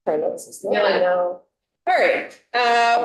Yeah, I know. All right,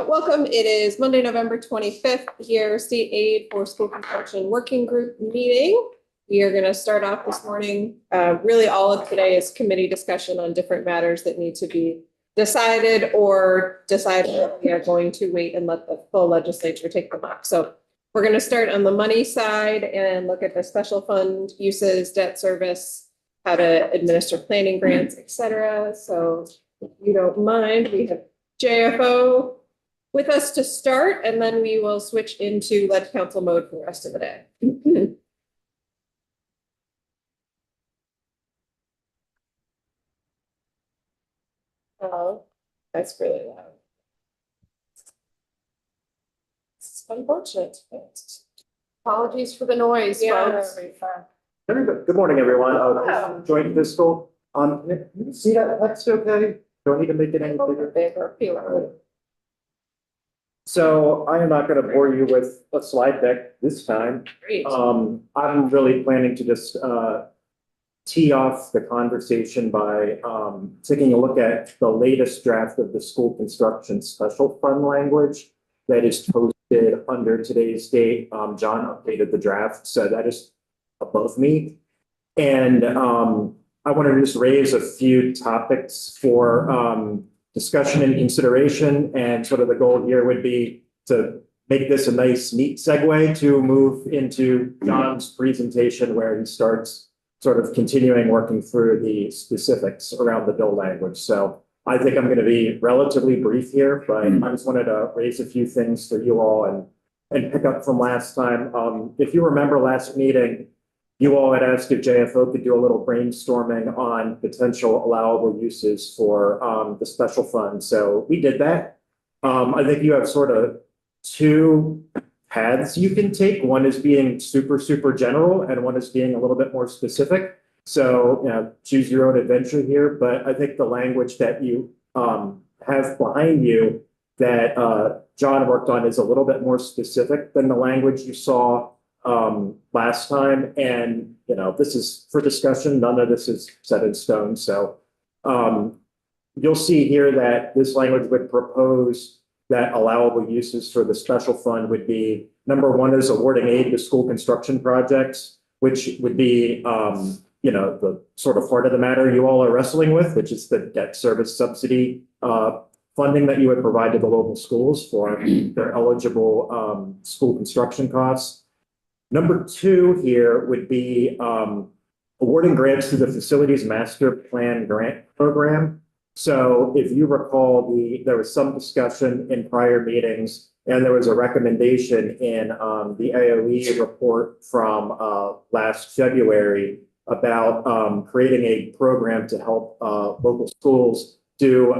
welcome. It is Monday, November 25th here, State Aid for School Construction Working Group meeting. We are going to start off this morning. Really all of today is committee discussion on different matters that need to be decided or decided that we are going to wait and let the full legislature take them up. So we're going to start on the money side and look at the special fund uses, debt service, how to administer planning grants, et cetera. So if you don't mind, we have JFO with us to start, and then we will switch into lead council mode for the rest of the day. Oh, that's really loud. It's unfortunate. Apologies for the noise. Yeah. Good morning, everyone. Wow. Joint fiscal. Can you see that? That's okay. Don't need to make it any bigger. So I am not going to bore you with a slide deck this time. Great. I'm really planning to just tee off the conversation by taking a look at the latest draft of the school construction special fund language that is posted under today's date. John updated the draft, so that is above me. And I want to just raise a few topics for discussion and consideration. And sort of the goal here would be to make this a nice, neat segue to move into John's presentation, where he starts sort of continuing working through the specifics around the bill language. So I think I'm going to be relatively brief here, but I just wanted to raise a few things for you all and pick up from last time. If you remember last meeting, you all had asked if JFO could do a little brainstorming on potential allowable uses for the special fund. So we did that. I think you have sort of two paths you can take. One is being super, super general, and one is being a little bit more specific. So, you know, choose your own adventure here. But I think the language that you have behind you that John worked on is a little bit more specific than the language you saw last time. And, you know, this is for discussion. None of this is set in stone. So you'll see here that this language would propose that allowable uses for the special fund would be, number one is awarding aid to school construction projects, which would be, you know, the sort of heart of the matter you all are wrestling with, which is the debt service subsidy funding that you would provide to the local schools for their eligible school construction costs. Number two here would be awarding grants to the Facilities Master Plan Grant Program. So if you recall, there was some discussion in prior meetings, and there was a recommendation in the AOE report from last February about creating a program to help local schools do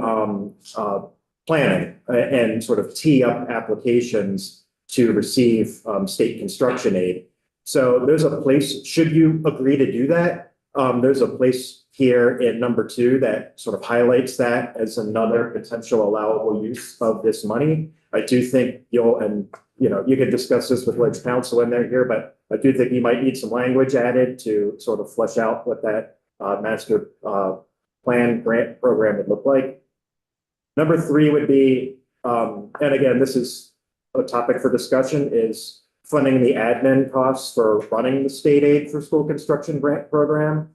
planning and sort of tee up applications to receive state construction aid. So there's a place, should you agree to do that, there's a place here in number two that sort of highlights that as another potential allowable use of this money. I do think and you know, you could discuss this with Ledge Council in there here, but I do think you might need some language added to sort of flesh out what that master plan grant program would look like. Number three would be, and again, this is a topic for discussion, is funding the admin costs for running the state aid for school construction grant program.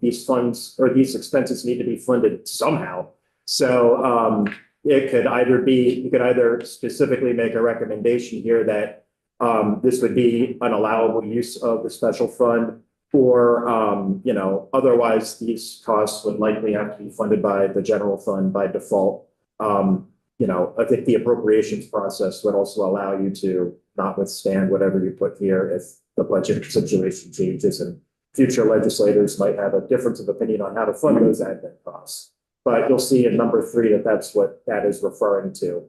These funds or these expenses need to be funded somehow. So it could either be, you could either specifically make a recommendation here that this would be an allowable use of the special fund, or you know, otherwise these costs would likely have to be funded by the general fund by default. You know, I think the appropriations process would also allow you to not withstand whatever you put here if the budget situation changes, and future legislators might have a difference of opinion on how to fund those admin costs. But you'll see in number three that that's what that is referring to.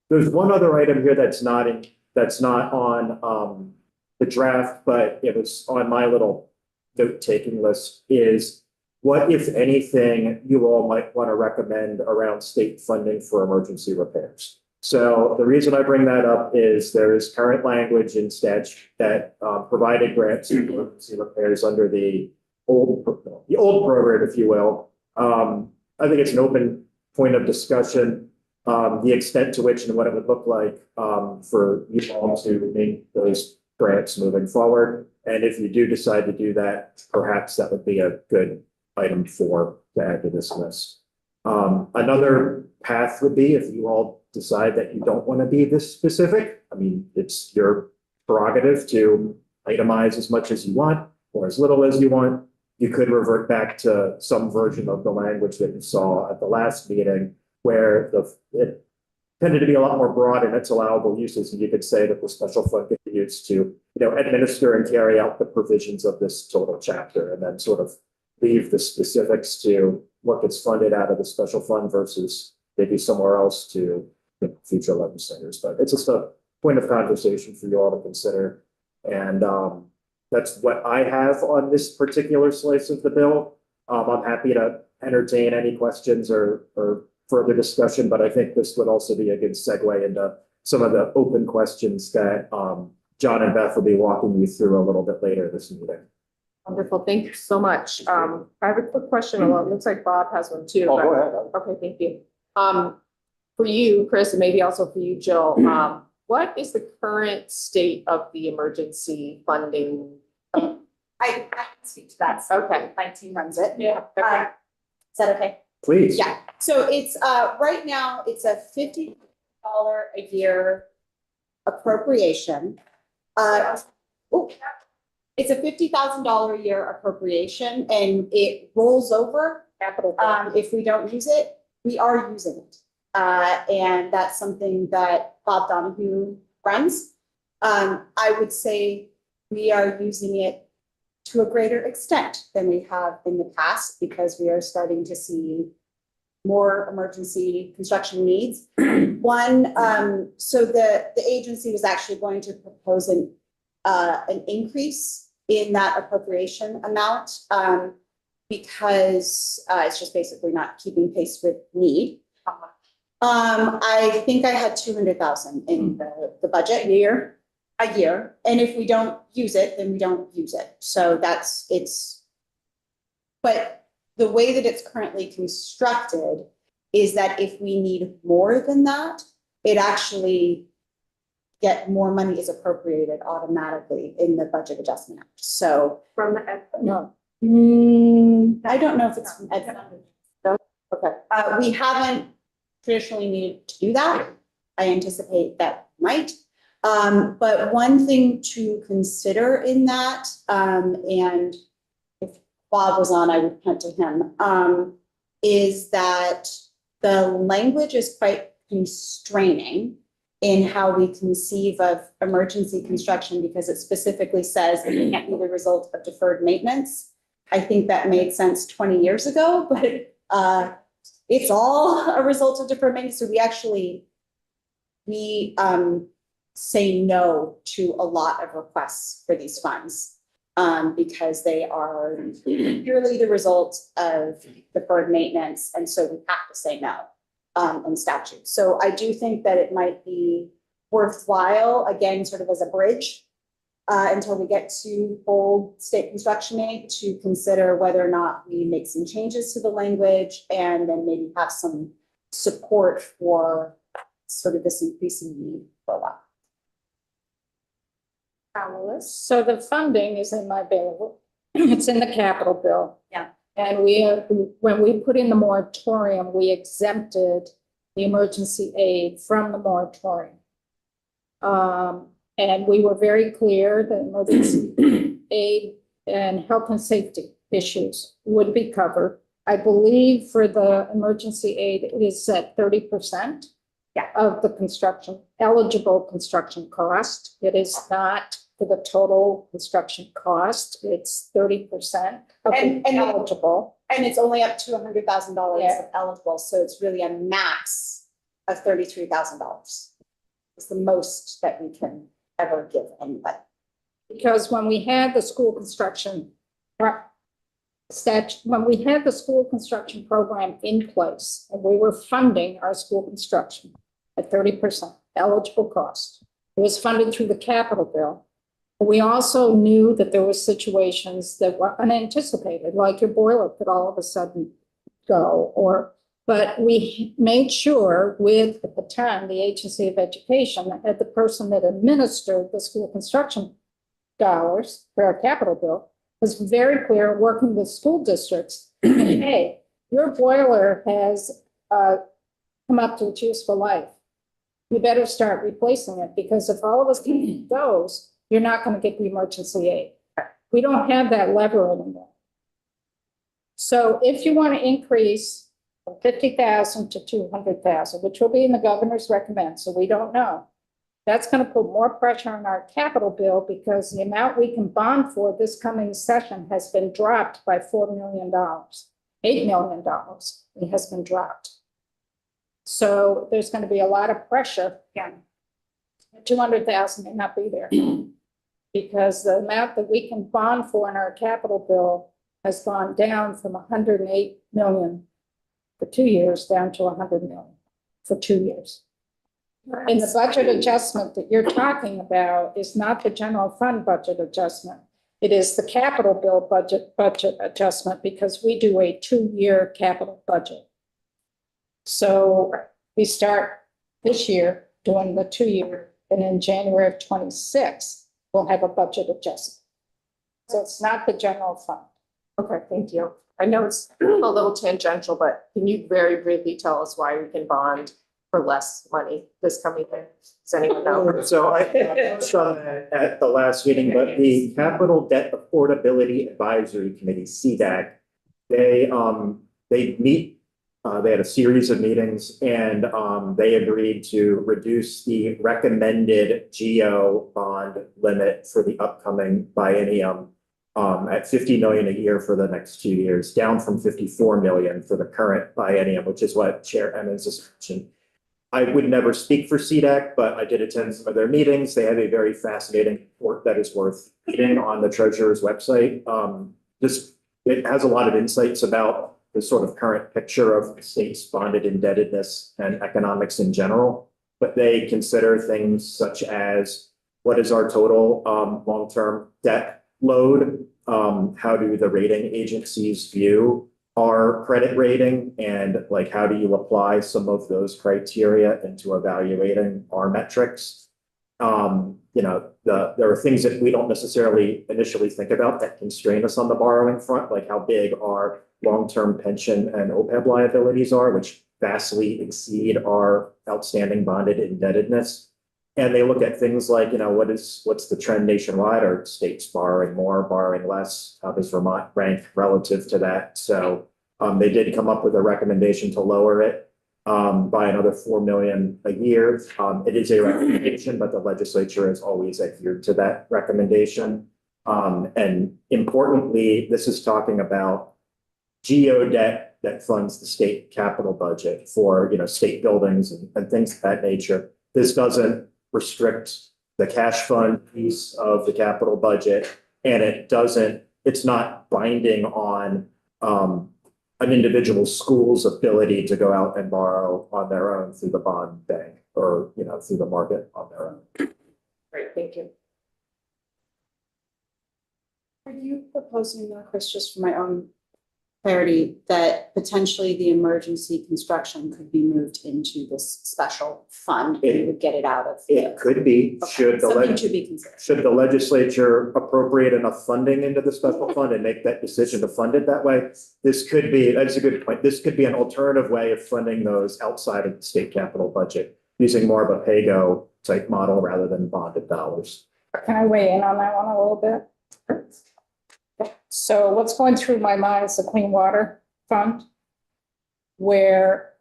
There's one other item here that's not on the draft, but it was on my little note-taking list, is what, if anything, you all might want to recommend around state funding for emergency repairs. So the reason I bring that up is there is current language in statute that provided grants for emergency repairs under the old program, if you will. I think it's an open point of discussion, the extent to which and what it would look like, for you all to make those grants moving forward. And if you do decide to do that, perhaps that would be a good item to add to this list. Another path would be if you all decide that you don't want to be this specific. I mean, it's your prerogative to itemize as much as you want or as little as you want. You could revert back to some version of the language that you saw at the last meeting where it tended to be a lot more broad in its allowable uses. And you could say that the special fund could be used to, administer and carry out the provisions of this total chapter, and then sort of leave the specifics to what gets funded out of the special fund versus maybe somewhere else to future legislators. But it's just a point of conversation for you all to consider. And that's what I have on this particular slice of the bill. I'm happy to entertain any questions or further discussion, but I think this would also be a good segue into some of the open questions that John and Beth will be walking you through a little bit later this meeting. Wonderful. Thank you so much. I have a quick question. Well, it looks like Bob has one too. Oh, but- go ahead. Okay, thank you. For you, Chris, and maybe also for you, Jill, what is the current state of the emergency funding? I can speak to that. So Okay. my team runs it. Yeah. Is that okay? Please. Yeah, so it's, right now, it's a $50 a year appropriation. It's a $50,000 a year appropriation and it rolls over. Capital. If we don't use it, we are using it. And that's something that Bob Donahue runs. I would say we are using it to a greater extent than we have in the past because we are starting to see more emergency construction needs. One, so the agency was actually going to propose an increase in that appropriation amount because it's just basically not keeping pace with need. I think I had 200,000 in the budget a year, and if we don't use it, then we don't use it. So but the way that it's currently constructed is that if we need more than that, it actually more money is appropriated automatically in the budget adjustment. So From the, no. I don't know if it's from Ed Fund. Okay. We haven't traditionally needed to do that. I anticipate that might. But one thing to consider in that, and if Bob was on, I would punt to him, is that the language is quite constraining in how we conceive of emergency construction because it specifically says that it can't be the result of deferred maintenance. I think that made sense 20 years ago, but it's all a result of deferred maintenance. So we say no to a lot of requests for these funds because they are purely the result of deferred maintenance. And so we have to say no in statute. So I do think that it might be worthwhile, again, sort of as a bridge until we get to full state construction aid to consider whether or not we make some changes to the language and then maybe have some support for sort of this increasing need for a while. Alice? So the funding is in my bill. It's in the capital bill. Yeah. And when we put in the moratorium, we exempted the emergency aid from the moratorium. And we were very clear that emergency aid and health and safety issues would be covered. I believe for the emergency aid, it is at 30%. Yeah. Of the eligible construction cost. It is not for the total construction cost. It's 30% of And- the eligible. And it's only up to $100,000 Yeah. of eligible, so it's really a max of $33,000. It's the most that we can ever give anybody. Because when we had the school construction when we had the school construction program in place and we were funding our school construction at 30% eligible cost, it was funded through the capital bill. We also knew that there were situations that were unanticipated, like your boiler could all of a sudden go, or But we made sure with, at the time, the Agency of Education, that the person that administered the school construction dollars for our capital bill was very clear, working with school districts. Hey, your boiler has come up to its useful life. You better start replacing it, because if all of us goes, you're not going to get the emergency aid. We don't have that lever anymore. So if you want to increase from 50,000 to 200,000, which will be in the governor's recommend, so we don't know, that's going to put more pressure on our capital bill, because the amount we can bond for this coming session has been dropped by $4 million. $8 million it has been dropped. So there's going to be a lot of pressure. Again, 200,000 may not be there, because the amount that we can bond for in our capital bill has gone down from 108 million for 2 years down to 100 million for 2 years. And the budget adjustment that you're talking about is not the general fund budget adjustment. It is the capital bill budget adjustment, because we do a 2-year capital budget. So we start this year doing the 2-year, and in January of 26, we'll have a budget adjustment. So it's not the general fund. Okay, thank you. I know it's a little tangential, but can you very briefly tell us why we can bond for less money this coming year? Does anyone know? So I touched on that at the last meeting, but the Capital Debt Affordability Advisory Committee, CDAC, they meet, they had a series of meetings, and they agreed to reduce the recommended GO bond limit for the upcoming biennium at 50 million a year for the next 2 years, down from 54 million for the current biennium, which is what Chair Emmons just mentioned. I would never speak for CDAC, but I did attend some of their meetings. They have a very fascinating report that is worth reading on the treasurer's website. It has a lot of insights about the sort of current picture of the state's bonded indebtedness and economics in general. But they consider things such as, what is our total long-term debt load? How do the rating agencies view our credit rating, and like, how do you apply some of those criteria into evaluating our metrics? There are things that we don't necessarily initially think about that constrain us on the borrowing front, like how big our long-term pension and OPEB liabilities are, which vastly exceed our outstanding bonded indebtedness. And they look at things like, what's the trend nationwide? Are states borrowing more, borrowing less? How does Vermont rank relative to that? So they did come up with a recommendation to lower it by another 4 million a year. It is a recommendation, but the legislature has always adhered to that recommendation. And importantly, this is talking about GO debt that funds the state capital budget for, state buildings and things of that nature. This doesn't restrict the cash fund piece of the capital budget, and it's not binding on an individual school's ability to go out and borrow on their own through the bond bank or, through the market on their own. Great, thank you. Are you proposing, Chris, just for my own clarity, that potentially the emergency construction could be moved into this special fund and we would get it out of? It could be, Okay, something to be considered. should the legislature appropriate enough funding into the special fund and make that decision to fund it that way? That's a good point. This could be an alternative way of funding those outside of the state capital budget, using more of a pay-go type model rather than bonded dollars. Can I weigh in on that one a little bit? So what's going through my mind is the Clean Water Fund, where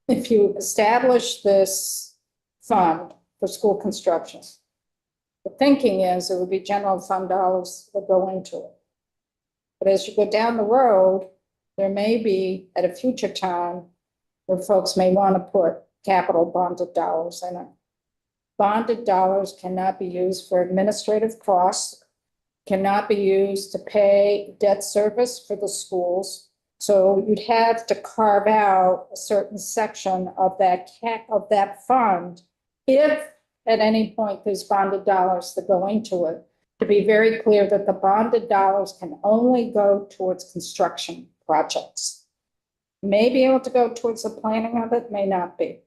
if you establish this fund for school construction, the thinking is it would be general fund dollars that go into it. But as you go down the road, there may be at a future time where folks may want to put capital bonded dollars in it. Bonded dollars cannot be used for administrative costs, cannot be used to pay debt service for the schools. So you'd have to carve out a certain section of that fund if at any point there's bonded dollars that go into it, to be very clear that the bonded dollars can only go towards construction projects, may be able to go towards the planning of it, may not be.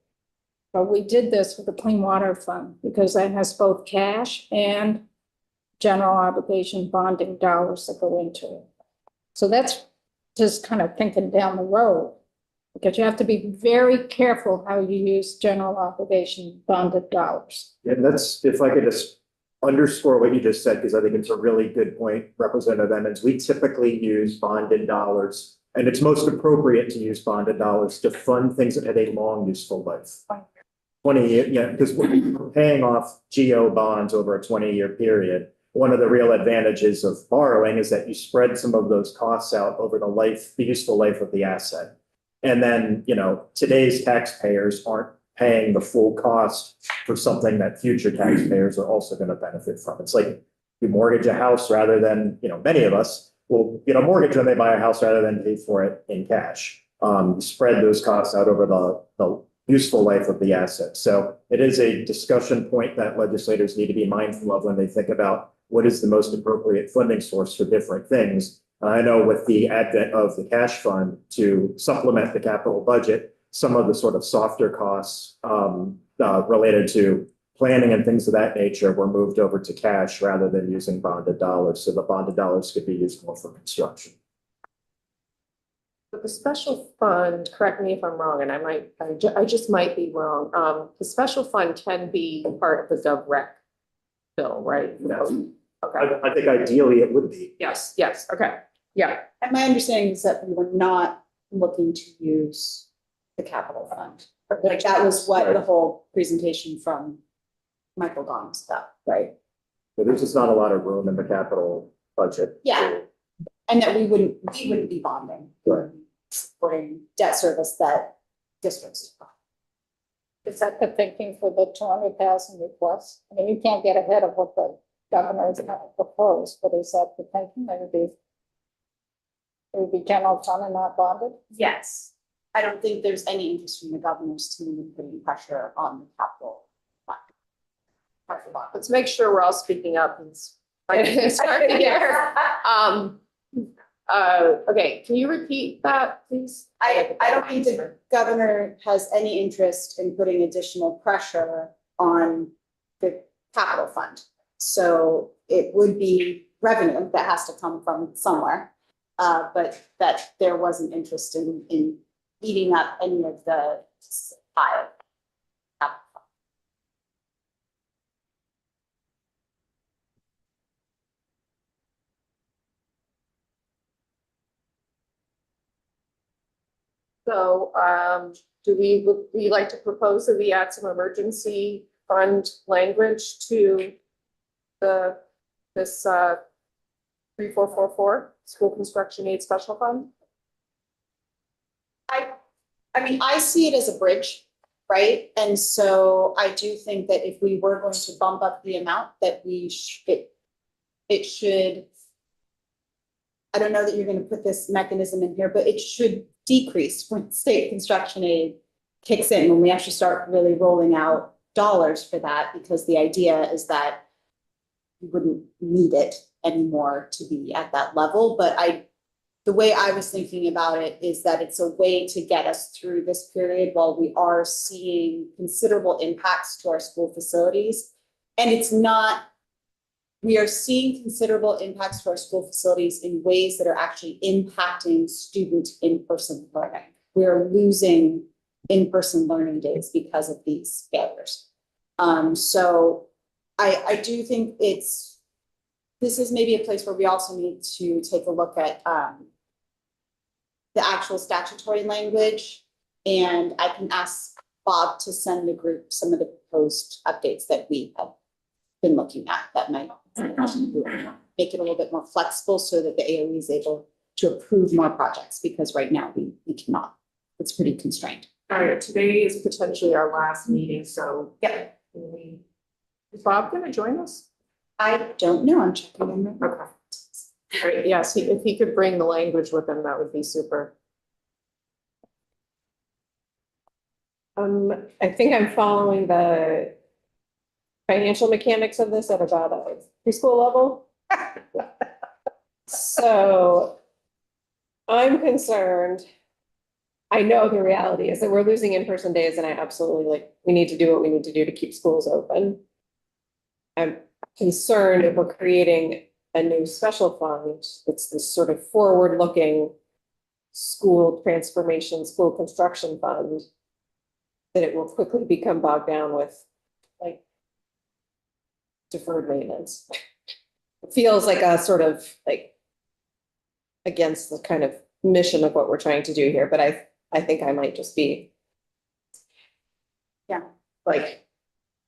But we did this with the Clean Water Fund because that has both cash and general obligation bonding dollars that go into it. So that's just kind of thinking down the road. Because you have to be very careful how you use general obligation bonded dollars. And that's, if I could just underscore what you just said, because I think it's a really good point, Representative Emmons. We typically use bonded dollars, and it's most appropriate to use bonded dollars to fund things that have a long useful life. 20 years, yeah, because we're paying off GO bonds over a 20-year period. One of the real advantages of borrowing is that you spread some of those costs out over the useful life of the asset. And then, today's taxpayers aren't paying the full cost for something that future taxpayers are also going to benefit from. It's like you mortgage a house rather than, many of us will get a mortgage when they buy a house rather than pay for it in cash. Spread those costs out over the useful life of the asset. So it is a discussion point that legislators need to be mindful of when they think about what is the most appropriate funding source for different things. I know with the advent of the cash fund to supplement the capital budget, some of the sort of softer costs related to planning and things of that nature were moved over to cash rather than using bonded dollars. So the bonded dollars could be used more for construction. But the special fund, correct me if I'm wrong, and I just might be wrong. The special fund can be part of the GovRec bill, right? Yes. Okay. I think ideally it would be. Yes, okay. Yeah, And my understanding is that we were not looking to use the capital fund. Like that was what the whole presentation from Michael Gong was about, right? But there's just not a lot of room in the capital budget. Yeah. And that we wouldn't be bonding. Right. Supporting debt service that districts. Is that the thinking for the 200,000 request? I mean, you can't get ahead of what the governor is going to propose, but is that the thinking? It would be general fund and not bonded? Yes. I don't think there's any interest from the governor's team in putting pressure on the capital fund. let's make sure we're all speaking up and start here. Okay, can you repeat that, please? I don't think the governor has any interest in putting additional pressure on the capital fund. So it would be revenue that has to come from somewhere. But that there wasn't interest in eating up any of the pie. So, would we like to propose that we add some emergency fund language to this 3444 school construction aid special fund? I mean, I see it as a bridge, right? And so I do think that if we were going to bump up the amount that it should, I don't know that you're going to put this mechanism in here, but it should decrease when state construction aid kicks in, when we actually start really rolling out dollars for that, because the idea is that you wouldn't need it anymore to be at that level. But the way I was thinking about it is that it's a way to get us through this period while we are seeing considerable impacts to our school facilities. And it's not, we are seeing considerable impacts to our school facilities in ways that are actually impacting student in-person learning. We are losing in-person learning days because of these failures. So I do think this is maybe a place where we also need to take a look at the actual statutory language. And I can ask Bob to send the group some of the proposed updates that we have been looking at that might make it a little bit more flexible so that the AOE is able to approve more projects, because right now we cannot. It's pretty constrained. All right, today is potentially our last meeting, so Yeah. Is Bob going to join us? I don't know. I'm checking in. Okay. All right, yes, if he could bring the language with him, that would be super. I think I'm following the financial mechanics of this at about a preschool level. So I'm concerned I know the reality is that we're losing in-person days and I absolutely we need to do what we need to do to keep schools open. I'm concerned if we're creating a new special fund, it's this sort of forward-looking school transformation, school construction fund, that it will quickly become bogged down with deferred maintenance. It feels like a sort of against the kind of mission of what we're trying to do here, but I think I might just be. Yeah. But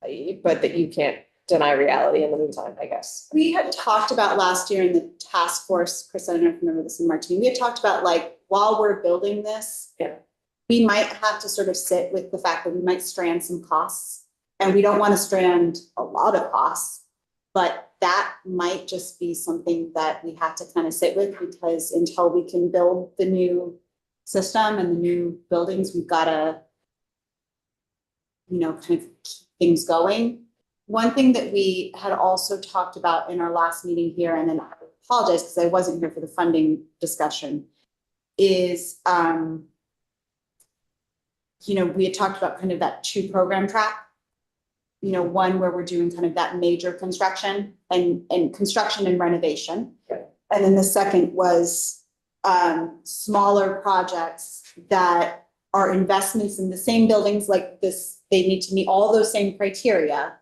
that you can't deny reality in the meantime, I guess. We had talked about last year in the task force, Chris, I don't know if you remember this, and Martine, we had talked about while we're building this. Yeah. We might have to sort of sit with the fact that we might strand some costs, and we don't want to strand a lot of costs, but that might just be something that we have to kind of sit with, because until we can build the new system and the new buildings, we've got to, kind of keep things going. One thing that we had also talked about in our last meeting here, and then I apologize because I wasn't here for the funding discussion, is, we had talked about kind of that 2 program track. One where we're doing kind of that major construction and construction and renovation. Okay. And then the second was smaller projects that are investments in the same buildings like this. They need to meet all those same criteria,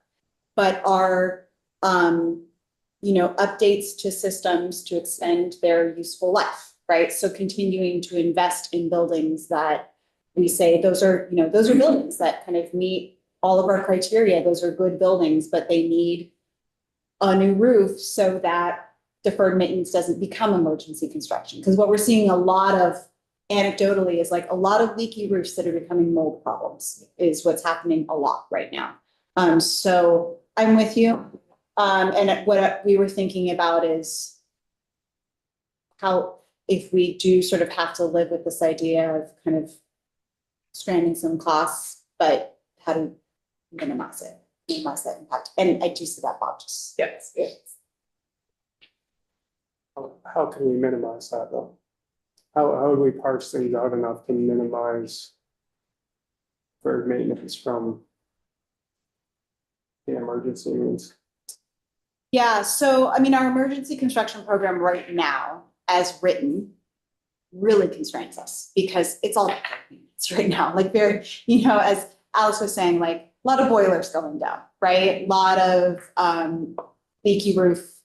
but are, updates to systems to extend their useful life, right? So continuing to invest in buildings that we say those are buildings that kind of meet all of our criteria. Those are good buildings, but they need a new roof so that deferred maintenance doesn't become emergency construction. Because what we're seeing a lot of anecdotally is a lot of leaky roofs that are becoming mold problems is what's happening a lot right now. So I'm with you. And what we were thinking about is how, if we do sort of have to live with this idea of kind of stranding some costs, but how to minimize that impact. And I do see that, Bob, just. Yes. How can we minimize that though? How would we parse things out enough to minimize deferred maintenance from the emergency means? Yeah, so our emergency construction program right now, as written, really constrains us because it's all right now. Very, as Alice was saying, a lot of boilers going down, right? A lot of leaky roof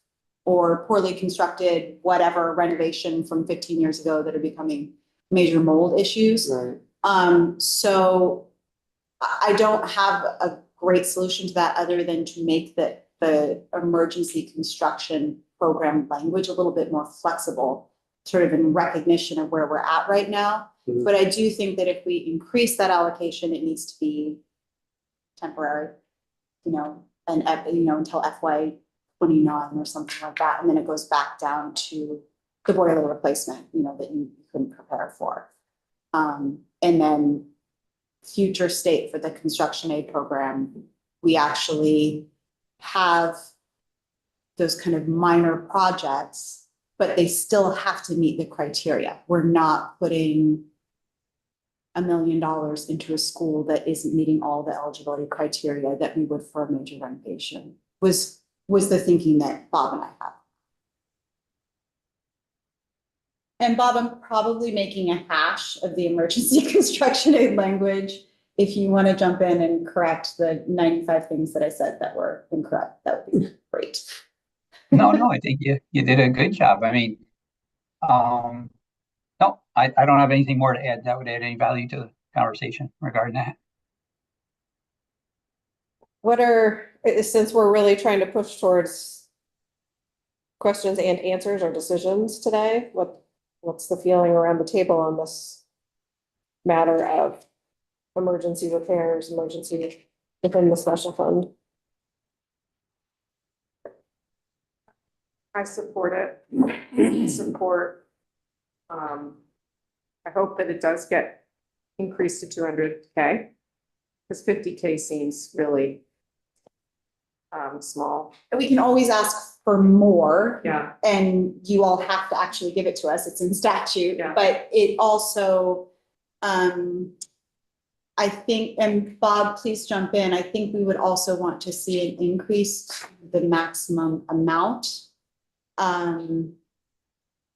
or poorly constructed, whatever renovation from 15 years ago that are becoming major mold issues. Right. So I don't have a great solution to that other than to make the emergency construction program language a little bit more flexible, sort of in recognition of where we're at right now. Mhm. But I do think that if we increase that allocation, it needs to be temporary, and until FY 29 or something like that. And then it goes back down to the boiler replacement, that you couldn't prepare for. And then future state for the construction aid program, we actually have those kind of minor projects, but they still have to meet the criteria. We're not putting $1 million into a school that isn't meeting all the eligibility criteria that we would for a major renovation, was the thinking that Bob and I had. And Bob, I'm probably making a hash of the emergency construction aid language. If you want to jump in and correct the 95 things that I said that were incorrect, that would be great. No, I think you did a good job. No, I don't have anything more to add that would add any value to the conversation regarding that. Since we're really trying to push towards questions and answers or decisions today, what's the feeling around the table on this matter of emergency repairs, emergency within the special fund? I support it. I hope that it does get increased to 200K, because 50K seems really small. And we can always ask for more. Yeah. And you all have to actually give it to us. It's in statute, Yeah. but it also, I think, and Bob, please jump in. I think we would also want to see an increase to the maximum amount.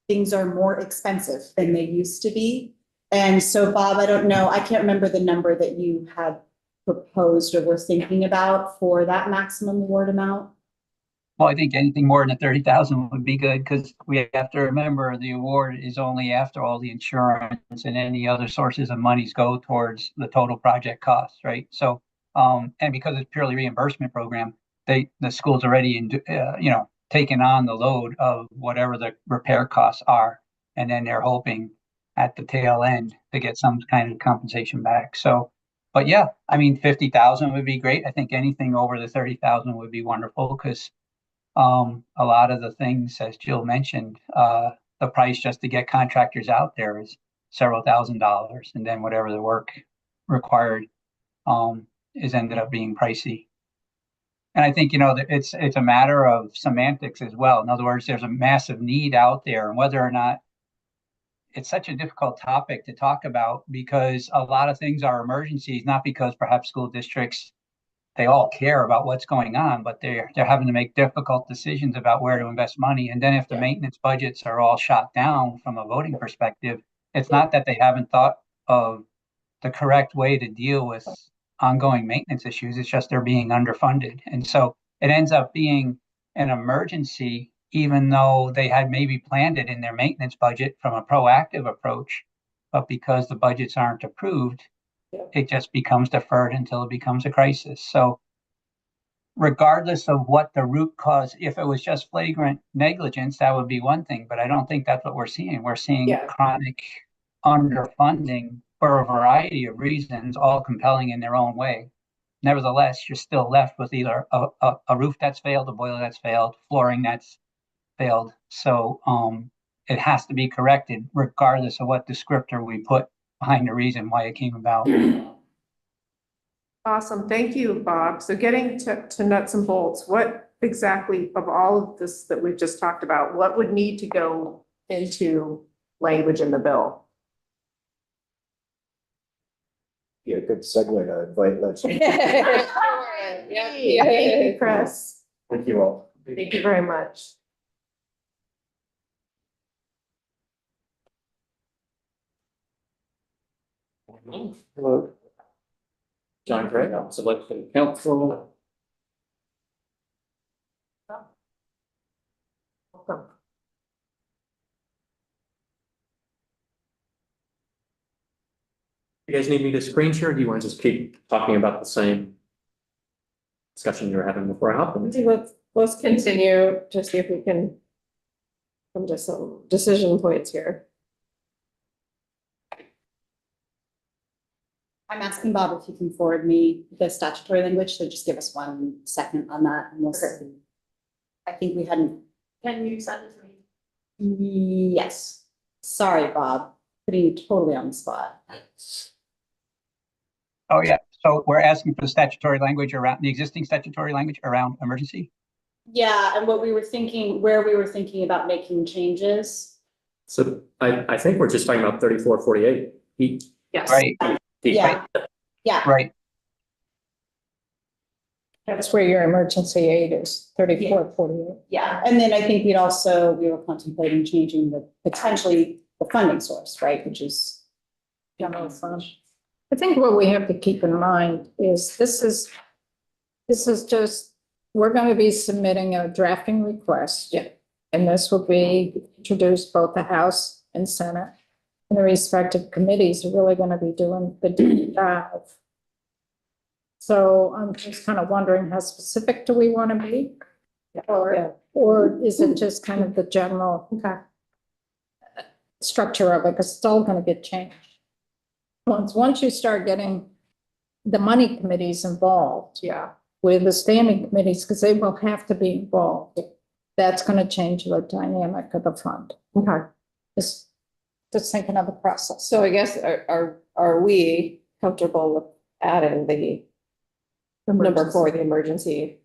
Things are more expensive than they used to be. And so Bob, I don't know, I can't remember the number that you had proposed or were thinking about for that maximum award amount. Well, I think anything more than 30,000 would be good because we have to remember the award is only after all the insurance and any other sources of monies go towards the total project cost, right? So, and because it's purely reimbursement program, the school's already taken on the load of whatever the repair costs are, and then they're hoping at the tail end to get some kind of compensation back. So, but yeah, I mean, 50,000 would be great. I think anything over the 30,000 would be wonderful because a lot of the things, as Jill mentioned, the price just to get contractors out there is several $1,000s, and then whatever the work required is ended up being pricey. And I think, it's a matter of semantics as well. In other words, there's a massive need out there, and whether or not it's such a difficult topic to talk about because a lot of things are emergencies, not because perhaps school districts they all care about what's going on, but they're having to make difficult decisions about where to invest money. And then if the maintenance budgets are all shot down from a voting perspective, it's not that they haven't thought of the correct way to deal with ongoing maintenance issues. It's just they're being underfunded. And so it ends up being an emergency, even though they had maybe planned it in their maintenance budget from a proactive approach. But because the budgets aren't approved, it just becomes deferred until it becomes a crisis. So regardless of what the root cause, if it was just flagrant negligence, that would be one thing, but I don't think that's what we're seeing. We're seeing chronic underfunding for a variety of reasons, all compelling in their own way. Nevertheless, you're still left with either a roof that's failed, a boiler that's failed, flooring that's failed. So it has to be corrected regardless of what descriptor we put behind the reason why it came about. Awesome. Thank you, Bob. So getting to nuts and bolts, what exactly of all of this that we've just talked about, what would need to go into language in the bill? Be a good segue to invite Let's. Thank you, Chris. Thank you all. Thank you very much. Hello. John Craig, I'm selected council. Welcome. You guys need me to screen share, or do you want to just keep talking about the same discussion you were having before I hop in? Let's continue to see if we can come to some decision points here. I'm asking Bob if he can forward me the statutory language, so just give us 1 second on that. And we'll see. I think we hadn't. Can you send it to me? Yes. Sorry, Bob, putting you totally on the spot. Oh, yeah. So we're asking for the statutory language around the existing statutory language around emergency. Yeah, and what we were thinking, where we were thinking about making changes. So I think we're just talking about 3448. Yes. Right, Yeah, yeah. right. That's where your emergency aid is, 3448. Yeah, and then I think we were contemplating changing potentially the funding source, right, which is. General fund. I think what we have to keep in mind is this is just, we're going to be submitting a drafting request. Yeah. And this will be introduced both the House and Senate. And the respective committees are really going to be doing the deep dive. So I'm just kind of wondering, how specific do we want to be? Or is it just kind of the general structure of it? Because it's all going to get changed. Once you start getting the money committees involved. Yeah. With the standing committees, because they will have to be involved. That's going to change the dynamic of the fund. Okay. Just thinking of the process. So I guess are we comfortable with adding the number 4, the emergency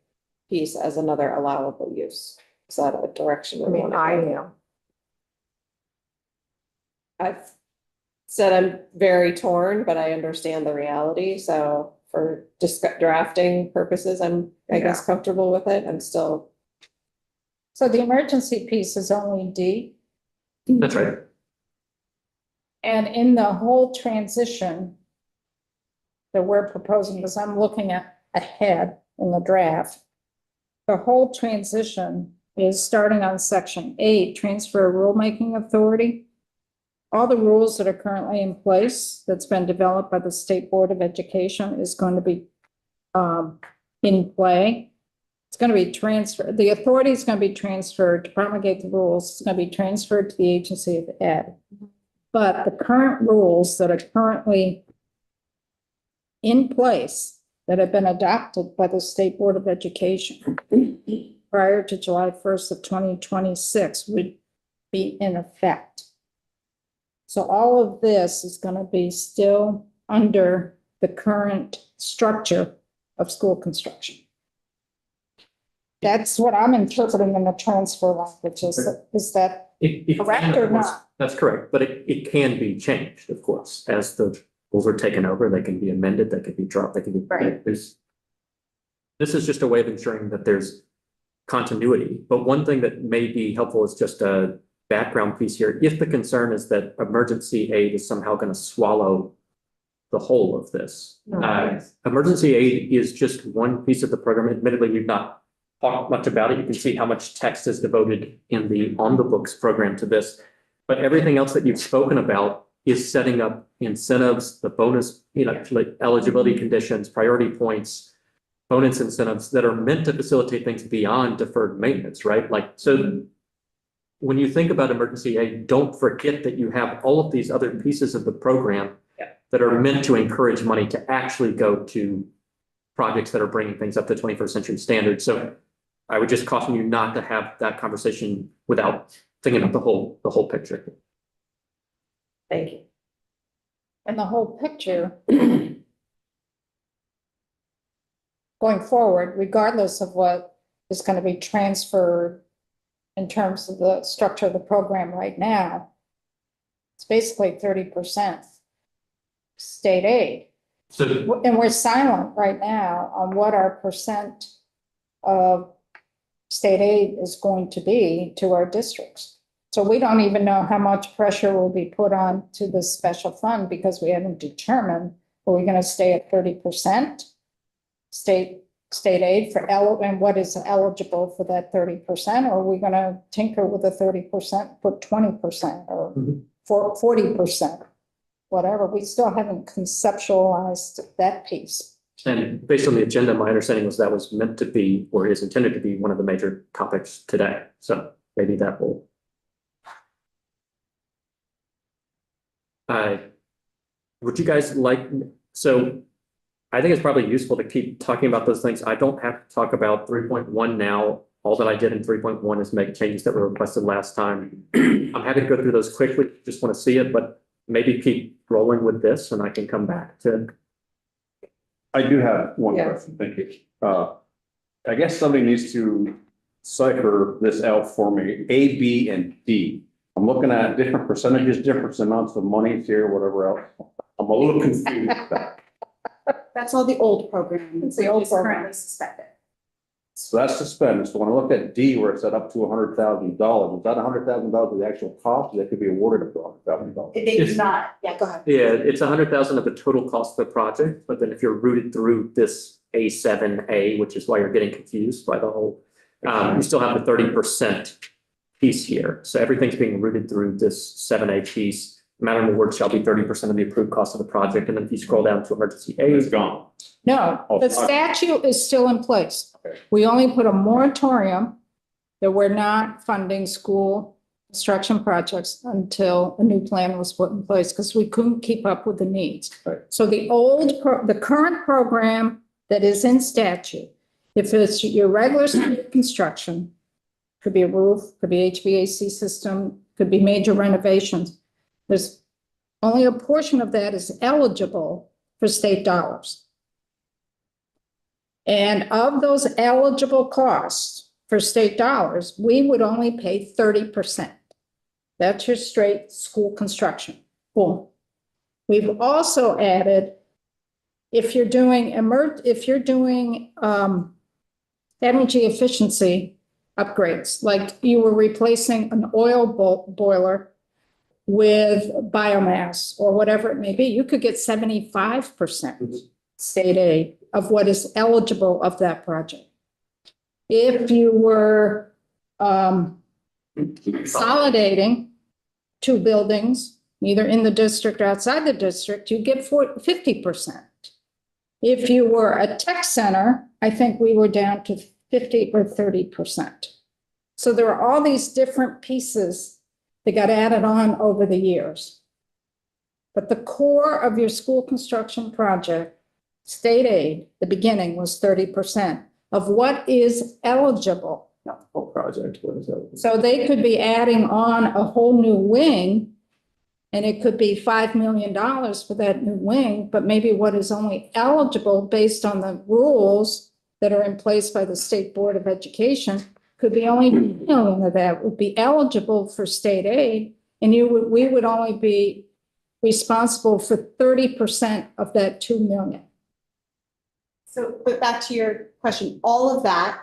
piece as another allowable use? Is that a direction? I mean, I am. I've said I'm very torn, but I understand the reality. So for just drafting purposes, I guess, comfortable with it. I'm still, So the emergency piece is only D, That's right. and in the whole transition that we're proposing, because I'm looking at ahead in the draft, the whole transition is starting on section 8, transfer of rulemaking authority. All the rules that are currently in place that's been developed by the State Board of Education is going to be in play. It's going to be transferred, the authority is going to be transferred to promulgate the rules. It's going to be transferred to the Agency of Ed. But the current rules that are currently in place that have been adopted by the State Board of Education prior to July 1st of 2026 would be in effect. So all of this is going to be still under the current structure of school construction. That's what I'm interpreting in the transfer language. Is that It correct can, or of course. not? That's correct, but it can be changed, of course, as the rules are taken over, they can be amended, they can be dropped, they can be. Right. This is just a way of ensuring that there's continuity, but one thing that may be helpful is just a background piece here. If the concern is that emergency aid is somehow going to swallow the whole of this. Emergency aid is just one piece of the program. Admittedly, we've not talked much about it. You can see how much text is devoted in the On the Books program to this. But everything else that you've spoken about is setting up incentives, the bonus, like eligibility conditions, priority points, bonus incentives that are meant to facilitate things beyond deferred maintenance, right? Like, so when you think about emergency aid, don't forget that you have all of these other pieces of the program that are meant to encourage money to actually go to projects that are bringing things up to 21st century standards. So I would just caution you not to have that conversation without thinking of the whole picture. thank you. And the whole picture going forward, regardless of what is going to be transferred in terms of the structure of the program right now, it's basically 30% state aid. So And we're silent right now on what our percent of state aid is going to be to our districts. So we don't even know how much pressure will be put on to the special fund because we haven't determined, are we going to stay at 30% state aid for and what is eligible for that 30%? Or are we going to tinker with the 30%, put 20% or 40%? Whatever, we still haven't conceptualized that piece. and based on the agenda, my understanding was that was meant to be, or is intended to be, one of the major topics today. So maybe that will. Would you guys like, so I think it's probably useful to keep talking about those things. I don't have to talk about 3.1 now. All that I did in 3.1 is make changes that were requested last time. I'm happy to go through those quickly, just want to see it, but maybe keep rolling with this and I can come back to. I do have one Yeah. question, thank you. I guess somebody needs to cipher this out for me, A, B, and D. I'm looking at different percentages, different amounts of monies here, whatever else. I'm a little confused. That's all the old program. It's the old which is program. currently suspended. So that's suspended. So when I look at D where it's at up to $100,000, is that $100,000 of the actual cost? That could be awarded up to $100,000. They do not, yeah, go ahead. Yeah, it's 100,000 of the total cost of the project, but then if you're routed through this A7A, which is why you're getting confused by the whole, you still have the 30% piece here. So everything's being routed through this 7A piece. Amount of award shall be 30% of the approved cost of the project. And then if you scroll down to emergency It's aid, gone. No, Oh, the fine. statute is still in place. Okay. We only put a moratorium that we're not funding school construction projects until a new plan was put in place because we couldn't keep up with the needs. Right. So the current program that is in statute, if it's your regular school construction, could be a roof, could be HVAC system, could be major renovations. There's only a portion of that is eligible for state dollars. And of those eligible costs for state dollars, we would only pay 30%. That's your straight school construction. Boom. We've also added, if you're doing energy efficiency upgrades, like you were replacing an oil boiler with biomass or whatever it may be, you could get 75% state aid of what is eligible of that project. If you were consolidating two buildings, either in the district or outside the district, you get 50%. If you were a tech center, I think we were down to 50 or 30%. So there are all these different pieces that got added on over the years. But the core of your school construction project, state aid, the beginning was 30% of what is eligible. Not the whole project, what is that? So they could be adding on a whole new wing, and it could be $5 million for that new wing, but maybe what is only eligible based on the rules that are in place by the State Board of Education could be only $2 million of that would be eligible for state aid, and we would only be responsible for 30% of that $2 million. So, but back to your question, all of that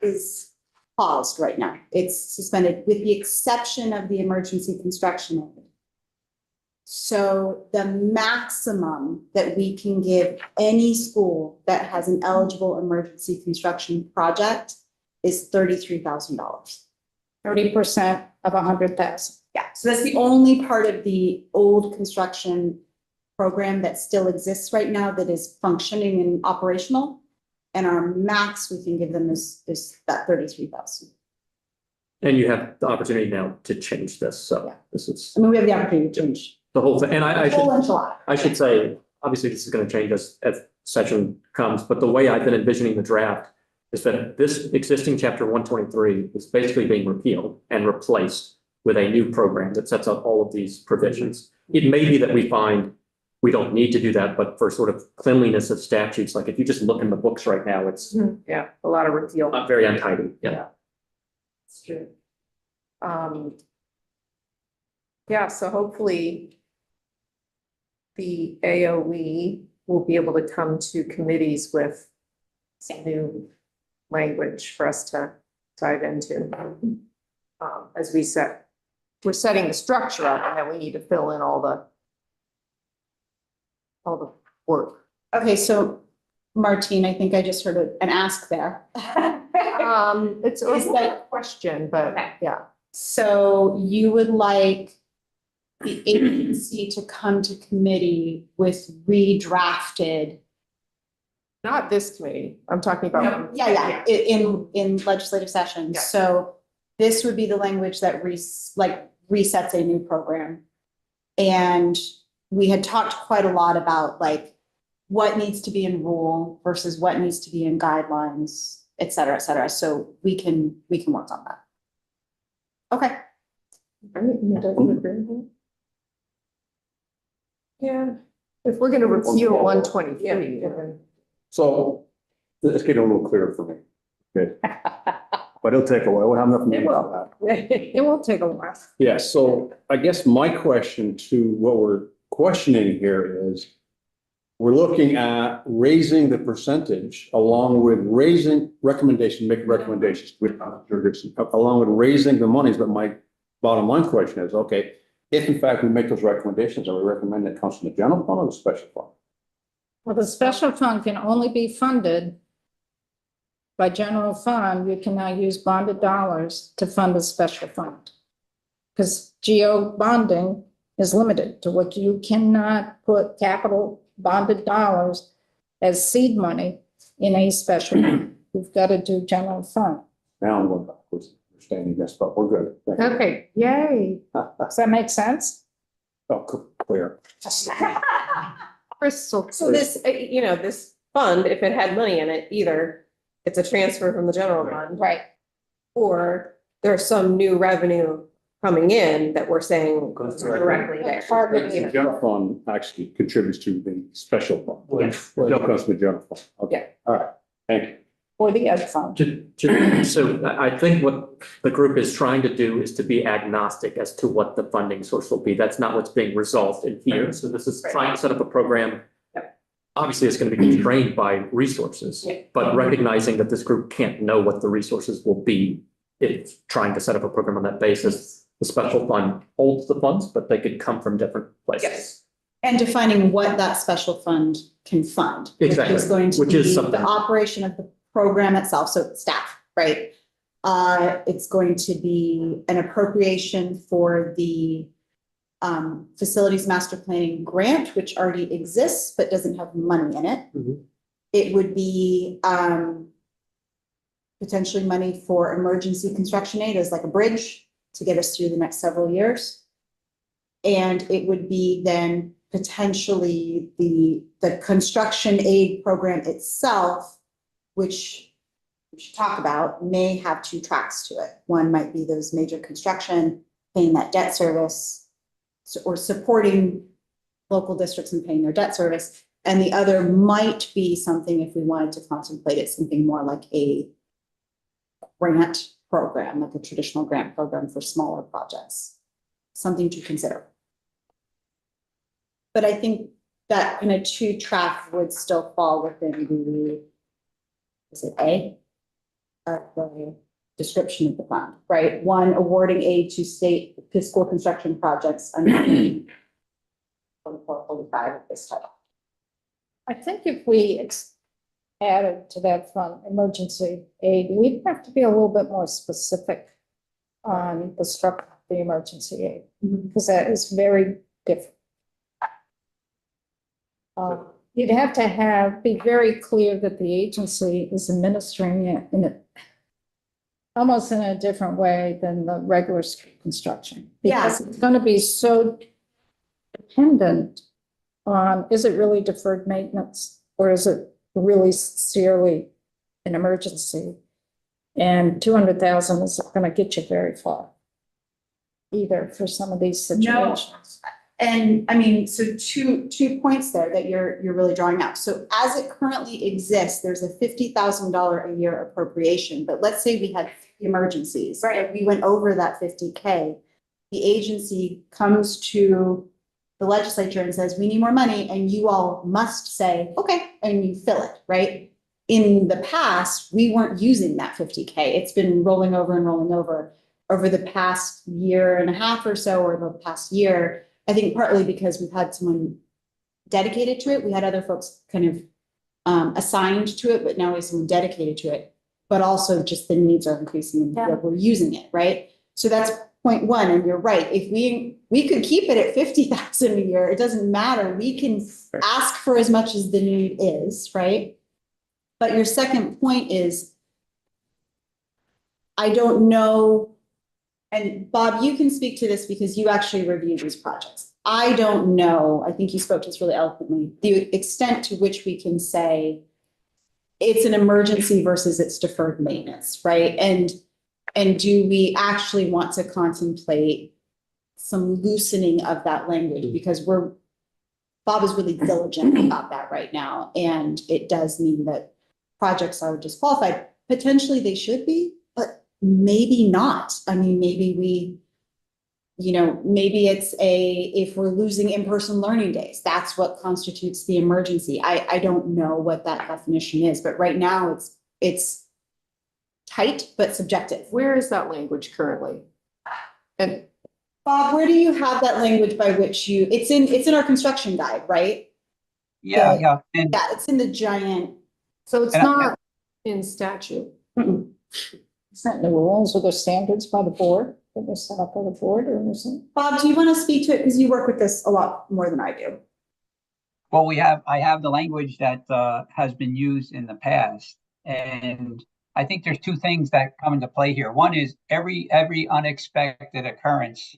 is paused right now. It's suspended with the exception of the emergency construction aid. So the maximum that we can give any school that has an eligible emergency construction project is $33,000. 30% of 100,000. Yeah, so that's the only part of the old construction program that still exists right now that is functioning and operational. And our max we can give them is that 33,000. And you have the opportunity now to change this, so Yeah. this is I mean, we have the opportunity to change. the whole thing, and I Whole should. enchilada. I should say, obviously, this is gonna change as session comes, but the way I've been envisioning the draft is that this existing chapter 123 is basically being repealed and replaced with a new program that sets out all of these provisions. It may be that we find we don't need to do that, but for sort of cleanliness of statutes, like if you just look in the books right now, it's Yeah, a lot of repeal. not very untidy, yeah. It's true. Yeah, so hopefully the AOE will be able to come to committees with some new language for us to dive into. As we're setting the structure up, and then we need to fill in all the work. Okay, so Martine, I think I just heard an ask there. It's Is a that- question, but Okay. yeah. So you would like the agency to come to committee with redrafted? Not this committee, I'm talking about. Yeah, in legislative session. Yeah. So this would be the language that resets a new program. And we had talked quite a lot about like what needs to be in rule versus what needs to be in guidelines, et cetera, et cetera. So we can work on that. Okay. Yeah, if we're gonna repeal 123, then So let's get a little clearer for me. Okay. But it'll take a while. We'll have nothing to do about that. It will take a while. Yeah, so I guess my question to what we're questioning here is we're looking at raising the percentage along with raising making recommendations with along with raising the monies. But my bottom line question is, okay, if in fact we make those recommendations, are we recommending it comes from the general fund or the special fund? Well, the special fund can only be funded by general fund. You can now use bonded dollars to fund the special fund. Because geo bonding is limited to what you cannot put capital bonded dollars as seed money in a special fund. You've got to do general fund. Now I'm going backwards, understanding this, but we're good. Thank you. okay, yay. Does that make sense? Oh, clear. Crystal. So this, this fund, if it had money in it, either it's a transfer from the general fund, Right. or there's some new revenue coming in that we're saying goes directly there. The general fund actually contributes to the special fund. Yes. Still comes from the general fund. Okay, all right, thank you. or the ed fund. So I think what the group is trying to do is to be agnostic as to what the funding source will be. That's not what's being resolved in here. So this is trying to set up a program. Obviously, it's going to be constrained by resources, but recognizing that this group can't know what the resources will be. It's trying to set up a program on that basis. The special fund holds the funds, but they could come from different places. Yes. And defining what that special fund can fund. Exactly, Which is going to which is be something. the operation of the program itself, so staff, right? It's going to be an appropriation for the facilities master planning grant, which already exists but doesn't have money in it. Mhm. It would be potentially money for emergency construction aid as like a bridge to get us through the next several years. And it would be then potentially the construction aid program itself, which we should talk about, may have two tracks to it. One might be those major construction, paying that debt service, or supporting local districts and paying their debt service. And the other might be something, if we wanted to contemplate it, something more like a grant program, like a traditional grant program for smaller projects. Something to consider. But I think that kind of two track would still fall within the, is it A? The description of the fund, right? One, awarding aid to state fiscal construction projects under 4445 of this title. I think if we added to that fund emergency aid, we'd have to be a little bit more specific on the structure of the emergency aid, because that is very different. You'd have to be very clear that the agency is administering it almost in a different way than the regular street construction. Because it's going to be so dependent on, is it really deferred maintenance or is it really sincerely an emergency? And 200,000 isn't going to get you very far either for some of these situations. And I mean, so two points there that you're really drawing out. So as it currently exists, there's a $50,000 a year appropriation, but let's say we had emergencies. Right. If we went over that 50K, the agency comes to the legislature and says, we need more money, and you all must say, okay, and you fill it, right? In the past, we weren't using that 50K. It's been rolling over and rolling over the past year and a half or so, or the past year. I think partly because we've had someone dedicated to it. We had other folks kind of assigned to it, but now we have someone dedicated to it. But also just the needs are increasing and we're using it, right? So that's point one. And you're right. If we could keep it at 50,000 a year, it doesn't matter. We can ask for as much as the need is, right? But your second point is, I don't know. And Bob, you can speak to this because you actually review these projects. I don't know, I think you spoke to this really eloquently, the extent to which we can say it's an emergency versus it's deferred maintenance, right? And do we actually want to contemplate some loosening of that language? Because Bob is really diligent about that right now. And it does mean that projects are disqualified. Potentially they should be, but maybe not. I mean, maybe maybe it's if we're losing in-person learning days, that's what constitutes the emergency. I don't know what that definition is, but right now it's tight, but subjective. Where is that language currently? And Bob, where do you have that language by which it's in our construction guide, right? Yeah, Yeah, and it's in the giant. so it's And not in statute. Is that in the rules or the standards by the board that was set up by the board, or is it? Bob, do you want to speak to it? Because you work with this a lot more than I do. well, I have the language that has been used in the past. And I think there's two things that come into play here. One is every unexpected occurrence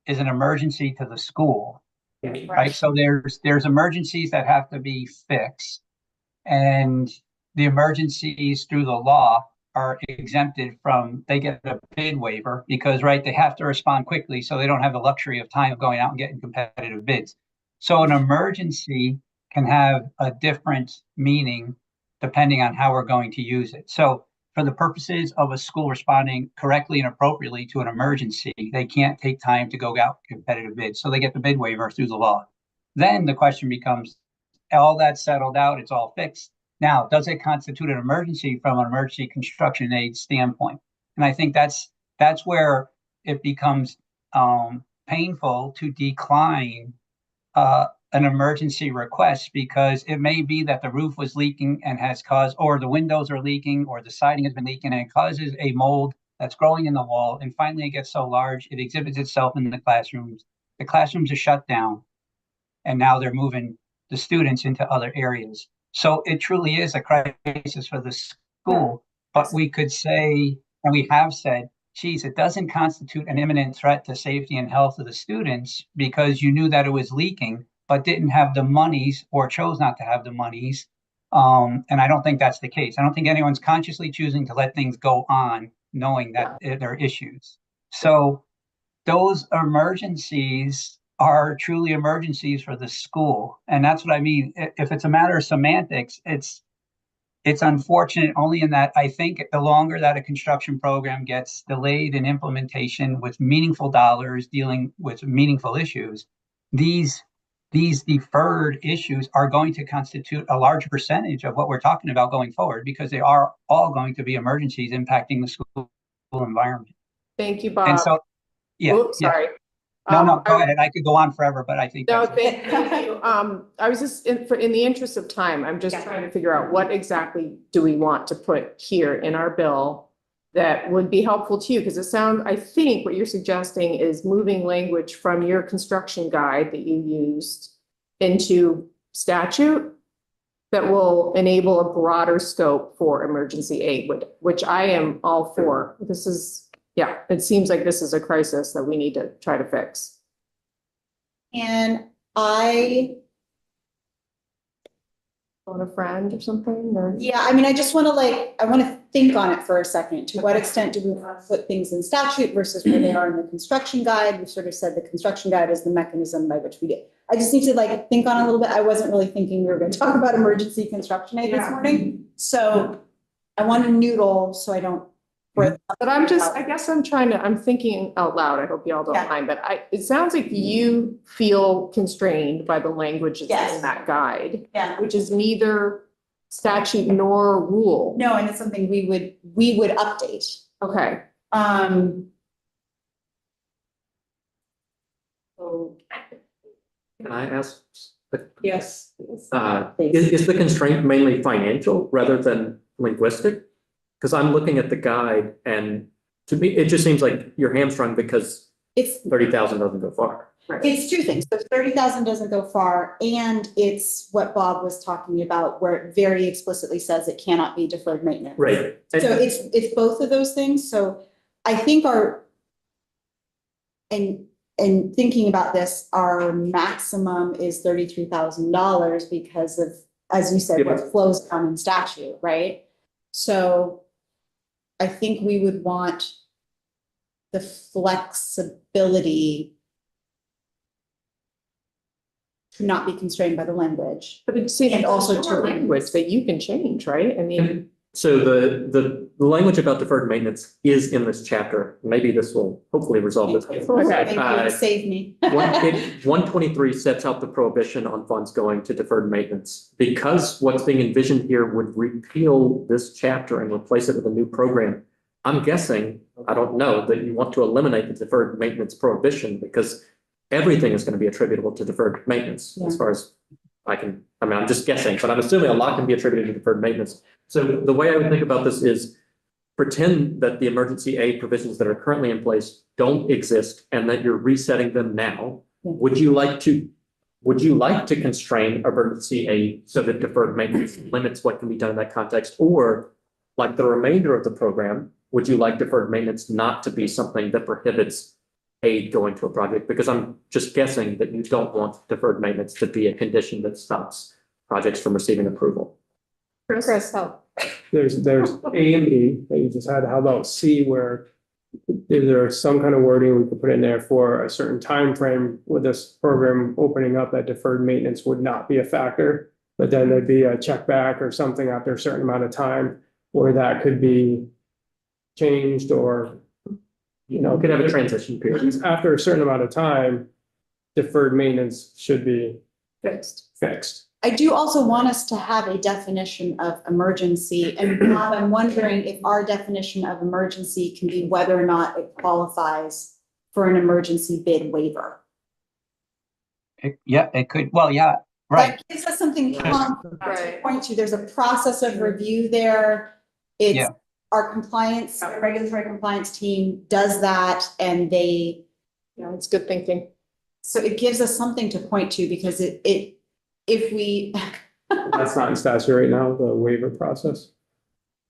is an emergency to the school, right? So there's emergencies that have to be fixed, and the emergencies through the law are exempted from, they get a bid waiver because, right, they have to respond quickly, so they don't have the luxury of time of going out and getting competitive bids. So an emergency can have a different meaning depending on how we're going to use it. So for the purposes of a school responding correctly and appropriately to an emergency, they can't take time to go out competitive bids. So they get the bid waiver through the law. Then the question becomes, all that's settled out, it's all fixed. Now, does it constitute an emergency from an emergency construction aid standpoint? And I think that's where it becomes painful to decline an emergency request, because it may be that the roof was leaking and has caused, or the windows are leaking, or the siding has been leaking and it causes a mold that's growing in the wall. And finally, it gets so large, it exhibits itself in the classrooms. The classrooms are shut down, and now they're moving the students into other areas. So it truly is a crisis for the school. But we could say, and we have said, geez, it doesn't constitute an imminent threat to safety and health of the students because you knew that it was leaking, but didn't have the monies or chose not to have the monies. And I don't think that's the case. I don't think anyone's consciously choosing to let things go on knowing that there are issues. So those emergencies are truly emergencies for the school. And that's what I mean. If it's a matter of semantics, it's unfortunate only in that I think the longer that a construction program gets delayed in implementation with meaningful dollars dealing with meaningful issues, these deferred issues are going to constitute a large percentage of what we're talking about going forward, because they are all going to be emergencies impacting the school environment. Thank you, Bob. And so, yeah. Oops, sorry. No, go ahead. I could go on forever, but I think No, that's it. thank you. I was just, in the interest of time, I'm just trying to figure out what exactly do we want to put here in our bill that would be helpful to you? Because I think what you're suggesting is moving language from your construction guide that you used into statute that will enable a broader scope for emergency aid, which I am all for. It seems like this is a crisis that we need to try to fix. And I, On a friend or something, or? yeah, I mean, I just want to I want to think on it for a second. To what extent do we want to put things in statute versus where they are in the construction guide? We sort of said the construction guide is the mechanism by which we get. I just need to think on it a little bit. I wasn't really thinking we were going to talk about emergency construction aid this morning. So I want to noodle so I don't. But I guess I'm thinking out loud. I hope you all don't mind, but it sounds like you feel constrained by the language that's in that guide. Yeah. Which is neither statute nor rule. No, and it's something we would update. Okay. Can I ask? Yes. Is the constraint mainly financial rather than linguistic? Because I'm looking at the guide and to me, it just seems like you're hamstrung because It's 30,000 doesn't go far. It's two things. So 30,000 doesn't go far, and it's what Bob was talking about, where it very explicitly says it cannot be deferred maintenance. Right. So it's both of those things. So I think and thinking about this, our maximum is $33,000 because of, as you said, what flows down in statute, right? So I think we would want the flexibility to not be constrained by the language. But it seems And also also to language that you can change, right? I mean. So the language about deferred maintenance is in this chapter. Maybe this will hopefully resolve this. Thank you, save me. 123 sets out the prohibition on funds going to deferred maintenance. Because what's being envisioned here would repeal this chapter and replace it with a new program. I'm guessing, I don't know, that you want to eliminate the deferred maintenance prohibition because everything is going to be attributable to deferred maintenance as far as I'm just guessing, but I'm assuming a lot can be attributed to deferred maintenance. So the way I would think about this is pretend that the emergency aid provisions that are currently in place don't exist and that you're resetting them now. Would you like to constrain emergency aid so that deferred maintenance limits what can be done in that context? Or like the remainder of the program, would you like deferred maintenance not to be something that prohibits aid going to a project? Because I'm just guessing that you don't want deferred maintenance to be a condition that stops projects from receiving approval. Chris, help. There's A and B that you just had. How about C, where is there some kind of wording we could put in there for a certain time frame with this program opening up that deferred maintenance would not be a factor? But then there'd be a check back or something after a certain amount of time where that could be changed or, you know, We could have a transition period. after a certain amount of time, deferred maintenance should be Fixed. fixed. I do also want us to have a definition of emergency, and Bob, I'm wondering if our definition of emergency can be whether or not it qualifies for an emergency bid waiver. Yeah, it could, well, yeah, right. That gives us something concrete to Right. point to. There's a process of review there. It's Yeah. our compliance, our regulatory compliance team does that, and they, Yeah, it's good thinking. so it gives us something to point to, because if we, That's not in statute right now, the waiver process.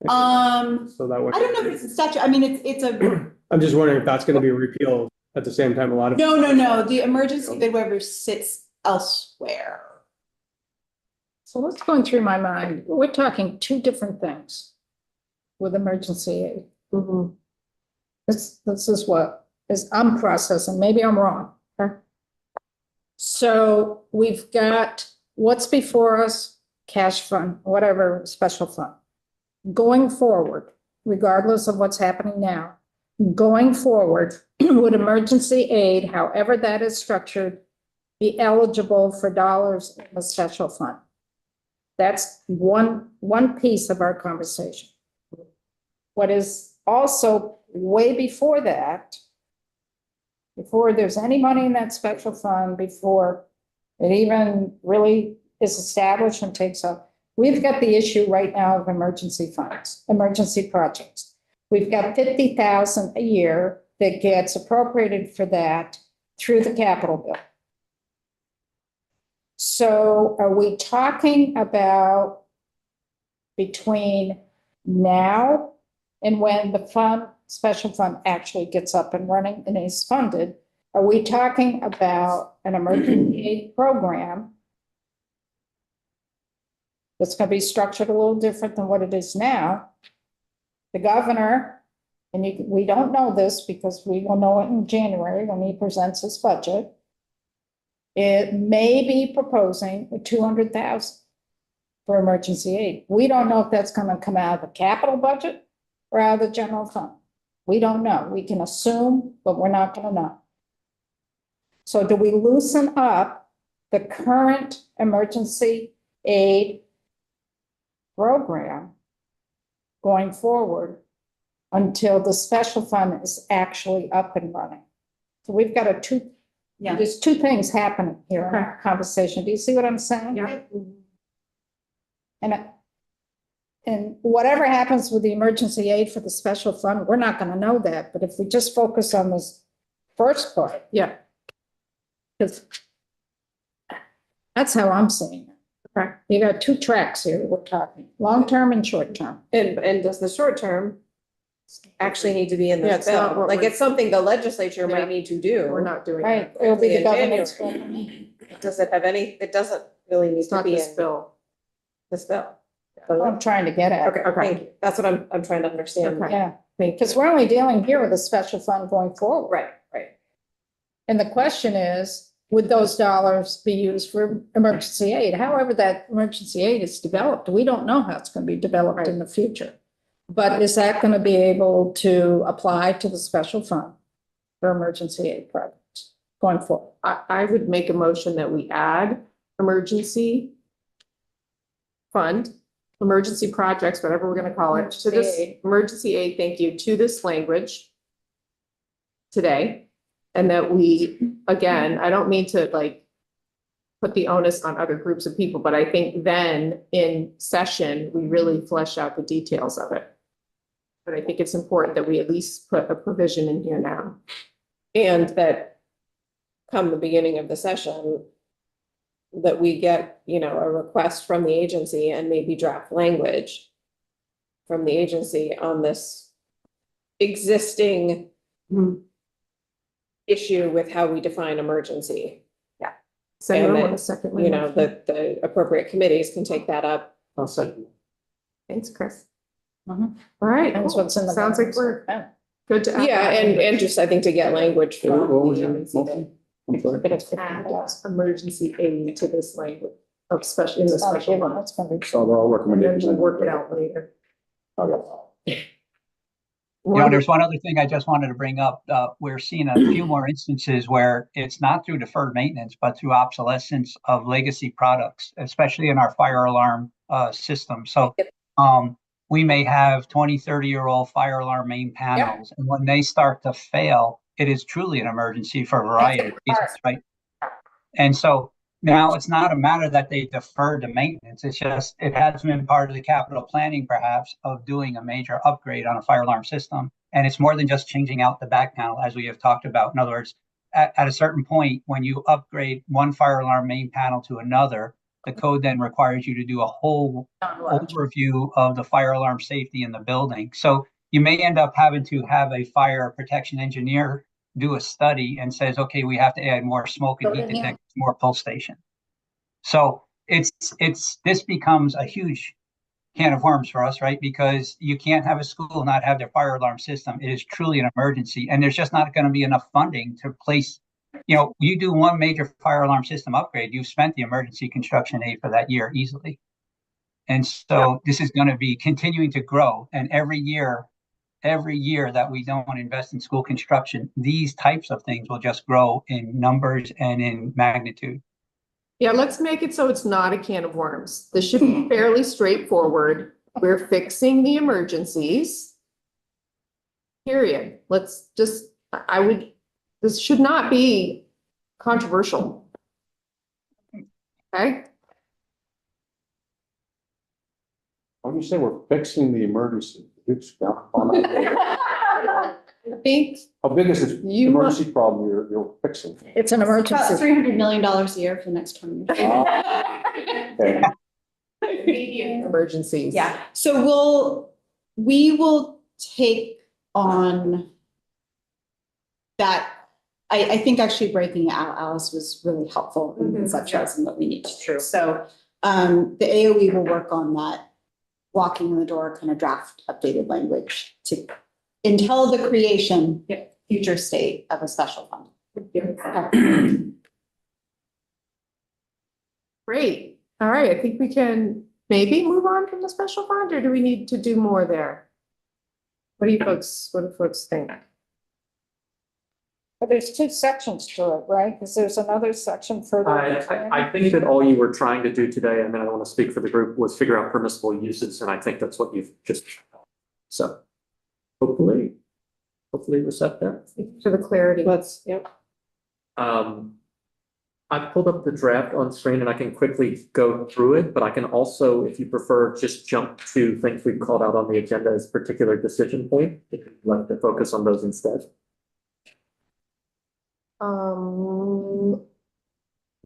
So that would. I don't know if it's a statute, I mean, it's a, I'm just wondering if that's gonna be repealed at the same time, a lot of. no, the emergency bid waiver sits elsewhere. So what's going through my mind? We're talking two different things with emergency aid. Mhm. This is what is, I'm processing, maybe I'm wrong. Okay. So we've got what's before us, cash fund, whatever, special fund. Going forward, regardless of what's happening now, going forward, would emergency aid, however that is structured, be eligible for dollars in the special fund? That's one piece of our conversation. What is also way before that, before there's any money in that special fund, before it even really is established and takes up, we've got the issue right now of emergency funds, emergency projects. We've got 50,000 a year that gets appropriated for that through the capital bill. So are we talking about between now and when the fund, special fund actually gets up and running and is funded? Are we talking about an emergency aid program that's going to be structured a little different than what it is now? The governor, and we don't know this because we will know it in January when he presents his budget. It may be proposing 200,000 for emergency aid. We don't know if that's going to come out of the capital budget or out of the general fund. We don't know. We can assume, but we're not going to know. So do we loosen up the current emergency aid program going forward until the special fund is actually up and running? So we've got there's two things happening here in our conversation. Do you see what I'm saying? Yeah. And whatever happens with the emergency aid for the special fund, we're not going to know that. But if we just focus on this first part, Yeah. because that's how I'm seeing it. Okay. You got two tracks here we're talking, long-term and short-term. And does the short term actually need to be in Yeah, this it's not bill? what Like, we're- it's something the legislature Yeah. might need to do. We're not doing Right, that. it'll be the In government's. Does it have any, it doesn't really need It's to not be this in bill. this bill. I'm trying to get at. Okay, thank you. That's what I'm trying to understand. Okay. Yeah, because we're only dealing here with a special fund going forward. Right. And the question is, would those dollars be used for emergency aid? However, that emergency aid is developed, we don't know how it's going to be developed in the future. But is that going to be able to apply to the special fund for emergency aid projects going forward? I would make a motion that we add emergency fund, emergency projects, whatever we're gonna call it, to this Emergency aid. emergency aid, thank you, to this language today. And that we, again, I don't mean to like put the onus on other groups of people, but I think then in session, we really flesh out the details of it. But I think it's important that we at least put a provision in here now. And that come the beginning of the session, that we get, a request from the agency and maybe draft language from the agency on this existing issue with how we define emergency. So anyone And want then, a second? my motion? the appropriate committees can take that up. I'll second. Thanks, Chris. Mhm. All right, That's what's in the. sounds like we're good to. add Yeah, that. and just, I think, to get language What from was the your agency. motion? I'm sorry. But it's add emergency aid to this language, especially in the It's not a special given, fund. it's gonna be. So we'll work And then we'll work it out later. You know, there's one other thing I just wanted to bring up. We're seeing a few more instances where it's not through deferred maintenance, but through obsolescence of legacy products, especially in our fire alarm system. So we may have 20, 30-year-old fire alarm main panels, and when they start to fail, it is truly an emergency for a variety of reasons, right? And so now it's not a matter that they deferred the maintenance. It's just, it has been part of the capital planning perhaps of doing a major upgrade on a fire alarm system. And it's more than just changing out the back panel, as we have talked about. In other words, at a certain point, when you upgrade one fire alarm main panel to another, the code then requires you to do a whole overview of the fire alarm safety in the building. So you may end up having to have a fire protection engineer do a study and says, okay, we have to add more smoke and heat detectors, more pull station. So this becomes a huge can of worms for us, right? Because you can't have a school not have their fire alarm system. It is truly an emergency, and there's just not going to be enough funding to place. You know, you do one major fire alarm system upgrade, you've spent the emergency construction aid for that year easily. And so this is going to be continuing to grow, and every year that we don't invest in school construction, these types of things will just grow in numbers and in magnitude. Yeah, let's make it so it's not a can of worms. This should be fairly straightforward. We're fixing the emergencies. Period. Let's just, this should not be controversial. Okay? When you say we're fixing the emergency, I think how big is this You- emergency problem you're fixing? It's an About emergency. $300 million a year for the next 20 years. Okay. emergencies. Yeah, so we will take on that. I think actually breaking it out, Alice, was really helpful in conceptualizing what we need to do. True. So the AOE will work on that walking in the door kind of draft updated language to until the creation, future state of a special fund. Great. All right, I think we can maybe move on from the special fund, or do we need to do more there? What do folks think? But there's two sections to it, right? Because there's another section further. I think that all you were trying to do today, and then I don't want to speak for the group, was figure out permissible uses, and I think that's what you've just. So hopefully we're set there. For the clarity. Yep. I pulled up the draft on screen and I can quickly go through it, but I can also, if you prefer, just jump to things we've called out on the agenda as particular decision point, if you'd like to focus on those instead. Can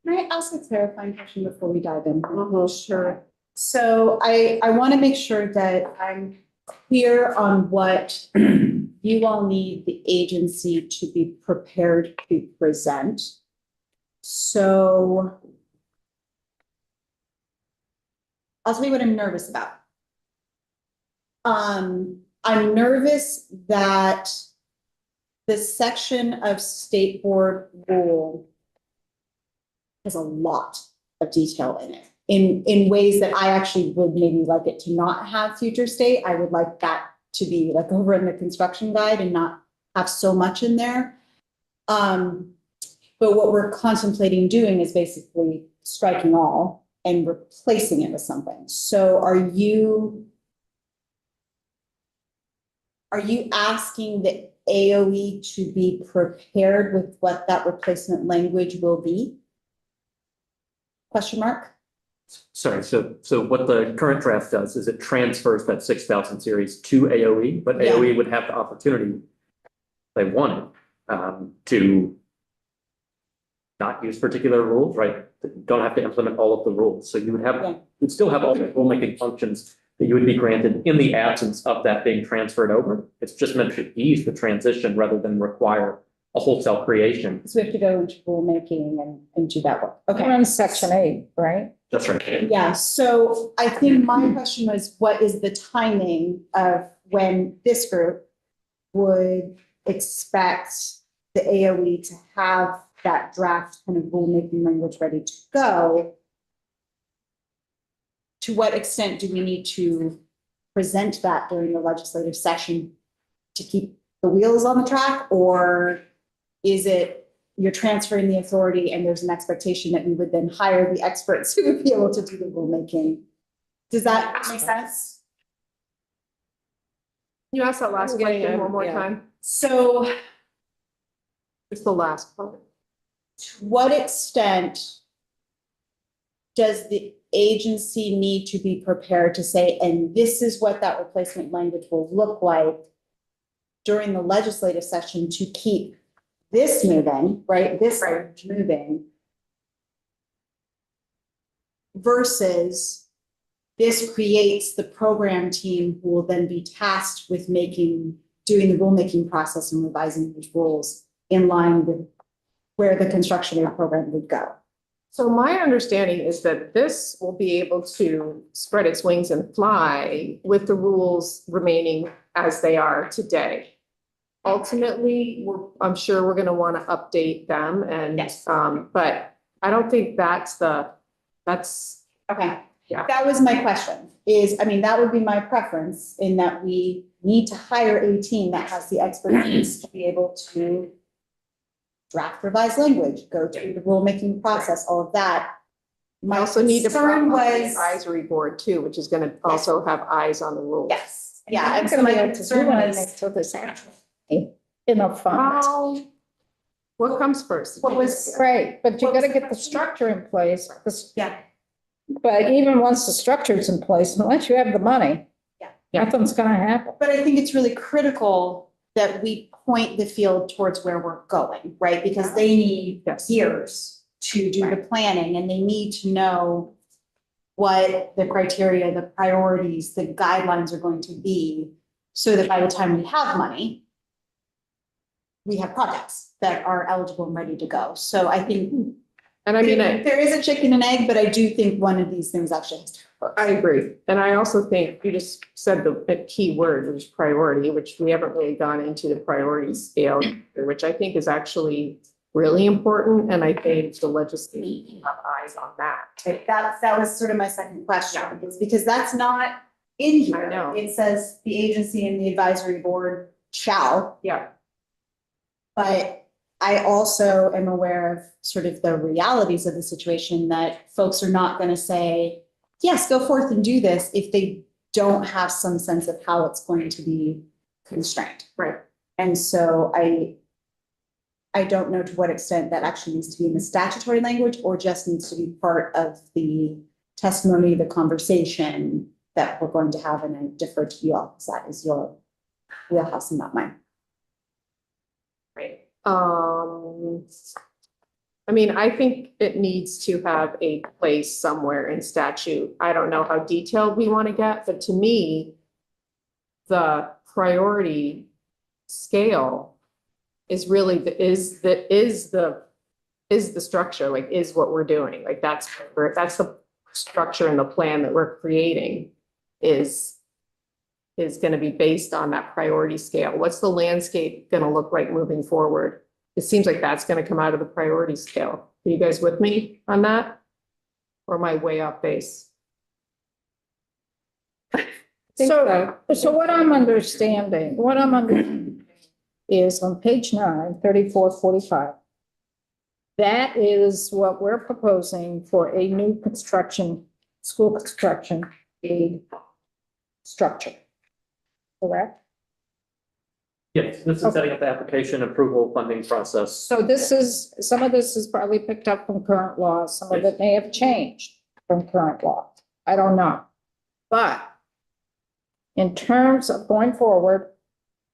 I ask a clarifying question before we dive in? Sure. So I want to make sure that I'm clear on what you all need the agency to be prepared to present. So I'll tell you what I'm nervous about. I'm nervous that the section of state board rule has a lot of detail in it, in ways that I actually would maybe like it to not have future state. I would like that to be like over in the construction guide and not have so much in there. But what we're contemplating doing is basically striking all and replacing it with something. So are you asking the AOE to be prepared with what that replacement language will be? Question mark? Sorry, so what the current draft does is it transfers that 6,000 series to AOE, but Yeah. AOE would have the opportunity, if they wanted, to not use particular rules, right? Don't have to implement all of the rules. So you would have, Yeah. you'd still have all the rulemaking functions that you would be granted in the absence of that being transferred over. It's just meant to ease the transition rather than require a wholesale creation. So we have to go into rulemaking and do that work. We're Okay. in section 8, right? That's right. Yeah, so I think my question was, what is the timing of when this group would expect the AOE to have that draft kind of rulemaking language ready to go? to what extent do we need to present that during the legislative session to keep the wheels on the track? Or is it you're transferring the authority and there's an expectation that we would then hire the experts who would be able to do the rulemaking? Does that make sense? You asked that last question one more Yeah. time. So It's the last part. to what extent does the agency need to be prepared to say, and this is what that replacement language will look like during the legislative session to keep this moving, right? This language moving versus this creates the program team who will then be tasked with doing the rulemaking process and revising these rules in line with where the construction aid program would go. So my understanding is that this will be able to spread its wings and fly with the rules remaining as they are today. Ultimately, I'm sure we're gonna wanna update them and, Yes. but I don't think that's. Okay. Yeah. That was my question, that would be my preference in that we need to hire a team that has the expertise to be able to draft revised language, go through the rulemaking process, all of that. We My also need to concern probably the was, advisory board too, which is gonna also have eyes on the rules. yes, yeah, I'm and so gonna my be able to concern do was, anything till this actually enough funds. What comes first? what was, Great, but you gotta get the structure in place. yeah, But even once the structure's in place, unless you have the money. Yeah. Nothing's gonna happen. but I think it's really critical that we point the field towards where we're going, right? Because they need Yes. years to do the planning and they need to know what the criteria, the priorities, the guidelines are going to be, so that by the time we have money, we have projects that are eligible and ready to go. So I think And I mean, there is a chicken and egg, but I do think one of these things actually has to occur. I agree. And I also think you just said the key word, which is priority, which we haven't really gone into the priority scale, which I think is actually really important. And I think the legislature have eyes on that. That was sort of my second question, is because that's not in here. I know. It says the agency and the advisory board shall, Yeah, but I also am aware of sort of the realities of the situation that folks are not going to say, yes, go forth and do this if they don't have some sense of how it's going to be constrained. right. And so I don't know to what extent that actually needs to be in the statutory language or just needs to be part of the testimony, the conversation that we're going to have, and I defer to you all, because that is your wheelhouse and not mine. Right. I mean, I think it needs to have a place somewhere in statute. I don't know how detailed we want to get, but to me, the priority scale is really the structure, like is what we're doing. Like that's the structure and the plan that we're creating is going to be based on that priority scale. What's the landscape going to look like moving forward? It seems like that's going to come out of the priority scale. Are you guys with me on that? Or am I way off base? So what I'm understanding is on page 9, 3445. That is what we're proposing for a new school construction aid structure. Correct? Yes, this is setting up the application approval funding process. So some of this is probably picked up from current law, some of it may have changed from current law. I don't know. But in terms of going forward,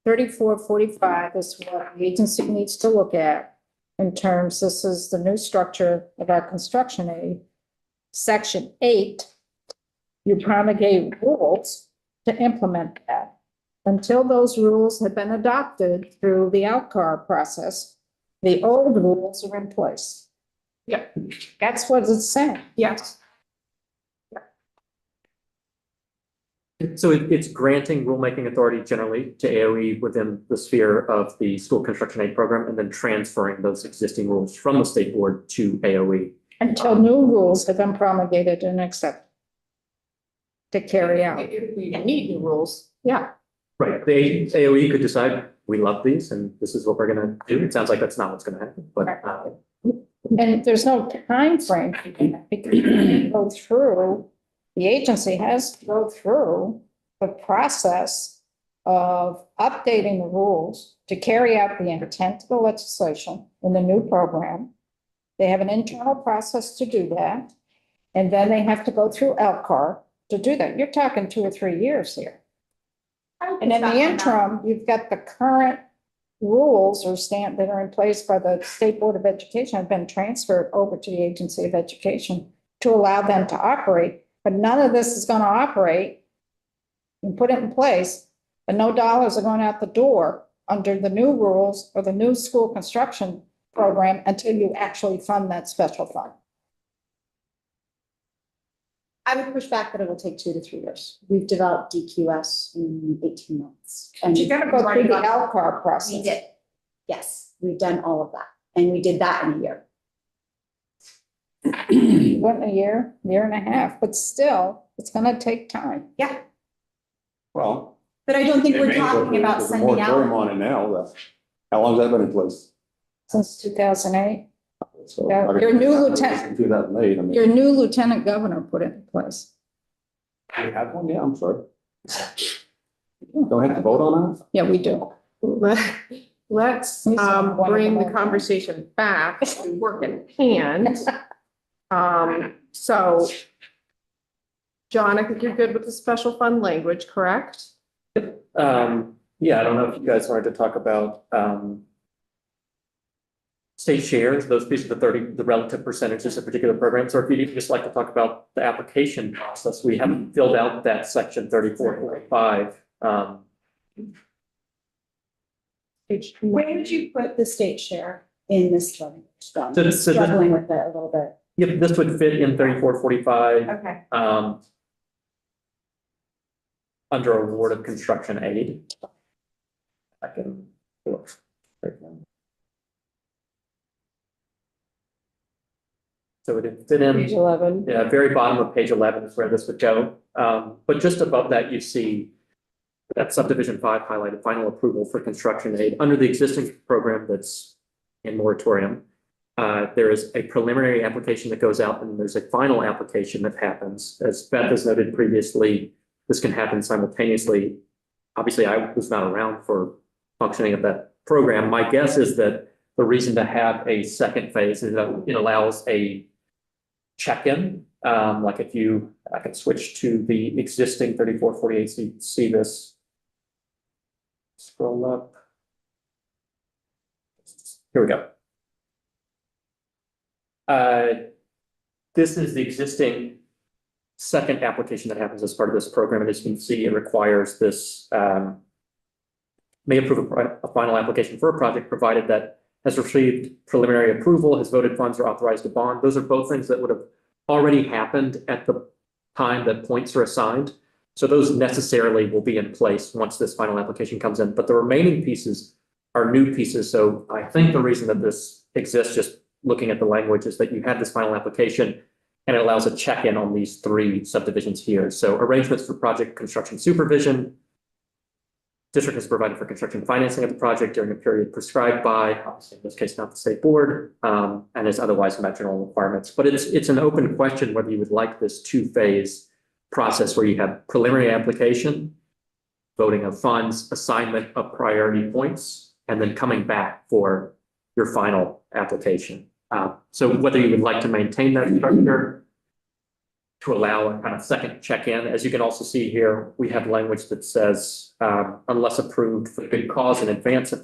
3445 is what the agency needs to look at in terms, this is the new structure of our construction aid. Section 8, you promulgate rules to implement that. Until those rules have been adopted through the OutCar process, the old rules are in place. Yeah. That's what it's saying. Yes. So it's granting rulemaking authority generally to AOE within the sphere of the school construction aid program and then transferring those existing rules from the state board to AOE. Until new rules have been promulgated and accepted. to carry out. If we need new rules, yeah. Right, the AOE could decide, we love these and this is what we're gonna do. It sounds like that's not what's gonna happen, but And there's no time frame for that because you go through, the agency has to go through the process of updating the rules to carry out the intent of the legislation in the new program. They have an internal process to do that. And then they have to go through LCAR to do that. You're talking 2 or 3 years here. And in the interim, you've got the current rules or stamp that are in place by the State Board of Education have been transferred over to the Agency of Education to allow them to operate, but none of this is going to operate and put it in place, and no dollars are going out the door under the new rules or the new school construction program until you actually fund that special fund. I would push back that it will take 2 to 3 years. We've developed DQS in 18 months. And you got to go through the LCAR process. We did. Yes, we've done all of that. And we did that in a year. Went a year and a half, but still, it's going to take time. Yeah, Well. but I don't think we're It may go talking through- about there's a sending moratorium out. on it now, how long has that been in place? Since 2008, So, Yeah, I mean, your new lieutenant- 2008, I mean. your new lieutenant governor put it in place. We have one, yeah, I'm sorry. Don't have to vote on that? Yeah, we do. Let's He's on one of bring the them. conversation back to work at hand. So John, I think you're good with the special fund language, correct? yeah, I don't know if you guys wanted to talk about, state shares, those pieces of the relative percentages of particular programs, or if you'd just like to talk about the application process. We haven't filled out that section 3445. Where would you put the state share in this one? I'm So this- struggling with it a little bit. Yep, this would fit in 3445, Okay. under award of construction aid. I can look right now. So it would fit in. Page 11. Yeah, very bottom of page 11 is where this would go. But just above that, you see that subdivision 5 highlighted final approval for construction aid under the existing program that's in moratorium. There is a preliminary application that goes out and there's a final application that happens. As Beth has noted previously, this can happen simultaneously. Obviously, I was not around for functioning of that program. My guess is that the reason to have a second phase is that it allows a check-in, like if I can switch to the existing 3448, so you can see this. Scroll up. Here we go. This is the existing second application that happens as part of this program, and as you can see, it requires this, may approve a final application for a project provided that has received preliminary approval, has voted funds or authorized a bond. Those are both things that would have already happened at the time that points are assigned. So those necessarily will be in place once this final application comes in, but the remaining pieces are new pieces. So I think the reason that this exists, just looking at the language, is that you have this final application and it allows a check-in on these 3 subdivisions here. So arrangements for project construction supervision. District has provided for construction financing of the project during a period prescribed by, obviously in this case, not the state board, and is otherwise met general requirements. But it's an open question whether you would like this 2-phase process where you have preliminary application, voting of funds, assignment of priority points, and then coming back for your final application. So whether you would like to maintain that structure to allow a kind of second check-in. As you can also see here, we have language that says, unless approved for good cause in advance of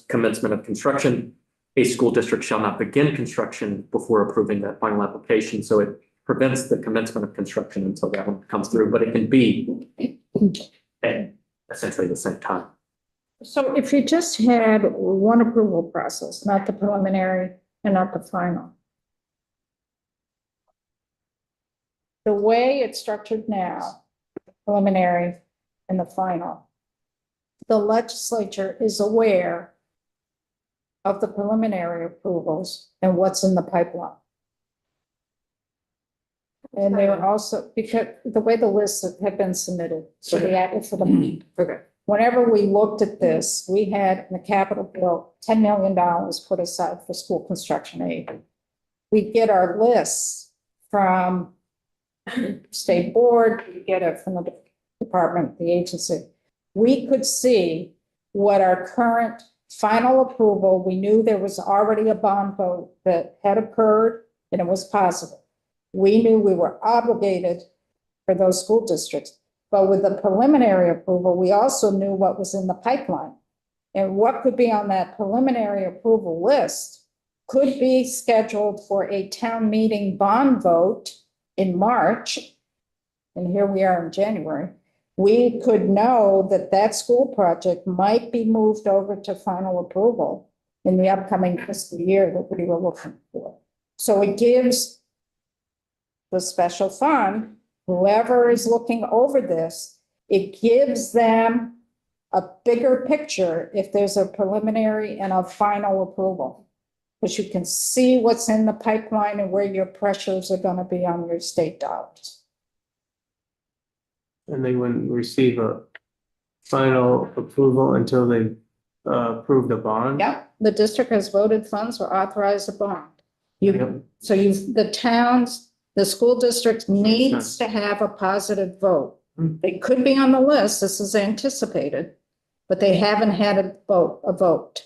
commencement of construction, a school district shall not begin construction before approving that final application. So it prevents the commencement of construction until that one comes through, but it can be at essentially the same time. So if you just had one approval process, not the preliminary and not the final. The way it's structured now, preliminary and the final, the legislature is aware of the preliminary approvals and what's in the pipeline. And they were also, because the way the lists have been submitted, so the act for the. Okay. Whenever we looked at this, we had in the capital bill, $10 million put aside for school construction aid. We get our lists from state board, we get it from the department, the agency. We could see what our current final approval, we knew there was already a bond vote that had occurred and it was positive. We knew we were obligated for those school districts. But with the preliminary approval, we also knew what was in the pipeline. And what could be on that preliminary approval list could be scheduled for a town meeting bond vote in March. And here we are in January. We could know that that school project might be moved over to final approval in the upcoming fiscal year that we were looking for. So it gives the special fund, whoever is looking over this, it gives them a bigger picture if there's a preliminary and a final approval. Because you can see what's in the pipeline and where your pressures are going to be on your state dollars. And they wouldn't receive a final approval until they approved a bond? Yep, the district has voted funds or authorized a bond. Yep. So the towns, the school district needs to have a positive vote. They could be on the list, this is anticipated, but they haven't had a vote.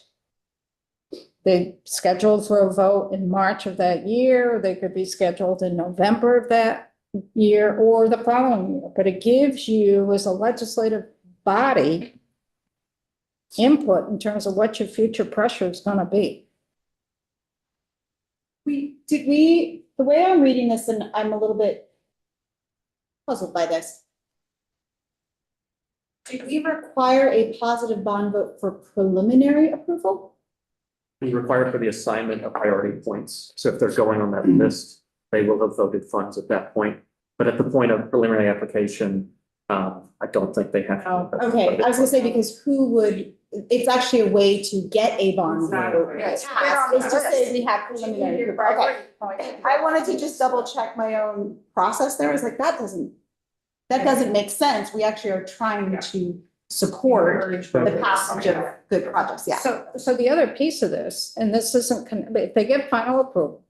They scheduled for a vote in March of that year, or they could be scheduled in November of that year or the following year. But it gives you, as a legislative body, input in terms of what your future pressure is going to be. The way I'm reading this, and I'm a little bit puzzled by this. Did we require a positive bond vote for preliminary approval? Be required for the assignment of priority points. So if they're going on that list, they will have voted funds at that point. But at the point of preliminary application, I don't think they have. Oh, Okay, I was gonna say, because who would, it's actually a way to get a bond vote. Yes. passed, is to say we have preliminary approval. Okay. I wanted to just double check my own process there. I was like, that doesn't make sense. We actually are trying to support the passage of good projects, yeah. So the other piece of this, and this isn't, if they get final approval,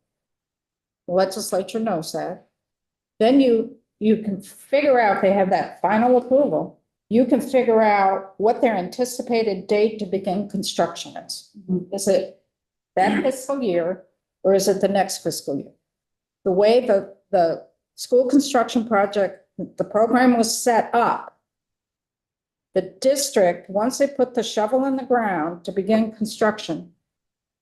the legislature knows that, then you can figure out, they have that final approval, you can figure out what their anticipated date to begin construction is. Is it that fiscal year, or is it the next fiscal year? The way the school construction project, the program was set up, the district, once they put the shovel in the ground to begin construction,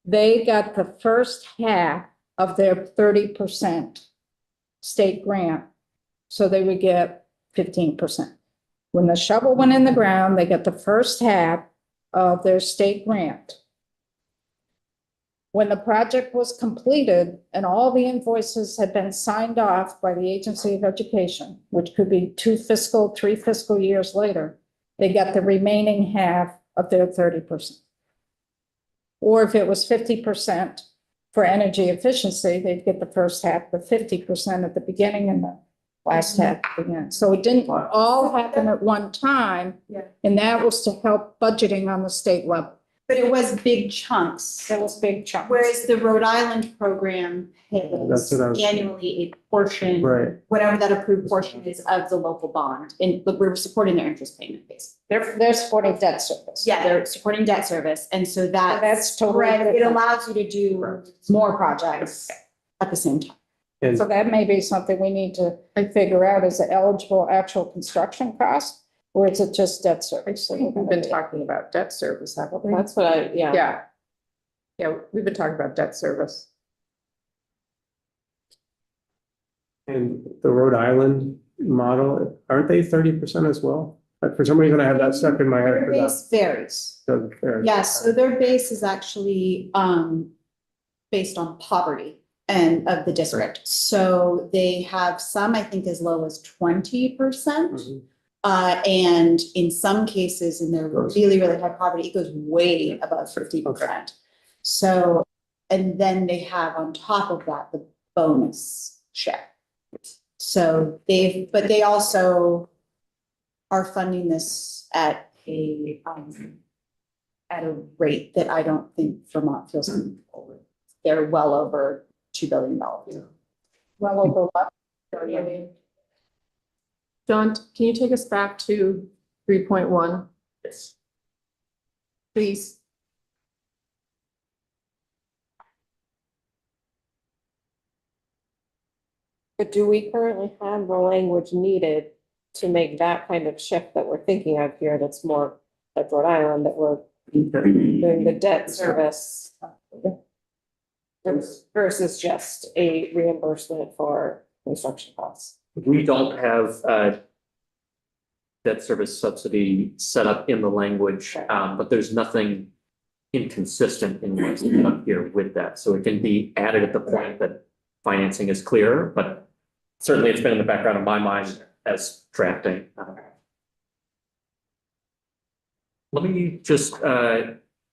they got the first half of their 30% state grant. So they would get 15%. When the shovel went in the ground, they get the first half of their state grant. When the project was completed and all the invoices had been signed off by the Agency of Education, which could be 3 fiscal years later, they got the remaining half of their 30%. Or if it was 50% for energy efficiency, they'd get the first half, the 50% at the beginning and the last half at the end. So it didn't all happen at one time. Yeah. And that was to help budgeting on the state level. But it was big chunks. That was big chunks. Whereas the Rhode Island program That's pays what I was- annually a portion, Right. whatever that approved portion is of the local bond. And but we're supporting their interest payment base. They're supporting debt service. Yeah, they're supporting debt service. And so That's totally spread, it different. allows you to do more projects at the same time. And So that may be something we need to figure out. Is it eligible actual construction cost? Or is it just debt service? We've been talking about debt service, haven't we? That's what yeah. Yeah. Yeah, we've been talking about debt service. and the Rhode Island model, aren't they 30% as well? For some reason, I have that stuck in my head. Their for that. base varies. Doesn't care. Yes, so their base is actually based on poverty and of the district. So they have some, I think, as low as 20%. Mhm. And in some cases, in their really, really high poverty, it goes way above 50%. So, and then they have on top of that, the bonus share. So but they also are funding this at a rate that I don't think Vermont feels comfortable with. They're well over $2 billion. Well over what? John, can you take us back to 3.1, Yes. please? But do we currently have the language needed to make that kind of shift that we're thinking of here that's more like Rhode Island, that we're doing the debt service versus just a reimbursement for construction costs? We don't have debt service subsidy set up in the language, but there's nothing inconsistent in what's up here with that. So it can be added at the point that financing is clear, but certainly it's been in the background of my mind as drafting. Let me just,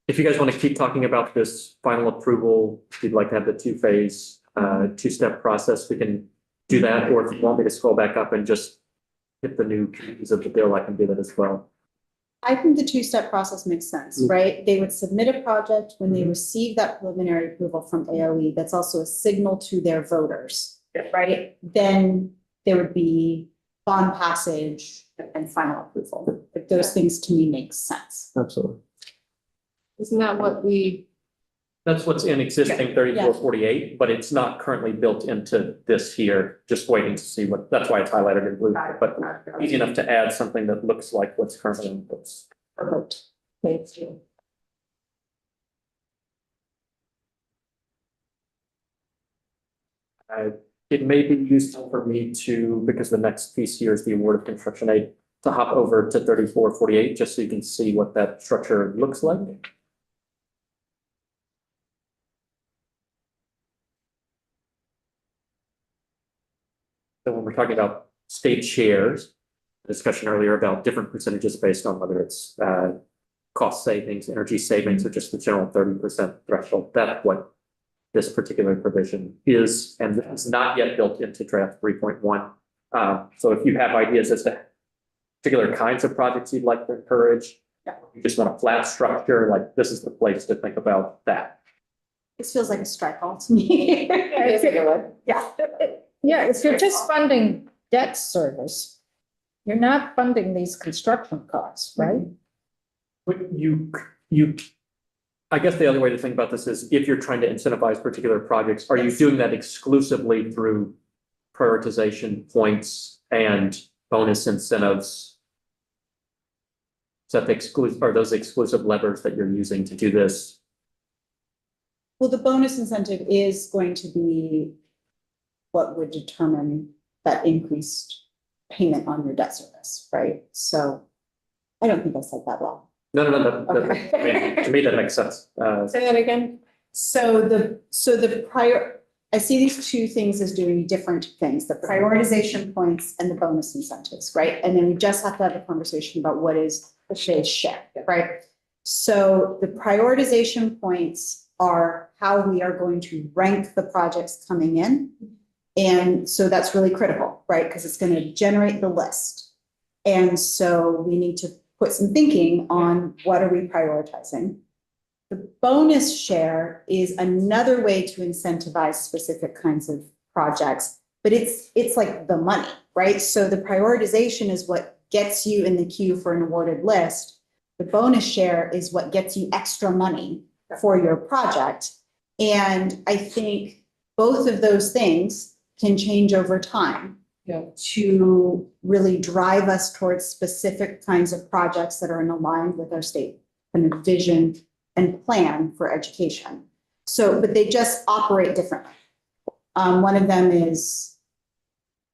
if you guys want to keep talking about this final approval, if you'd like to have the two-phase, two-step process, we can do that. Or if you want me to scroll back up and just hit the new pieces of the bill, I can do that as well. I think the two-step process makes sense, right? They would submit a project when they receive that preliminary approval from AOE. That's also a signal to their voters, right? Then there would be bond passage and final approval. Like, those things to me make sense. Absolutely. Isn't that what we, That's what's in existing 3448, but it's not currently built into this here, just waiting to see what, that's why it's highlighted in blue, but easy enough to add something that looks like what's currently in books. Perfect. Thank you. It may be useful for me to, because the next piece here is the award of construction aid, to hop over to 3448, just so you can see what that structure looks like. So when we're talking about state shares, the discussion earlier about different percentages based on whether it's cost savings, energy savings, or just the general 30% threshold, that's what this particular provision is, and it's not yet built into draft 3.1. So if you have ideas as to particular kinds of projects you'd like to encourage, you just want a flat structure, like this is the place to think about that. This feels like a strike all to me. Yeah. Yeah, if you're just funding debt service, you're not funding these construction costs, right? But I guess the other way to think about this is if you're trying to incentivize particular projects, are you doing that exclusively through prioritization points and bonus incentives? Is that are those exclusive levers that you're using to do this? Well, the bonus incentive is going to be what would determine that increased payment on your debt service, right? So I don't think I said that well. No, Okay. I mean, to me, that makes sense. say that again? So I see these two things as doing different things, the prioritization points and the bonus incentives, right? And then we just have to have a conversation about what is the share, right? So the prioritization points are how we are going to rank the projects coming in. And so that's really critical, right? Because it's going to generate the list. And so we need to put some thinking on what are we prioritizing. The bonus share is another way to incentivize specific kinds of projects, but it's like the money, right? So the prioritization is what gets you in the queue for an awarded list. The bonus share is what gets you extra money for your project. And I think both of those things can change over time to really drive us towards specific kinds of projects that are aligned with our state kind of vision and plan for education. So, but they just operate differently. One of them is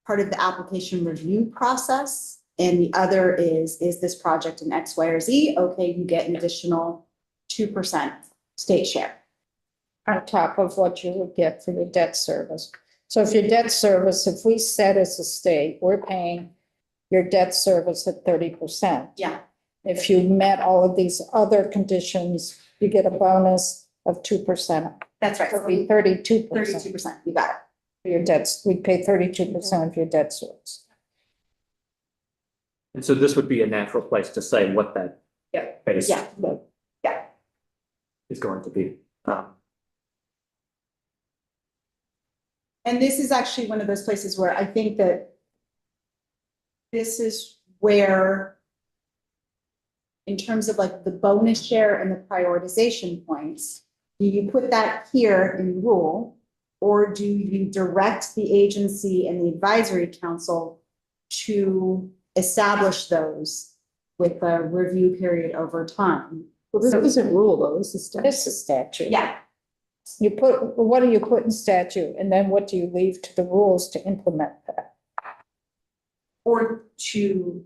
part of the application review process, and the other is this project in X, Y, or Z? Okay, you get an additional 2% state share. On top of what you would get for your debt service. So if your debt service, if we said as a state, we're paying your debt service at 30%. Yeah. If you met all of these other conditions, you get a bonus of 2%. That's right. It'll be 32%. 32%, you got it. for your debts. We pay 32% of your debt service. And so this would be a natural place to say what that Yeah. base Yeah. is going to be. And this is actually one of those places where I think that this is where, in terms of like the bonus share and the prioritization points, do you put that here in rule? Or do you direct the agency and the advisory council to establish those with a review period over time? Well, this isn't rule though, this is statute. This is statute. Yeah, You put, what do you put in statute, and then what do you leave to the rules to implement that? or to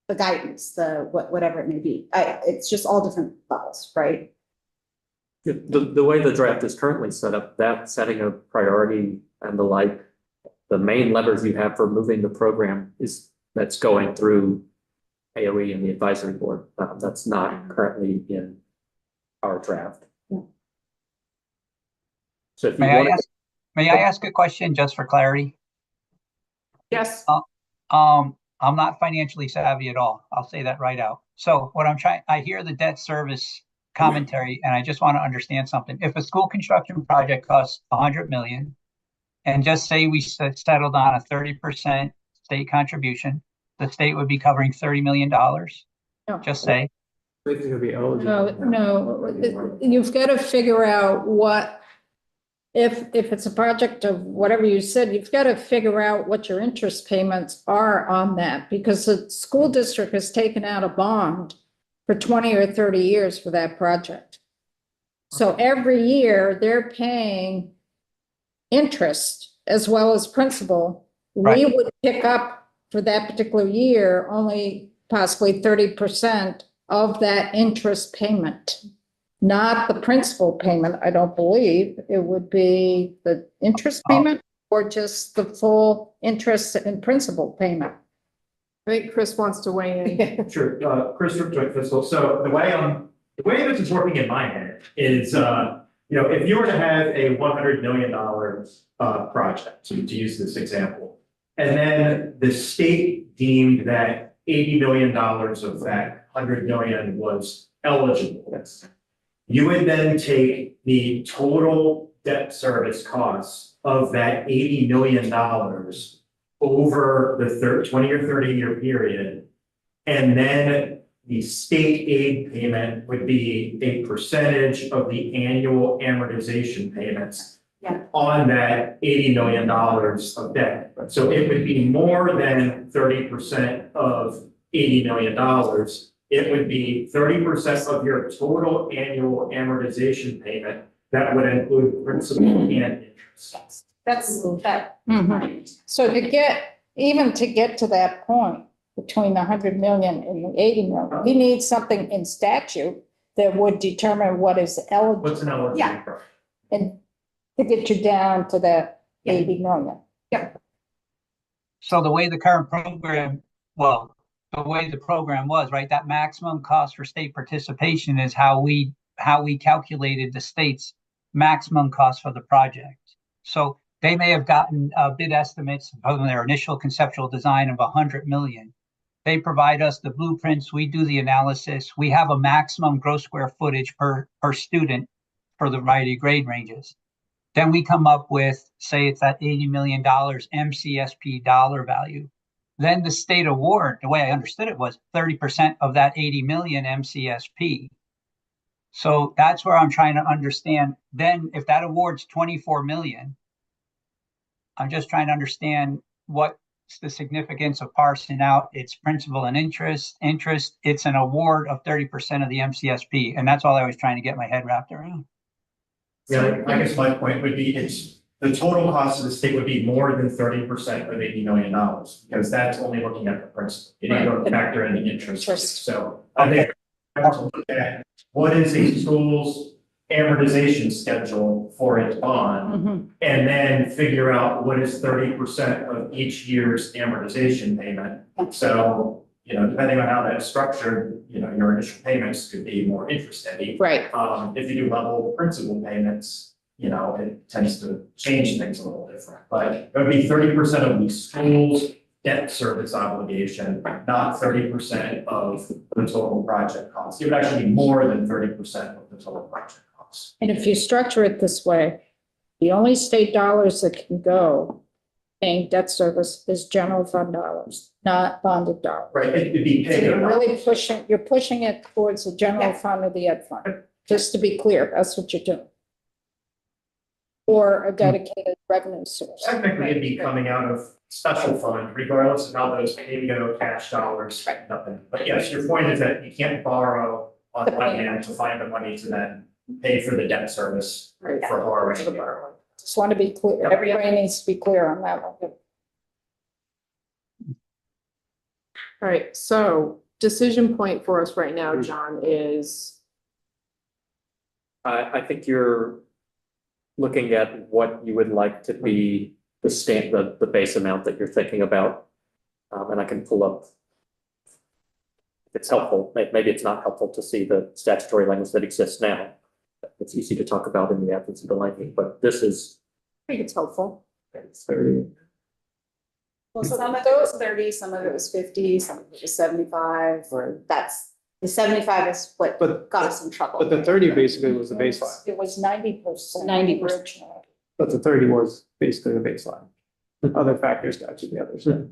the guidance, the whatever it may be. It's just all different levels, right? The way the draft is currently set up, that setting a priority and the like, the main levers you have for moving the program that's going through AOE and the advisory board. That's not currently in our draft. So if you May I want, ask a question just for clarity? Yes. I'm not financially savvy at all. I'll say that right out. So what I hear the debt service commentary, and I just want to understand something. If a school construction project costs 100 million, and just say we settled on a 30% state contribution, the state would be covering $30 million. No. Just say. It's gonna be eligible. No, you've got to figure out what, if it's a project of whatever you said, you've got to figure out what your interest payments are on that, because the school district has taken out a bond for 20 or 30 years for that project. So every year they're paying interest as well as principal. We Right. would pick up for that particular year only possibly 30% of that interest payment, not the principal payment, I don't believe. It would be the interest payment or just the full interest and principal payment. I think Chris wants to weigh in. Sure, Chris from Joint Fiscal. So the way this is working in my head is, if you were to have a $100 million project, to use this example, and then the state deemed that $80 million of that 100 million was eligible. You would then take the total debt service costs of that $80 million over the 20 or 30-year period. And then the state aid payment would be a percentage of the annual amortization payments on that $80 million of debt. So it would be more than 30% of $80 million. It would be 30% of your total annual amortization payment. That would include principal and interest. That's that. So even to get to that point, between the 100 million and the 80 million, we need something in statute that would determine what is eligible. What's an eligible? Yeah. project? And to get you down to that 80 million. So the way the current program, the way the program was, right, that maximum cost for state participation is how we calculated the state's maximum cost for the project. So they may have gotten bid estimates from their initial conceptual design of 100 million. They provide us the blueprints, we do the analysis, we have a maximum gross square footage per student for the variety of grade ranges. Then we come up with, say it's that $80 million MCSP dollar value. Then the state award, the way I understood it, was 30% of that 80 million MCSP. So that's where I'm trying to understand. Then if that award's 24 million, I'm just trying to understand what's the significance of parsing out its principal and interest. It's an award of 30% of the MCSP. And that's all I was trying to get my head wrapped around. Yeah, I guess my point would be, it's the total cost of the state would be more than 30% of $80 million, because that's only looking at the principal. You don't factor in the interest. So I think I have to look at what is a school's amortization schedule for its bond, and then figure out what is 30% of each year's amortization payment. So, depending on how that's structured, your initial payments could be more interest heavy. Right. If you do level principal payments, it tends to change things a little different, but it would be 30% of the school's debt service obligation, not 30% of the total project cost. It would actually be more than 30% of the total project cost. And if you structure it this way, the only state dollars that can go paying debt service is general fund dollars, not bonded dollars. Right, it'd be So paid. you're pushing it towards the general fund or the ed fund, just to be clear, that's what you're doing. Or a dedicated revenue source. Technically, it'd be coming out of special fund, regardless of how those maybe go cash dollars, nothing. But yes, your point is that you can't borrow on The one payment. hand to find the money to then pay for the debt service Right. for borrowing. Just want to be clear, everybody needs to be clear on that one. All right, so decision point for us right now, John, is I think you're looking at what you would like to be the base amount that you're thinking about. And I can pull up. If it's helpful, maybe it's not helpful to see the statutory language that exists now. It's easy to talk about in the absence of the language, but this is. I think it's helpful. 30. Well, some of it was 30, some of it was 50, some of it was 75, or that's, the 75 is what But- got us in trouble. But the 30 basically was the baseline, It was 90%. 90%. originally. but the 30 was basically the baseline. Other factors got you the others. It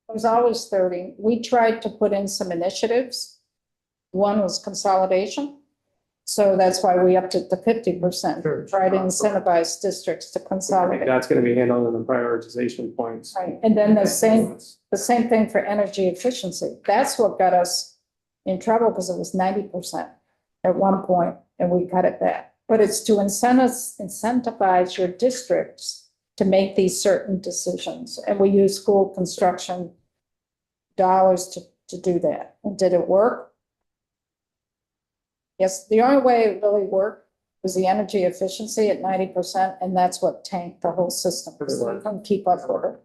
was always 30. We tried to put in some initiatives. One was consolidation. So that's why we upped it to 50%. Sure. Try to incentivize districts to I think consolidate. that's gonna be handled in the prioritization points. Right, and then the same thing for energy efficiency. That's what got us in trouble because it was 90% at one point, and we cut it back. But it's to incentivize your districts to make these certain decisions. And we use school construction dollars to do that. And did it work? Yes, the only way it really worked was the energy efficiency at 90%, and that's what tanked the whole system. Because we couldn't keep up with it.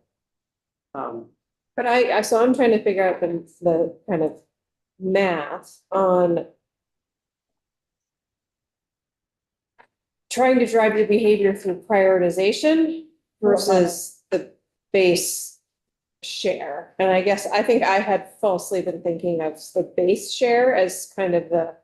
but so I'm trying to figure out the kind of math on trying to drive the behavior through prioritization versus the base share. And I guess, I think I had falsely been thinking of the base share as kind of the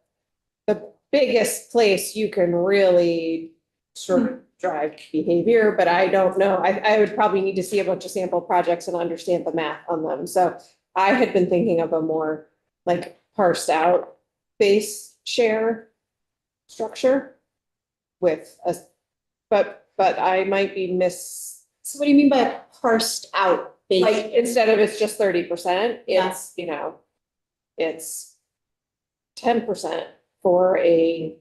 biggest place you can really sort of drive behavior, but I don't know. I would probably need to see a bunch of sample projects and understand the math on them. So I had been thinking of a more like parsed out base share structure with a, but I might be So what do you mean by parsed out? like, instead of it's just 30%, Yeah. it's, it's 10% for a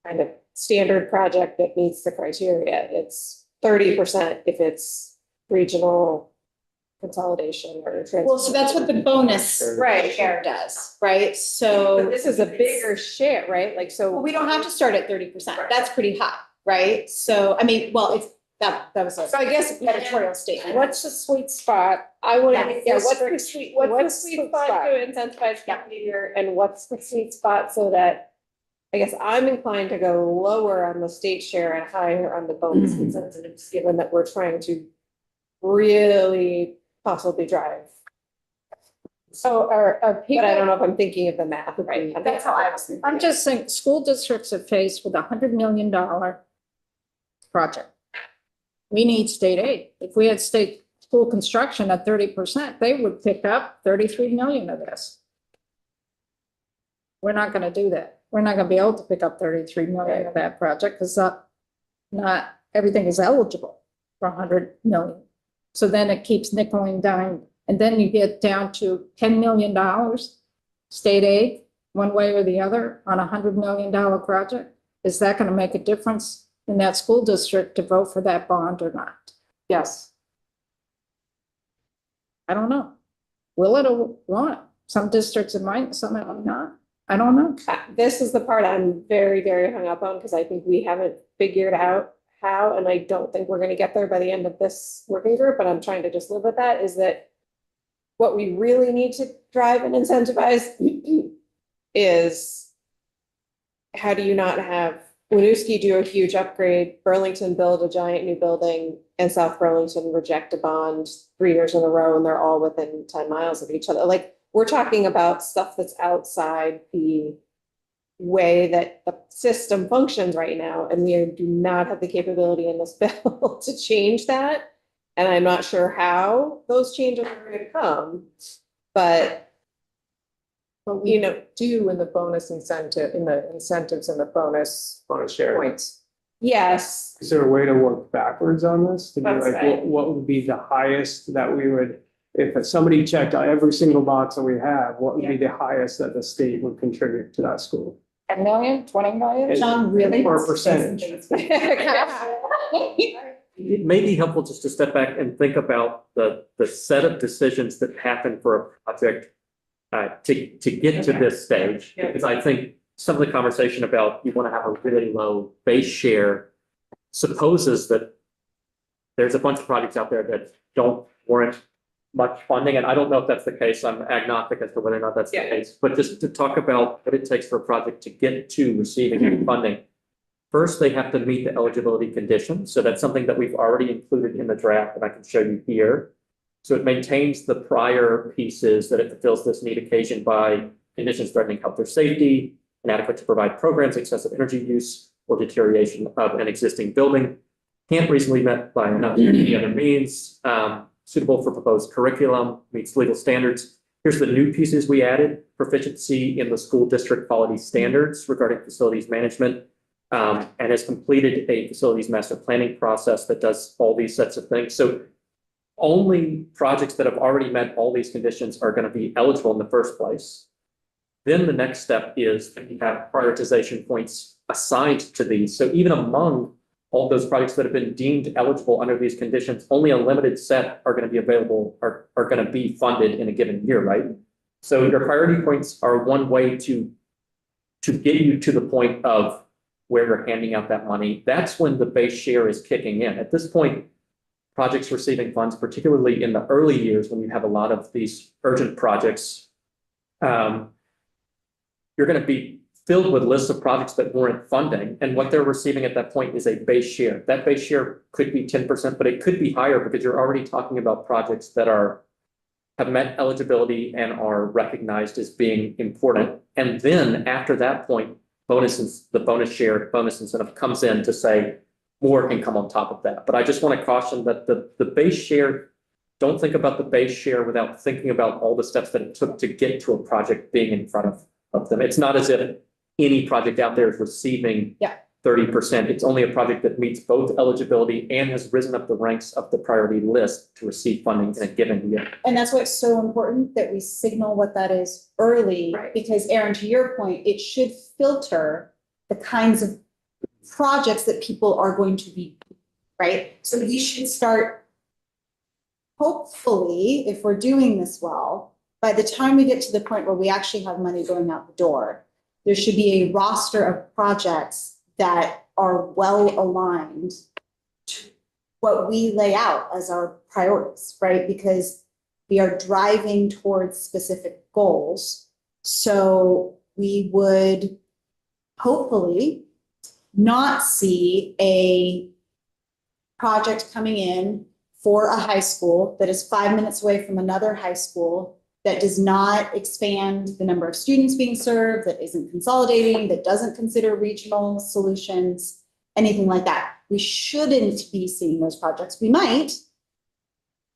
kind of standard project that meets the criteria. It's 30% if it's regional consolidation or. Well, so that's what the bonus Right. share does, right? But So this is a bigger share, right? Like, so. well, we don't have to start at 30%. That's pretty high, right? So, I mean, well, it's, that was a So I guess editorial statement. What's the sweet spot? I would, Yeah, yeah, what's the sweet spot to incentivize Yeah. behavior, and what's the sweet spot so that I guess I'm inclined to go lower on the state share and higher on the bonus incentives, given that we're trying to really possibly drive. So are people? But I don't know if I'm thinking of the math right. That's how I was thinking. I'm just saying, school districts are faced with $100 million project. We need state aid. If we had state school construction at 30%, they would pick up 33 million of this. We're not gonna do that. We're not gonna be able to pick up 33 million of that project because not everything is eligible for 100 million. So then it keeps nickel and dime, and then you get down to $10 million state aid, one way or the other, on a $100 million project. Is that gonna make a difference in that school district to vote for that bond or not? Yes. I don't know. Will it or won't? Some districts it might, some it might not. I don't know. This is the part I'm very, very hung up on because I think we haven't figured out how, and I don't think we're gonna get there by the end of this working group, but I'm trying to just live with that, is that what we really need to drive and incentivize is how do you not have Winooski do a huge upgrade, Burlington build a giant new building, and South Burlington reject a bond 3 years in a row, and they're all within 10 miles of each other. Like, we're talking about stuff that's outside the way that the system functions right now, and we do not have the capability in this bill to change that. And I'm not sure how those changes are going to come, but But you we know, do in the bonus incentive, in the incentives and the bonus Bonus share. points. yes, Is there a way to work backwards on this? To be That's like, right. what would be the highest that we would, if somebody checked out every single box that we have, what would be the highest that the state would contribute to that school? 10 million, 20 million? John really. Or a percentage. It may be helpful just to step back and think about the set of decisions that happen for a project to get to this stage. Because I think some of the conversation about you want to have a really low base share supposes that there's a bunch of projects out there that don't warrant much funding, and I don't know if that's the case. I'm agnostic as to whether or not that's the Yeah. case. But just to talk about what it takes for a project to get to receiving funding. First, they have to meet the eligibility conditions. So that's something that we've already included in the draft, and I can show you here. So it maintains the prior pieces that it fulfills this need occasioned by conditions threatening health or safety, inadequate to provide programs, excessive energy use, or deterioration of an existing building. Can't reasonably met by any other means, suitable for proposed curriculum, meets legal standards. Here's the new pieces we added: proficiency in the school district quality standards regarding facilities management, and has completed a facilities master planning process that does all these sets of things. So only projects that have already met all these conditions are going to be eligible in the first place. Then the next step is that you have prioritization points assigned to these. So even among all those projects that have been deemed eligible under these conditions, only a limited set are going to be available, are going to be funded in a given year, right? So your priority points are one way to get you to the point of where you're handing out that money. That's when the base share is kicking in. At this point, projects receiving funds, particularly in the early years when you have a lot of these urgent projects, you're going to be filled with lists of projects that warrant funding. And what they're receiving at that point is a base share. That base share could be 10%, but it could be higher because you're already talking about projects that have met eligibility and are recognized as being important. And then after that point, the bonus share, bonus incentive comes in to say more can come on top of that. But I just want to caution that the base share, don't think about the base share without thinking about all the steps that it took to get to a project being in front of them. It's not as if any project out there is receiving 30%. It's only a project that meets both eligibility and has risen up the ranks of the priority list to receive funding in a given year. And that's why it's so important that we signal what that is early, Right. because Aaron, to your point, it should filter the kinds of projects that people are going to be, right? So we should start, hopefully, if we're doing this well, by the time we get to the point where we actually have money going out the door, there should be a roster of projects that are well aligned to what we lay out as our priorities, right? Because we are driving towards specific goals. So we would hopefully not see a project coming in for a high school that is 5 minutes away from another high school that does not expand the number of students being served, that isn't consolidating, that doesn't consider regional solutions, anything like that. We shouldn't be seeing those projects. We might,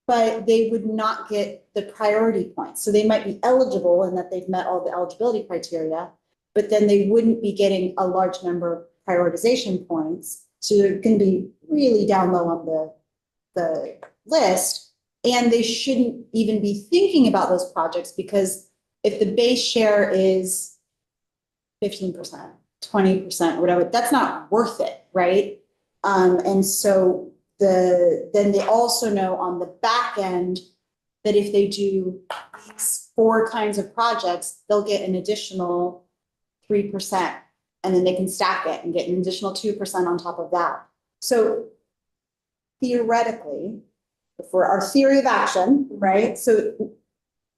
but they would not get the priority points. So they might be eligible in that they've met all the eligibility criteria, but then they wouldn't be getting a large number of prioritization points. So they're going to be really down low on the list. And they shouldn't even be thinking about those projects, because if the base share is 15%, 20%, whatever, that's not worth it, right? And so then they also know on the back end that if they do these 4 kinds of projects, they'll get an additional 3%, and then they can stack it and get an additional 2% on top of that. So theoretically, for our theory of action, right? So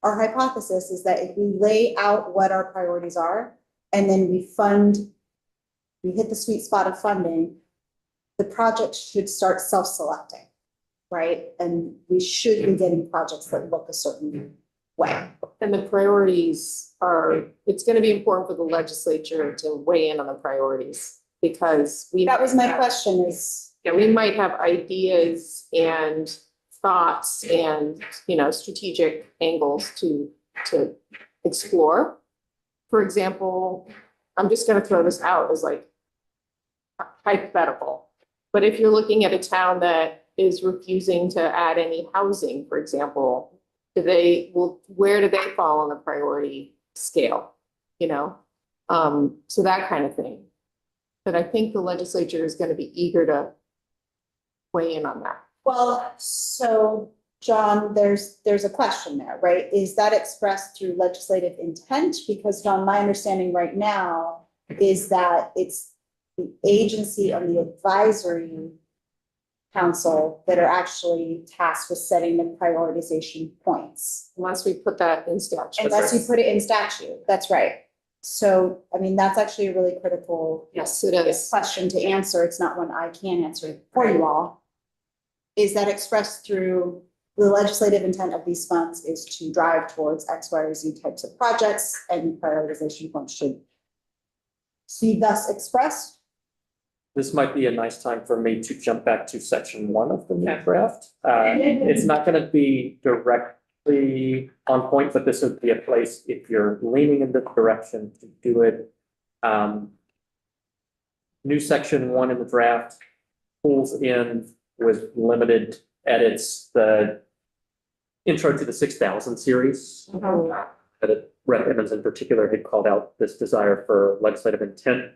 our hypothesis is that if we lay out what our priorities are, and then we fund we hit the sweet spot of funding, the project should start self-selecting, right? And we should be getting projects that look a certain way. And the priorities are, it's gonna be important for the legislature to weigh in on the priorities, because we. That was my question is, Yeah, we might have ideas and thoughts and, strategic angles to explore. For example, I'm just gonna throw this out as like hypothetical. But if you're looking at a town that is refusing to add any housing, for example, where do they fall on the priority scale? So that kind of thing. But I think the legislature is gonna be eager to weigh in on that. well, so John, there's a question there, right? Is that expressed through legislative intent? Because John, my understanding right now is that it's the agency and the advisory council that are actually tasked with setting the prioritization points. Unless we put that in statute. Unless you put it in statute, that's right. So, I mean, that's actually a really critical Yes, it is. question to answer. It's not one I can answer for you all. Is that expressed through the legislative intent of these funds is to drive towards X, Y, or Z types of projects, and prioritization points should be thus expressed? This might be a nice time for me to jump back to section 1 of the new draft. It's not gonna be directly on point, but this would be a place if you're leaning in the direction to do it. New section 1 in the draft pulls in with limited edits, the intro to the 6000 series. That Rep. Emmons in particular had called out this desire for legislative intent.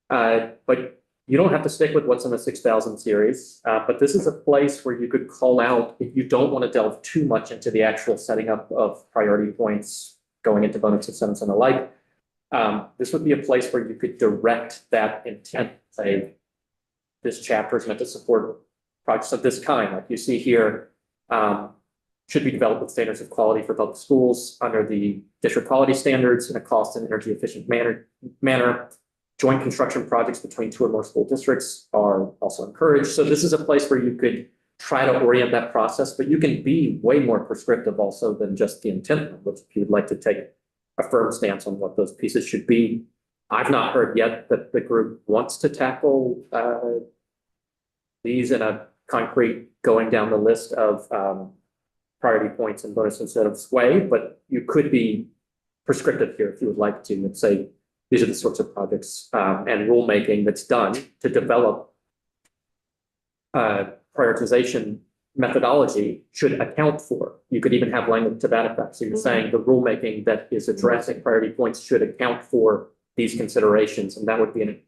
But you don't have to stick with what's in the 6000 series, but this is a place where you could call out if you don't want to delve too much into the actual setting up of priority points, going into bonus incentives and the like. This would be a place where you could direct that intent, say, this chapter is meant to support projects of this kind, like you see here, should be developed with standards of quality for public schools under the district quality standards in a cost and energy efficient manner. Joint construction projects between 2 or more school districts are also encouraged. So this is a place where you could try to orient that process, but you can be way more prescriptive also than just the intent, which if you'd like to take a firm stance on what those pieces should be. I've not heard yet that the group wants to tackle these in a concrete going down the list of priority points and bonus incentives way, but you could be prescriptive here if you would like to, and say, these are the sorts of projects and rulemaking that's done to develop prioritization methodology should account for. You could even have language to that effect. So you're saying the rulemaking that is addressing priority points should account for these considerations, and that would be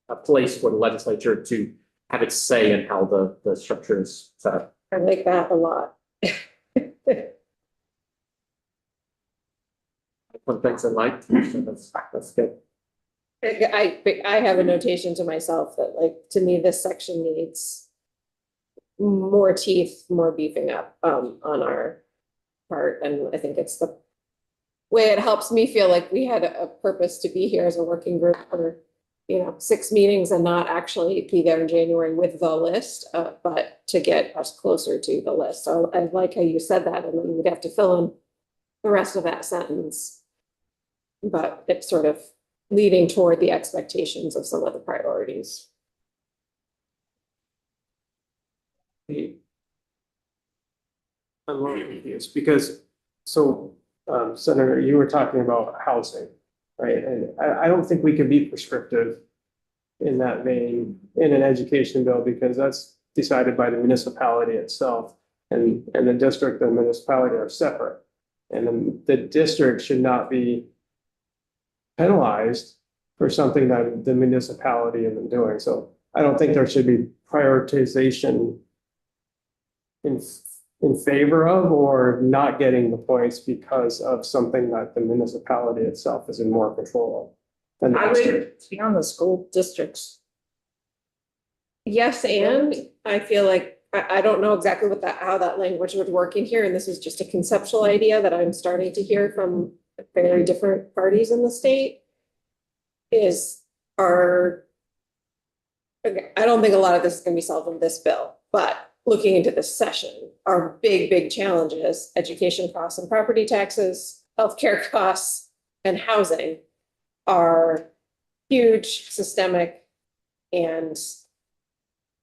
a place for the legislature to have its say in how the structure is set up. I like that a lot. One things I liked, so that's good. I have a notation to myself that, like, to me, this section needs more teeth, more beefing up on our part. And I think it's the way it helps me feel like we had a purpose to be here as a working group for, 6 meetings and not actually be there in January with the list, but to get us closer to the list. So I like how you said that, and then we'd have to fill in the rest of that sentence. But it's sort of leading toward the expectations of some of the priorities. I'm a little confused because, Senator, you were talking about housing, right? And I don't think we can be prescriptive in that vein in an education bill, because that's decided by the municipality itself, and the district and municipality are separate. And then the district should not be penalized for something that the municipality isn't doing. So I don't think there should be prioritization in favor of or not getting the points because of something that the municipality itself is in more control of than the I district. would be on the school districts. Yes, and I feel like, I don't know exactly how that language would work in here, and this is just a conceptual idea that I'm starting to hear from very different parties in the state, is are, okay, I don't think a lot of this is gonna be solved in this bill, but looking into this session, our big challenges, education costs and property taxes, healthcare costs, and housing are huge, systemic, and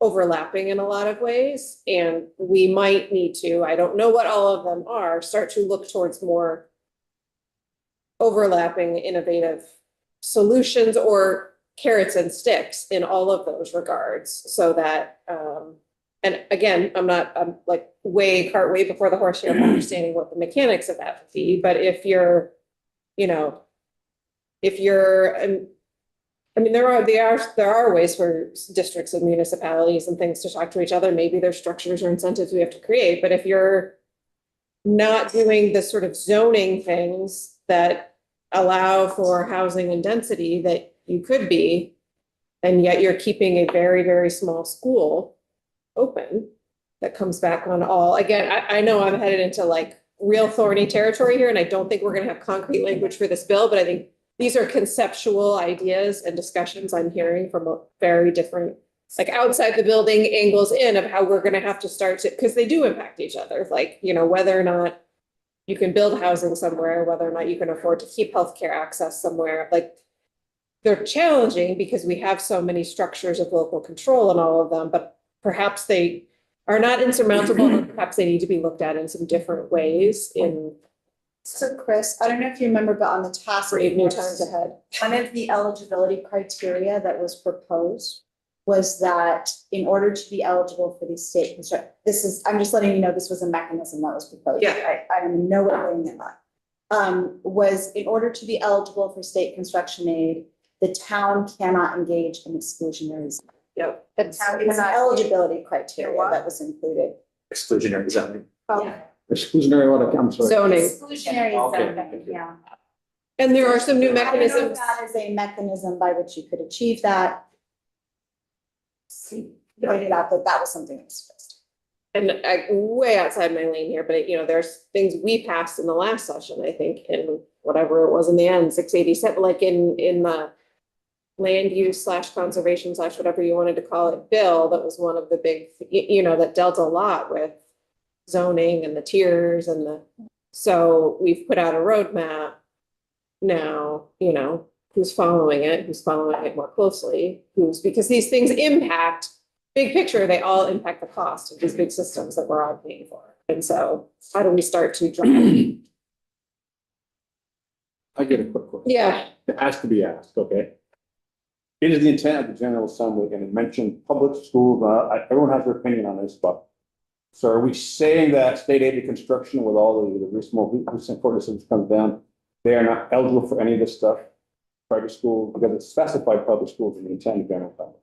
overlapping in a lot of ways. And we might need to, I don't know what all of them are, start to look towards more overlapping, innovative solutions or carrots and sticks in all of those regards, so that, and again, I'm like cart way before the horse here, I'm understanding what the mechanics of that would be, but if you're, you know, if you're, I mean, there are ways for districts and municipalities and things to talk to each other. Maybe there's structures or incentives we have to create, but if you're not doing the sort of zoning things that allow for housing and density that you could be, and yet you're keeping a very small school open, that comes back on all, again, I know I'm headed into like real thorny territory here, and I don't think we're gonna have concrete language for this bill, but I think these are conceptual ideas and discussions I'm hearing from a very different, like outside the building angles in, of how we're gonna have to start to, because they do impact each other, like, you know, whether or not you can build housing somewhere, whether or not you can afford to keep healthcare access somewhere, like they're challenging because we have so many structures of local control and all of them, but perhaps they are not insurmountable, but perhaps they need to be looked at in some different ways in So Chris, I don't know if you remember, but on the task brave new force, times ahead. one of the eligibility criteria that was proposed was that in order to be eligible for the state construct, I'm just letting you know, this was a mechanism that was proposed. Yeah. I don't know what I'm doing that. Was in order to be eligible for state construction aid, the town cannot engage in exclusionary zoning. Yep. It's an eligibility criteria What? that was included. Exclusionary zoning. Yeah. Exclusionary what, I'm sorry. Zoning. Exclusionary Okay. zoning, yeah. And there are some new I don't know if mechanisms. that is a mechanism by which you could achieve that. See, pointed out that that was something that was fixed. And I, way outside my lane here, but you know, there's things we passed in the last session, I think, in whatever it was in the end, 687, like in the land use / conservation / whatever you wanted to call it, bill, that was one of the big, you know, that dealt a lot with zoning and the tiers and the, so we've put out a roadmap now, you know, who's following it more closely, because these things impact, big picture, they all impact the cost of these big systems that we're all paying for. And so how do we start to drive? I get a quick question. Yeah, It has to be asked, okay? It is the intent of the General Assembly, and it mentioned public schools, everyone has their opinion on this, but so are we saying that state aided construction with all the recent court decisions comes down, they are not eligible for any of this stuff? Private schools, because it's specified public schools in the intent of General Assembly.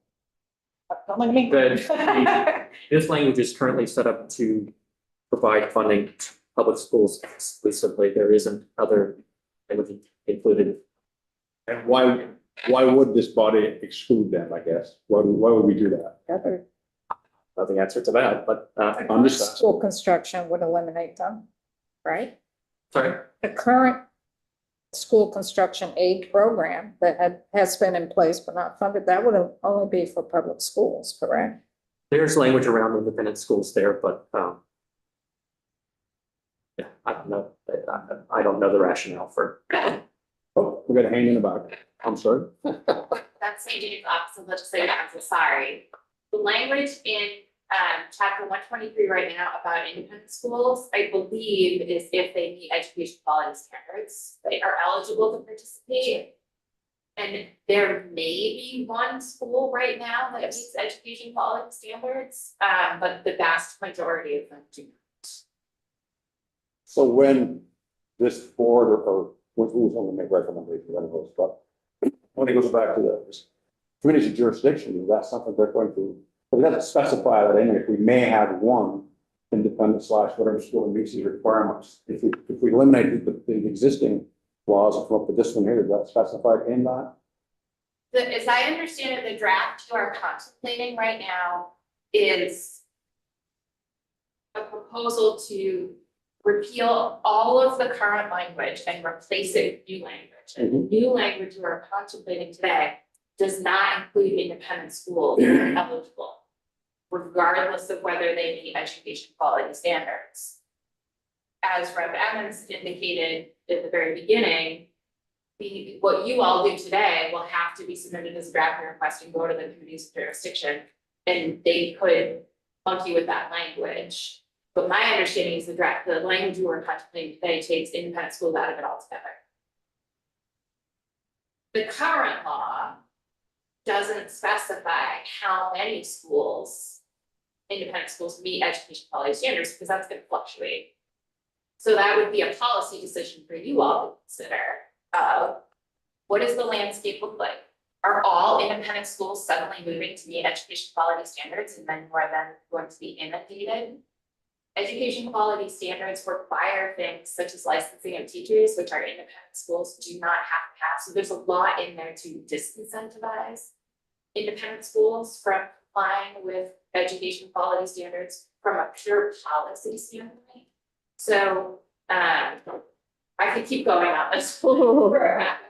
Don't look at me. This language is currently set up to provide funding to public schools exclusively. There isn't other language included. And why would this body exclude them, I guess? Why would we do that? Not the answer to that, but, I'm just asking. School construction would eliminate them, right? sorry. The current school construction aid program that has been in place but not funded, that would only be for public schools, correct? There's language around independent schools there, but, yeah, I don't know. I don't know the rationale for. Oh, we got a hand in the back. I'm sorry. That's CJ's Office of Legislative Counsel, sorry. The language in chapter 123 right now about independent schools, I believe, is if they meet education quality standards, they are eligible to participate. And there may be one school right now that meets education quality standards, but the vast majority of them do not. So when this board or who's going to make recommendations, I don't know, but when it goes back to the committees of jurisdiction, is that something they're going to, but it doesn't specify that in it. We may have one independent / whatever school meets these requirements. If we eliminate the existing laws and come up with this one here, is that specified in that? As I understand it, the draft you are contemplating right now is a proposal to repeal all of the current language and replace it with new language. And the new language you are contemplating today does not include independent schools eligible, regardless of whether they meet education quality standards. As Rep. Evans indicated at the very beginning, what you all do today will have to be submitted as a draft request and go to the committee's jurisdiction, and they could monkey with that language. But my understanding is the language you were contemplating today takes independent schools out of it altogether. The current law doesn't specify how many schools, independent schools, meet education quality standards, because that's going to fluctuate. So that would be a policy decision for you all to consider. What does the landscape look like? Are all independent schools suddenly moving to meet education quality standards, and then you are then going to be inundated? Education quality standards require things such as licensing of teachers, which our independent schools do not have to have. So there's a lot in there to disincentivize independent schools from complying with education quality standards from a pure policy standpoint. So, I could keep going on this. No,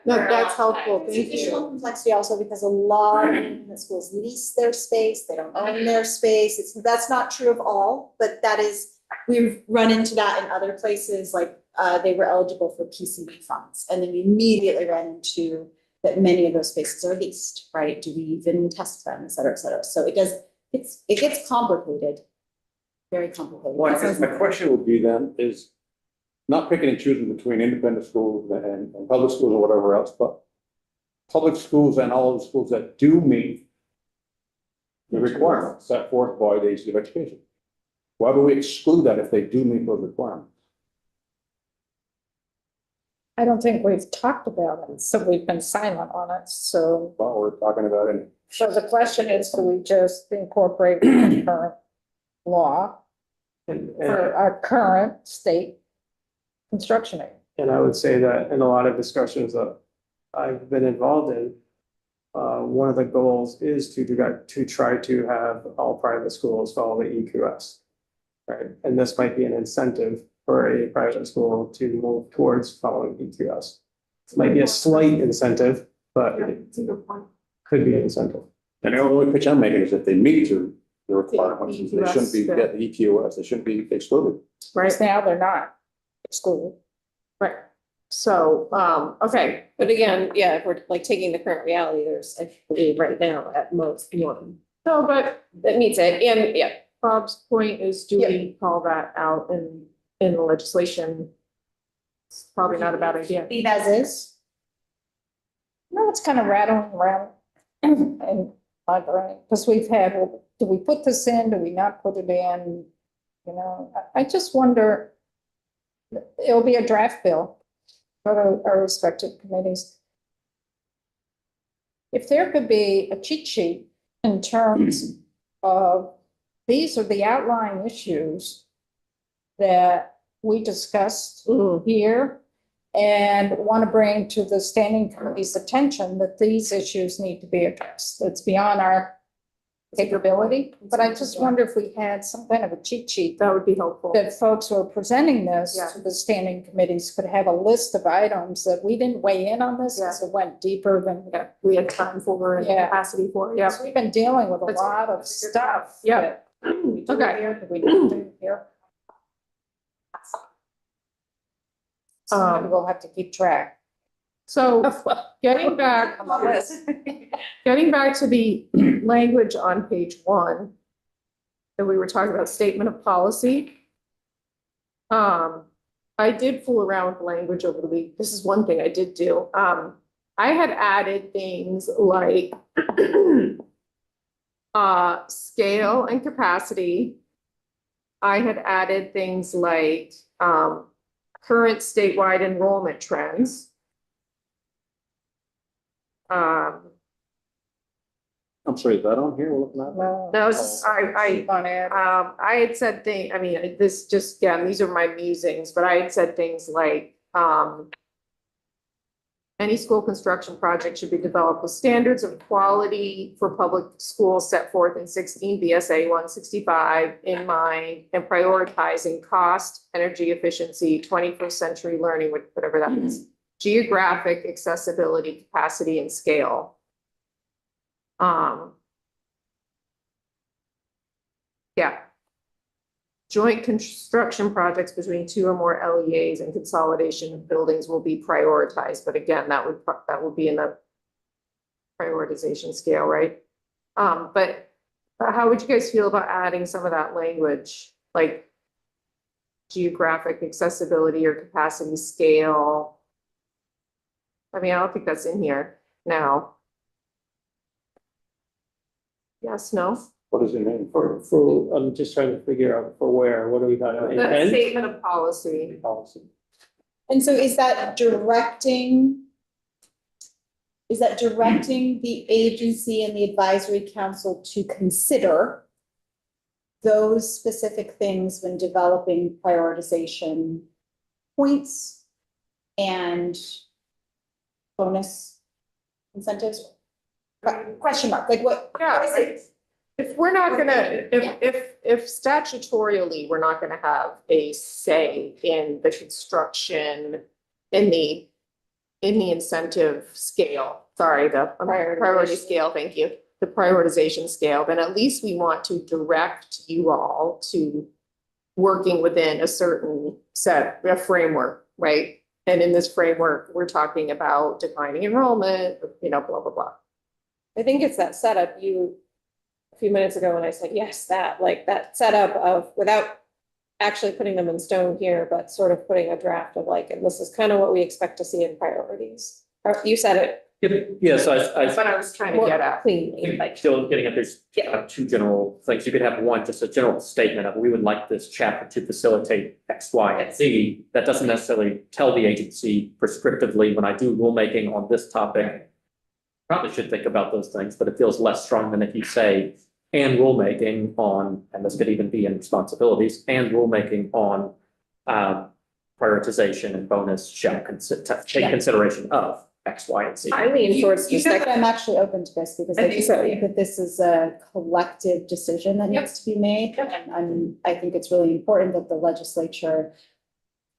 that's helpful. It's Thank additional you. complexity also because a lot of independent schools lease their space, they don't own their space. That's not true of all, but that is, we've run into that in other places, like they were eligible for PCV funds. And then we immediately ran into that many of those spaces are leased, right? Do we even test them, et cetera, et cetera. So it gets complicated, very complicated. Well, I guess my question would be then is not picking and choosing between independent schools and public schools or whatever else, but public schools and all of the schools that do meet the requirements set forth by the Agency of Education. Why do we exclude that if they do meet those requirements? I don't think we've talked about it, so we've been silent on it, so. Well, we're talking about it. So the question is, do we just incorporate the current law And for our current state construction aid? And I would say that in a lot of discussions that I've been involved in, one of the goals is to try to have all private schools follow the EQS. Right, and this might be an incentive for a private school to move towards following EQS. It might be a slight incentive, but it could be an incentive. And the only pitch I'm making is if they meet the requirements, they shouldn't be, EQS, get the EQS, they shouldn't be excluded. Right, Now they're not excluded. right. So, okay, But again, yeah, if we're like taking the current reality, there's, I believe right now at most one no, but that meets it, and yeah. Bob's point is, do we call that out in the legislation? It's probably not a bad idea. Leave as is. No, it's kind of rattling around in my brain, because we've had, well, do we put this in, do we not put it in? You know, I just wonder, it'll be a draft bill for our respective committees. If there could be a cheat sheet in terms of, these are the outlying issues that we discussed here and want to bring to the standing committee's attention that these issues need to be addressed. It's beyond our capability, but I just wonder if we had some kind of a cheat sheet That would be helpful. that folks who are presenting this Yeah. to the standing committees could have a list of items that we didn't weigh in on this, because it went deeper than. We had time for and Yeah. capacity for, yeah. So we've been dealing with a That's- lot of that's a good stuff. Yeah. that we do Okay. here, that we don't do here. So we'll have to keep track. So getting back, On the list. getting back to the language on page 1, that we were talking about statement of policy. I did fool around with language over the week. This is one thing I did do. I had added things like scale and capacity. I had added things like current statewide enrollment trends. I'm sorry, is that on here we're looking at? Well, No, it's- I on it. I had said I mean, this just, yeah, these are my musings, but I had said things like, any school construction project should be developed with standards of quality for public schools set forth in 16 BSA 165 in mind, and prioritizing cost, energy efficiency, 21st century learning, whatever that is, geographic accessibility, capacity, and scale. Yeah. Joint construction projects between 2 or more LEAs and consolidation of buildings will be prioritized, but again, that would be in the prioritization scale, right? But how would you guys feel about adding some of that language, like geographic accessibility or capacity scale? I mean, I don't think that's in here now. Yes, no? What does it mean? For, I'm just trying to figure out for where, what are we talking about? The Intent? statement of policy. Policy. And so is that directing? Is that directing the agency and the advisory council to consider those specific things when developing prioritization points and bonus incentives? Question mark, like what? Yeah, what is it? if we're not gonna, if statutorily, we're not gonna have a say in the construction, in the incentive scale, sorry, the priority scale, thank you, the prioritization scale, then at least we want to direct you all to working within a certain set, a framework, right? And in this framework, we're talking about declining enrollment, blah, blah, blah. I think it's that setup a few minutes ago when I said, yes, that setup of, without actually putting them in stone here, but sort of putting a draft of like, and this is kind of what we expect to see in priorities. Or you said it Yes, That's what I was trying to more get at. cleanly, like, still getting at, there's two general things. You could have one, just a general statement of, we would like this chapter to facilitate X, Y, and Z. That doesn't necessarily tell the agency prescriptively, when I do rulemaking on this topic, probably should think about those things, but it feels less strong than if you say, and rulemaking on, and this could even be in responsibilities, and rulemaking on prioritization and bonus shall take consideration of X, Y, and Z. I lean towards the You know that second. I'm actually open to this because I I think just so, think that this is a collective decision that Yep. needs to be made. And I think it's really important that the legislature,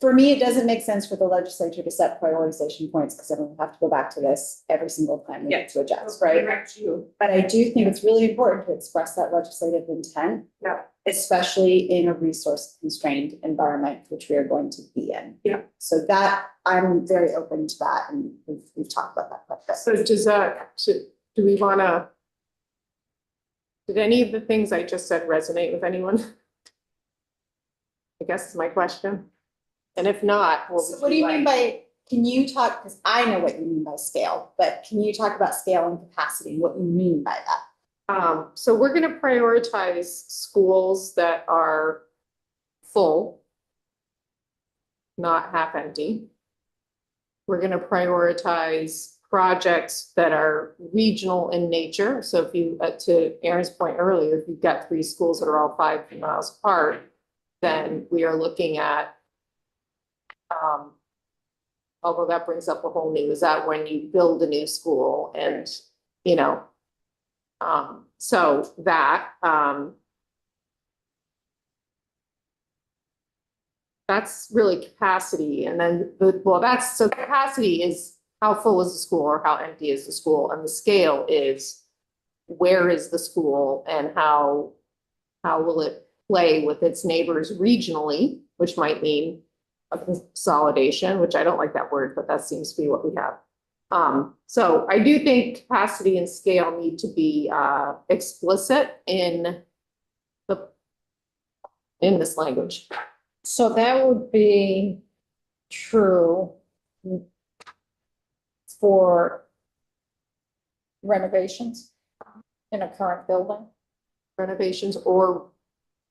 for me, it doesn't make sense for the legislature to set prioritization points because then we have to go back to this every single time we need to adjust, right? Direct you. But I do think it's really important to express that legislative intent. Yeah. Especially in a resource constrained environment, which we are going to be in. Yeah. So that, I'm very open to that, and we've talked about that quite a bit. So does that, do we wanna? Did any of the things I just said resonate with anyone? I guess is my question. And if not, So what do you mean by, can you talk, because I know what you mean by scale, but can you talk about scale and capacity, and what you mean by that? So we're gonna prioritize schools that are full, not half empty. We're gonna prioritize projects that are regional in nature. So if you, to Aaron's point earlier, if you've got 3 schools that are all 5 miles apart, then we are looking at, although that brings up a whole new, is that when you build a new school and, so that, that's really capacity. And then so capacity is how full is the school or how empty is the school? And the scale is where is the school and how will it play with its neighbors regionally, which might mean a consolidation, which I don't like that word, but that seems to be what we have. So I do think capacity and scale need to be explicit in this language. So that would be true for renovations in a current building. Renovations or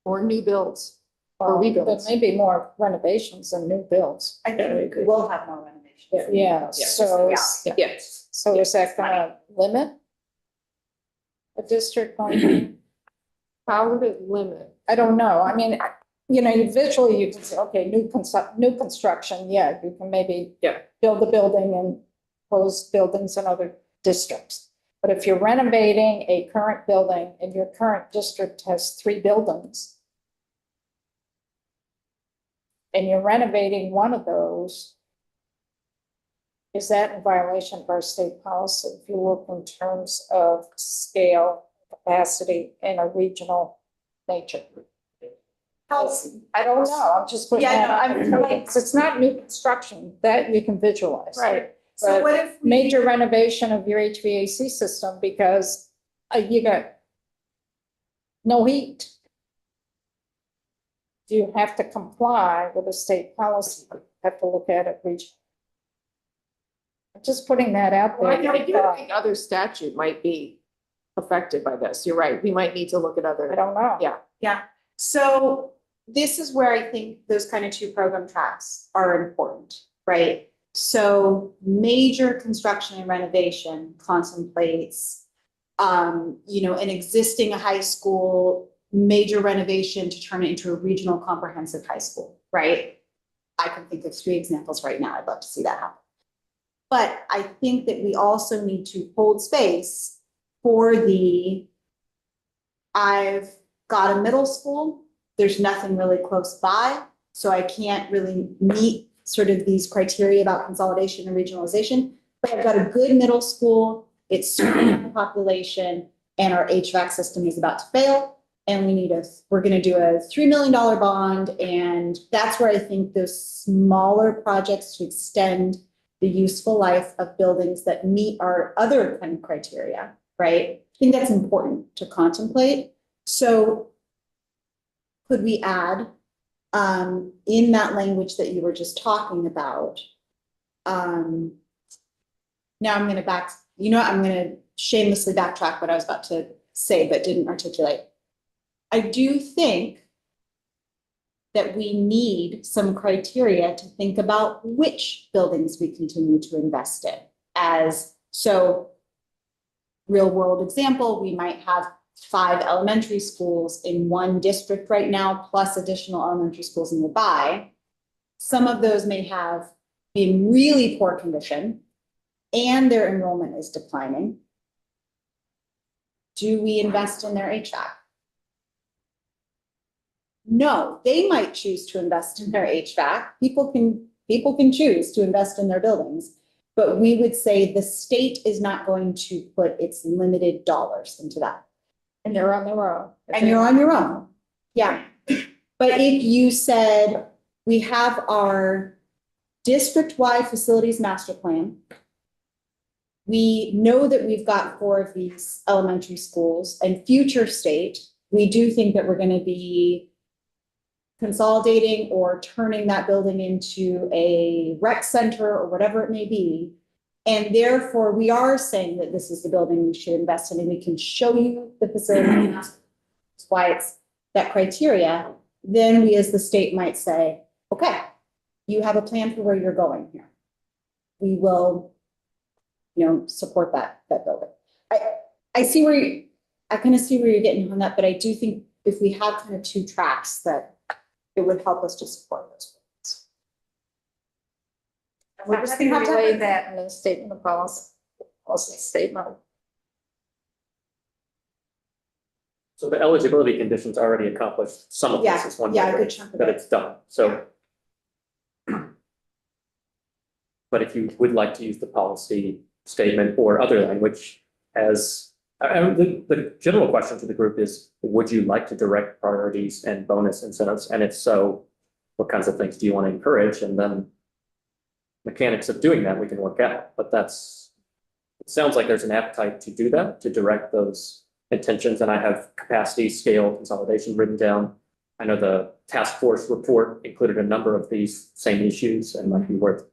new builds. Or Well, there rebuilds. may be more renovations than new builds. I think we will have more renovations. Yeah, so, Yes. so is that gonna limit a district on? How would it limit? I don't know. I mean, you visually, you can say, okay, new construction, yeah, you can maybe build a building and close buildings in other districts. But if you're renovating a current building and your current district has 3 buildings, and you're renovating one of those, is that in violation of our state policy? If you look in terms of scale, capacity, and a regional nature. I don't know, I'm just putting Yeah, that no, on. I'm- It's not new construction, that you can visualize. Right. So But what if we? major renovation of your HVAC system because you got no heat. Do you have to comply with the state policy? You have to look at it regionally. I'm just putting that out Well, there. I do think other statute might be affected by this. You're right. We might need to look at I other. don't know. Yeah. So this is where I think those kind of two program tracks are important, right? So major construction and renovation contemplates, an existing high school, major renovation to turn it into a regional comprehensive high school, right? I can think of 3 examples right now. I'd love to see that happen. But I think that we also need to hold space for I've got a middle school, there's nothing really close by, so I can't really meet sort of these criteria about consolidation and regionalization. But I've got a good middle school, it's serving the population, and our HVAC system is about to fail. And we're gonna do a $3 million bond, and that's where I think those smaller projects to extend the useful life of buildings that meet our other kind of criteria, right? I think that's important to contemplate. So could we add in that language that you were just talking about? Now I'm gonna shamelessly backtrack what I was about to say, but didn't articulate. I do think that we need some criteria to think about which buildings we continue to invest in. Real world example, we might have 5 elementary schools in one district right now, plus additional elementary schools nearby. Some of those may have been really poor condition and their enrollment is declining. Do we invest in their HVAC? No, they might choose to invest in their HVAC. People can choose to invest in their buildings. But we would say the state is not going to put its limited dollars into that. And they're on their own. And you're on your own. Yeah. But if you said, we have our district-wide facilities master plan. We know that we've got 4 of these elementary schools, and future state, we do think that we're going to be consolidating or turning that building into a rec center or whatever it may be. And therefore, we are saying that this is the building we should invest in, and we can show you the facility. That's why it's that criteria. Then we as the state might say, okay, you have a plan for where you're going here. We will, support that building. I see where I kind of see where you're getting on that, but I do think if we have kind of 2 tracks that it would help us to support those. We're just gonna have to relay that in the statement of policy statement. So the eligibility conditions already accomplished some of this is one Yeah, a way good chunk of that it. it's done, so. But if you would like to use the policy statement or other language as, the general question to the group is, would you like to direct priorities and bonus incentives? And if so, what kinds of things do you want to encourage? And then mechanics of doing that we can work out, but it sounds like there's an appetite to do that, to direct those intentions. And I have capacity, scale, consolidation written down. I know the task force report included a number of these same issues and might be worth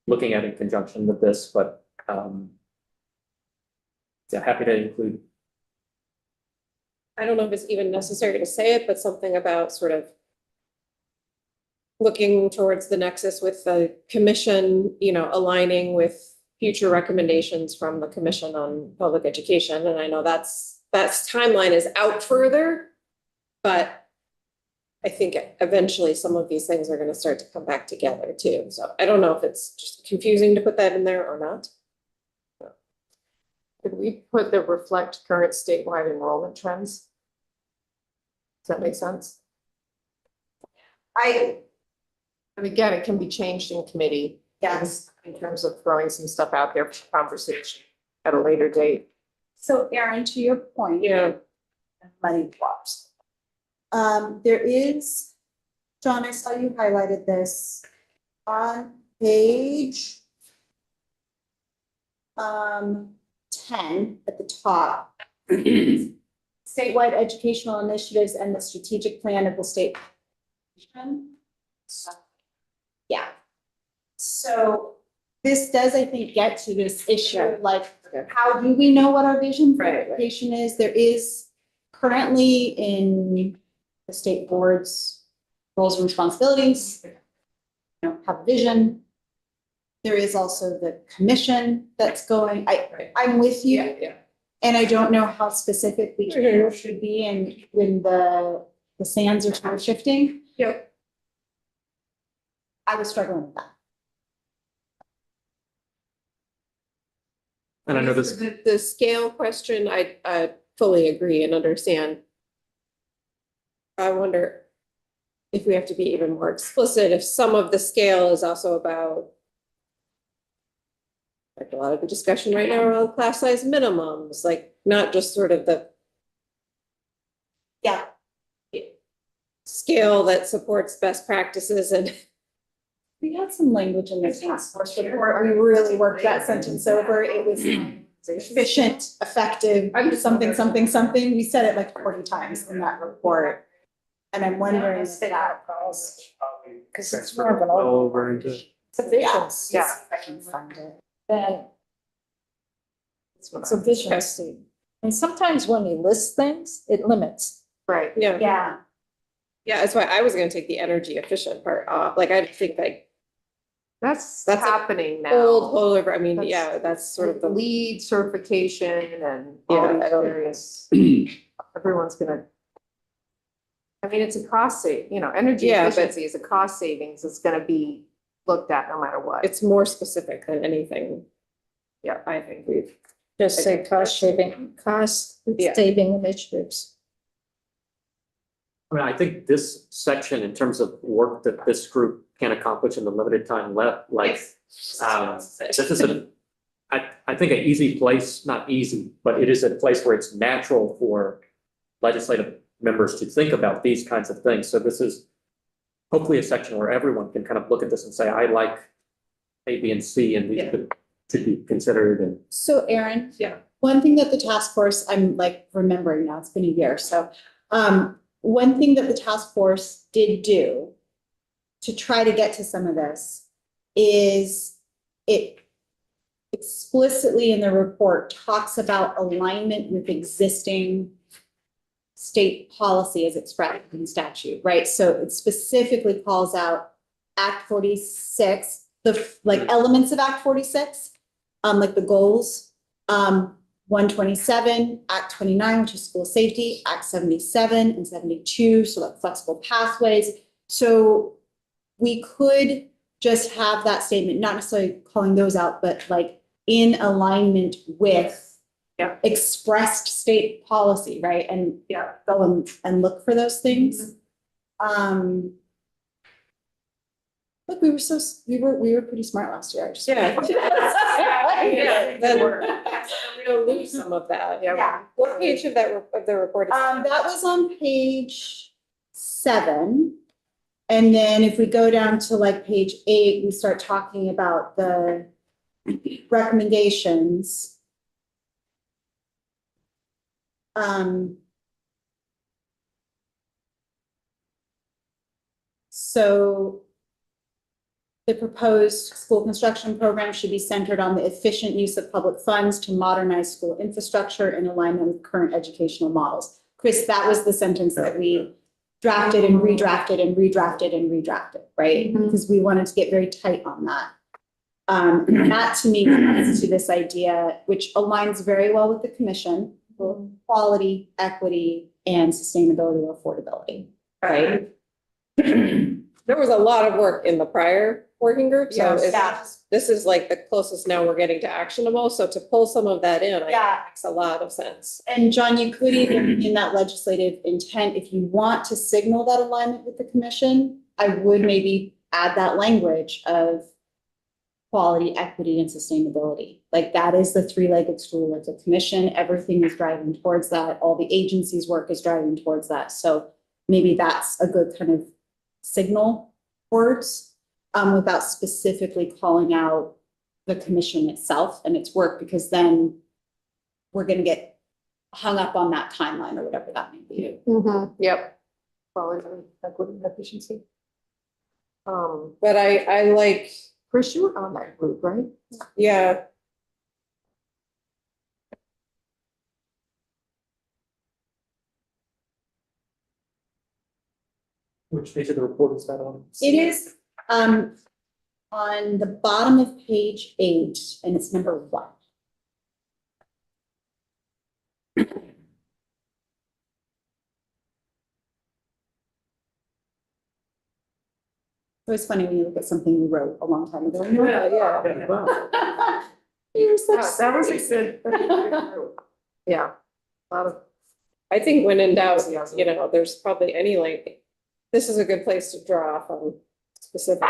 looking at in conjunction with this, but happy to include. I don't know if it's even necessary to say it, but something about sort of looking towards the nexus with the commission, aligning with future recommendations from the Commission on Public Education. And I know that's timeline is out further, but I think eventually some of these things are going to start to come back together too. So I don't know if it's just confusing to put that in there or not. Could we put the reflect current statewide enrollment trends? Does that make sense? And again, it can be changed in committee. Yes. In terms of throwing some stuff out there for conversation at a later date. So Erin, to your point. Yeah. Money drops. There is, John, I saw you highlighted this on page 10 at the top. Statewide educational initiatives and the strategic plan of the state. Yeah. So this does, I think, get to this issue, like, how do we know what our vision for Right, right. education is? There is currently in the state board's roles and responsibilities, have a vision. There is also the commission that's going, I'm with you. Yeah. And I don't know how specific we can or should be and when the sands are sort of shifting. Yep. I was struggling with that. And I know this, The scale question, I fully agree and understand. I wonder if we have to be even more explicit, if some of the scale is also about like a lot of the discussion right now around class size minimums, like not just sort of the Yeah. scale that supports best practices and We had some language in the task force report. We really worked that sentence over. It was efficient, effective, something, something, something. We said it like 40 times in that report. And I'm wondering if that falls. Because it's more of an Well overall. over into. Sufficient, yeah. I can find it. Then it's a vision statement. And sometimes when you list things, it limits. Right. yeah. Yeah. Yeah, that's why I was gonna take the energy efficient part off. Like I think like That's That's a happening now. old over, I mean, That's- yeah, that's sort of the Lead certification and Yeah, all I these don't- various, everyone's gonna. I mean, it's a cost energy Yeah, but- efficiency is a cost savings. It's gonna be looked at no matter what. it's more specific than anything. Yeah, I think we've, Just say cost Yeah. saving initiatives. I mean, I think this section in terms of work that this group can accomplish in the limited time left, like, this is I think an easy place, not easy, but it is a place where it's natural for legislative members to think about these kinds of things. So this is hopefully a section where everyone can kind of look at this and say, I like A, B, and C, and these should be considered and. So Erin. Yeah. One thing that the task force, I'm like remembering now, it's been a year, so, one thing that the task force did do to try to get to some of this is it explicitly in the report talks about alignment with existing state policy as expressed in statute, right? So it specifically calls out Act 46, the like elements of Act 46, like the goals, 127, Act 29, which is school safety, Act 77 and 72, so like flexible pathways. So we could just have that statement, not necessarily calling those out, but like in alignment with expressed state policy, right? And go and look for those things. Look, we were pretty smart last year. I just- yeah. Yeah, then we don't lose some of that. Yeah. What page of that, of the report? is- That was on page 7. And then if we go down to like page 8, we start talking about the recommendations. So the proposed school construction program should be centered on the efficient use of public funds to modernize school infrastructure in alignment with current educational models. Chris, that was the sentence that we drafted and redrafted and redrafted and redrafted, right? Mhm. Because we wanted to get very tight on that. And that to me comes to this idea, which aligns very well with the commission, quality, equity, and sustainability or affordability, right? There was a lot of work in the prior working group, so Yes. it's, this is like the closest now we're getting to actionable, so to pull some of that in, I think Yeah. makes a lot of sense. And John, you could even, in that legislative intent, if you want to signal that alignment with the commission, I would maybe add that language of quality, equity, and sustainability. Like that is the three-legged stool of the commission. Everything is driving towards that. All the agencies' work is driving towards that. So maybe that's a good kind of signal words, without specifically calling out the commission itself and its work, because then we're gonna get hung up on that timeline or whatever that may be. Yep. Quality, equity, and efficiency. But I like, Chris, you were on that group, right? yeah, Which page of the report is that on? It is, on the bottom of page 8, and it's number 1. So it's funny when you look at something you wrote a long time ago. yeah. Yeah, wow. You're such. That was a good. Yeah. A lot of. I think when in doubt, you know, there's probably any like, this is a good place to draw off on specific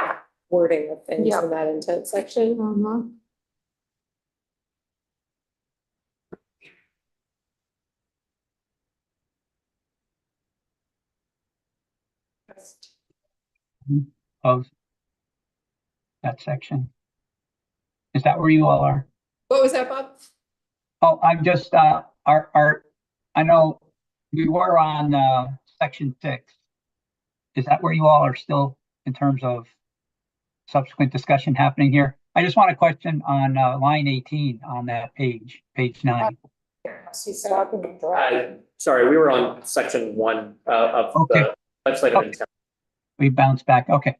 wording of things Yeah. in that intent section. Of that section. Is that where you all are? What was that, Bob? Oh, I'm just, I know we were on, section 6. Is that where you all are still in terms of subsequent discussion happening here? I just want a question on, line 18 on that page, page 9. He's talking to draft. Sorry, we were on section 1 of the Okay. legislative Okay. intent, We bounced back. Okay.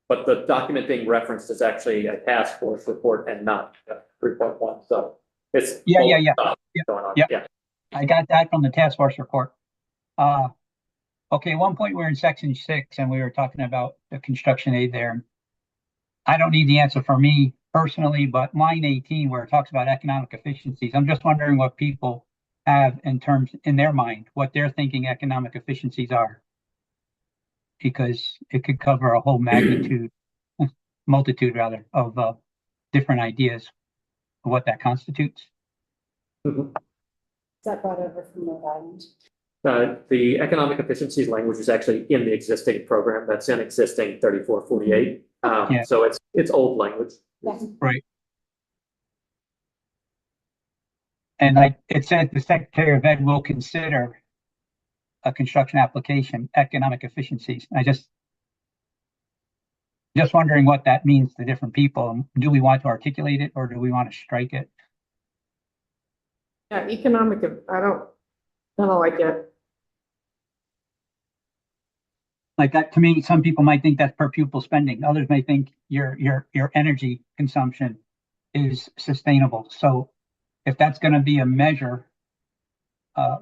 but the document being referenced is actually a task force report and not 3.1, so it's. Yeah. stuff Yeah. Going on, Yeah. yeah. I got that from the task force report. Okay, at one point we were in section 6 and we were talking about the construction aid there. I don't need the answer for me personally, but line 18 where it talks about economic efficiencies, I'm just wondering what people have in terms, in their mind, what they're thinking economic efficiencies are. Because it could cover a whole multitude rather, of different ideas of what that constitutes. Mhm. Is that brought over from Rhode Island? The economic efficiencies language is actually in the existing program, that's in existing 3448. Yeah. So it's old language. Right. And like it said, the Secretary of Ed will consider a construction application, economic efficiencies. Just wondering what that means to different people. Do we want to articulate it or do we want to strike it? Yeah, economic, I don't like it. Like that, to me, some people might think that's per pupil spending. Others may think your energy consumption is sustainable. So if that's going to be a measure, I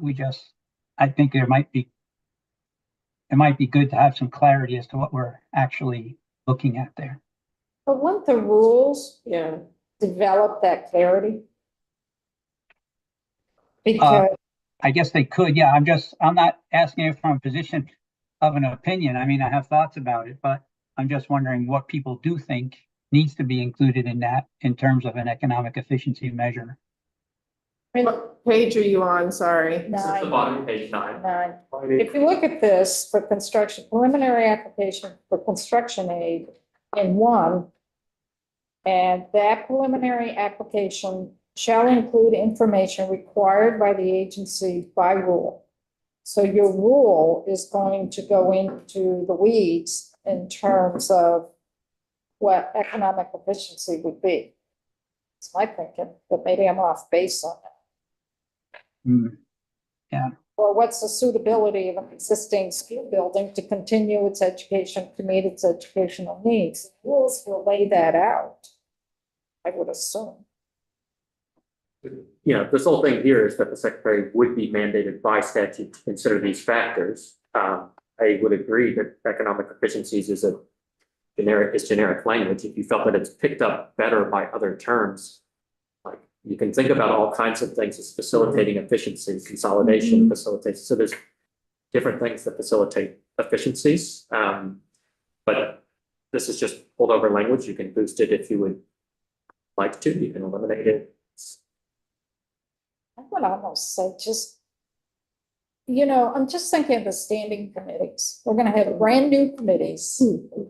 think it might be good to have some clarity as to what we're actually looking at there. But wouldn't the rules Yeah, develop that clarity? Because I guess they could, yeah. I'm not asking it from a position of an opinion. I mean, I have thoughts about it, but I'm just wondering what people do think needs to be included in that in terms of an economic efficiency measure. What page are you on? Sorry. This is the bottom of page 9. if you look at this for construction, preliminary application for construction aid in 1, and that preliminary application shall include information required by the agency by rule. So your rule is going to go into the weeds in terms of what economic efficiency would be. It's my thinking, but maybe I'm off base on that. Or what's the suitability of an existing school building to continue its education, to meet its educational needs? Rules will lay that out, I would assume. This whole thing here is that the secretary would be mandated by statute to consider these factors. I would agree that economic efficiencies is generic language. If you felt that it's picked up better by other terms, like you can think about all kinds of things as facilitating efficiency, consolidation, facilitation. So there's different things that facilitate efficiencies. But this is just holdover language. You can boost it if you would like to. You can eliminate it. I would almost say just, you know, I'm just thinking of the standing committees. We're gonna have brand new committees,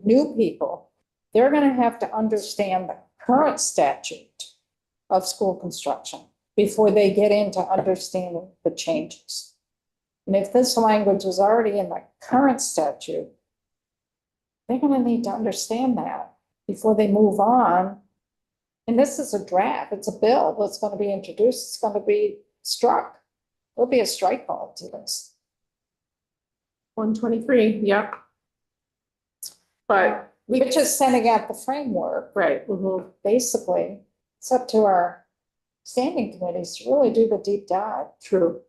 new people. They're gonna have to understand the current statute of school construction before they get into understanding the changes. And if this language is already in the current statute, they're gonna need to understand that before they move on. And this is a draft, it's a bill that's gonna be introduced, it's gonna be struck. There'll be a strike call to this. 123, yeah. But we We're just sending out the framework, right, basically. It's up to our standing committees to really do the deep dive. true.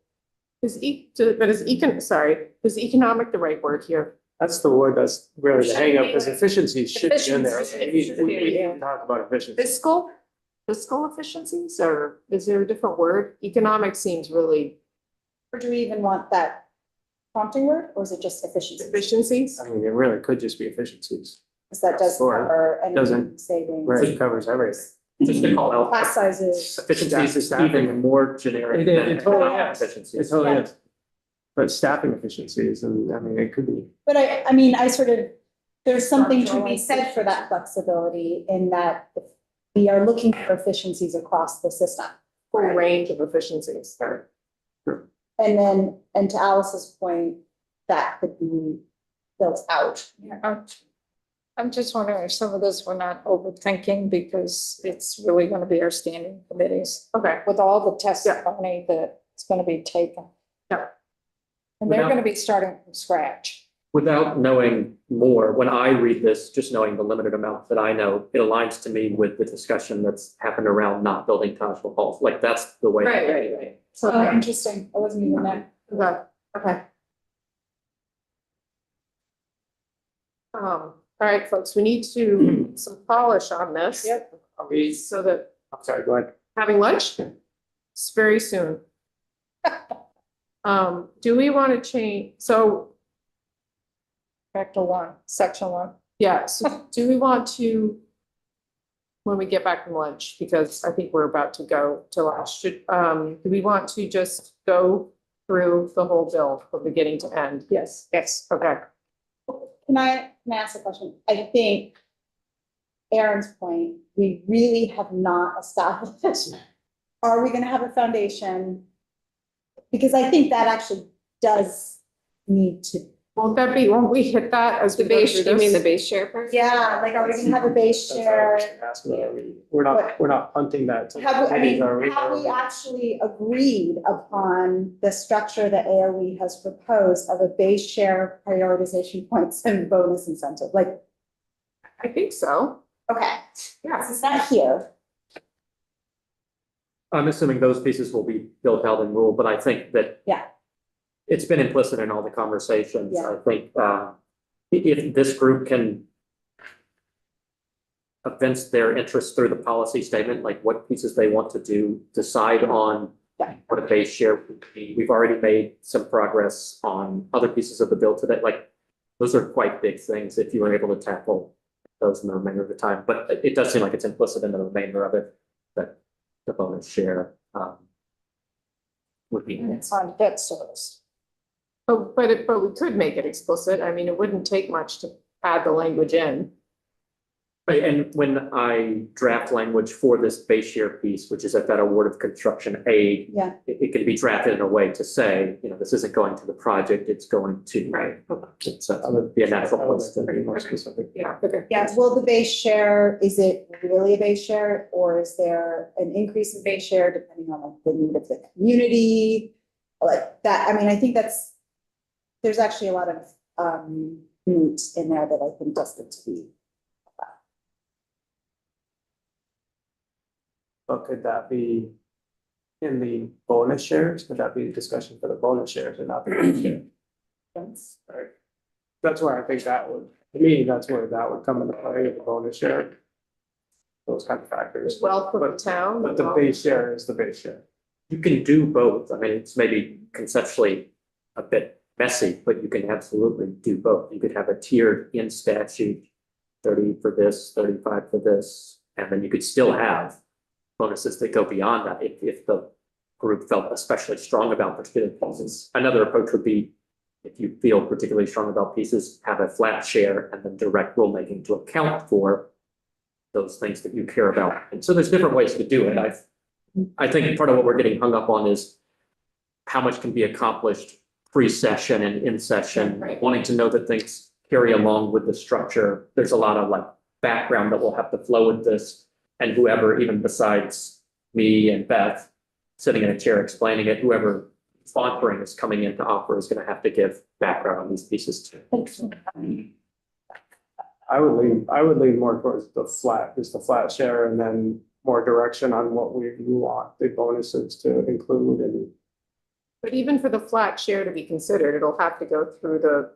Is economic the right word here? That's the word that's really the hang up, because efficiencies should be in there. We can talk about efficiency. Fiscal efficiencies, or is there a different word? Economic seems really Or do we even want that prompting word, or is it just efficiency? efficiencies. I mean, it really could just be efficiencies. Because that does Sure. cover any Doesn't. savings. Right, it covers everything. Just to call out Class sizes. efficiencies is even more generic It is, than it totally economic is. It efficiencies. totally Yeah. is. But staffing efficiencies, and I mean, it could be. But I mean, I sort of, there's something to be said for that flexibility in that we are looking for efficiencies across the system. Full range of efficiencies. And then, and to Alice's point, that could be built out. I'm just wondering if some of this we're not overthinking because it's really gonna be our standing committees Okay. with all the testimony that's gonna be taken. Yeah. And they're Without- gonna be starting from scratch. Without knowing more, when I read this, just knowing the limited amount that I know, it aligns to me with the discussion that's happened around not building township halls. Like, that's the way. Right. So interesting. I wasn't even there. Okay. Okay. All right, folks, we need to some polish on this. Yep. Are we, so that, I'm sorry, go ahead. Having lunch? It's very soon. Do we want to change, so, Back to section one. yeah, so do we want to, when we get back from lunch, because I think we're about to go to lunch, do we want to just go through the whole bill from beginning to end? Yes. Yes, okay. Can I ask a question? I think Aaron's point, we really have not established, are we gonna have a foundation? Because I think that actually does need to, Won't we hit that as The we go base, through you mean the this? base share part? yeah, like, are we gonna have a base share? We're not punting that. to Have, I mean, committees, are we? have we actually agreed upon the structure that AOE has proposed of a base share prioritization points and bonus incentive? Like, I think so. okay, Yeah. it's not here. I'm assuming those pieces will be built out in rule, but I think that. Yeah. It's been implicit in all the conversations. Yeah. I think, if this group can evince their interest through the policy statement, like what pieces they want to do, decide on Yeah. what a base share would be. We've already made some progress on other pieces of the bill today, like, those are quite big things if you were able to tackle those in the remainder of the time, but it does seem like it's implicit in the remainder of it, that the bonus share, would be. And it's on debt service. But we could make it explicit. I mean, it wouldn't take much to add the language in. Right, and when I draft language for this base share piece, which is at that award of construction aid. Yeah. It can be drafted in a way to say, you know, this isn't going to the project, it's going to. Right. It's be a natural place to be more specific. Yeah. Okay. Yeah, will the base share, is it really a base share, or is there an increase in base share depending on like the need of the community? Like that, I mean, I think there's actually a lot of meat in there that I think does need to be. But could that be in the bonus shares? Could that be a discussion for the bonus shares and not the base share? Right. That's where I think that would, to me, that's where that would come into play, the bonus share. Those kind of factors. Well, for the town. But the base share is the base share. You can do both. I mean, it's maybe conceptually a bit messy, but you can absolutely do both. You could have a tiered in statute 30 for this, 35 for this, and then you could still have bonuses that go beyond that if the group felt especially strong about particular pieces. Another approach would be, if you feel particularly strong about pieces, have a flat share and then direct rulemaking to account for those things that you care about. And so there's different ways to do it. I think part of what we're getting hung up on is how much can be accomplished pre-session and in session, wanting to know that things carry along with the structure. There's a lot of like background that will have to flow with this. And whoever, even besides me and Beth, sitting in a chair explaining it, whoever sponsoring is coming in to offer is going to have to give background on these pieces too. I would lean more towards the flat share and then more direction on what we want the bonuses to include and. But even for the flat share to be considered, it'll have to go through the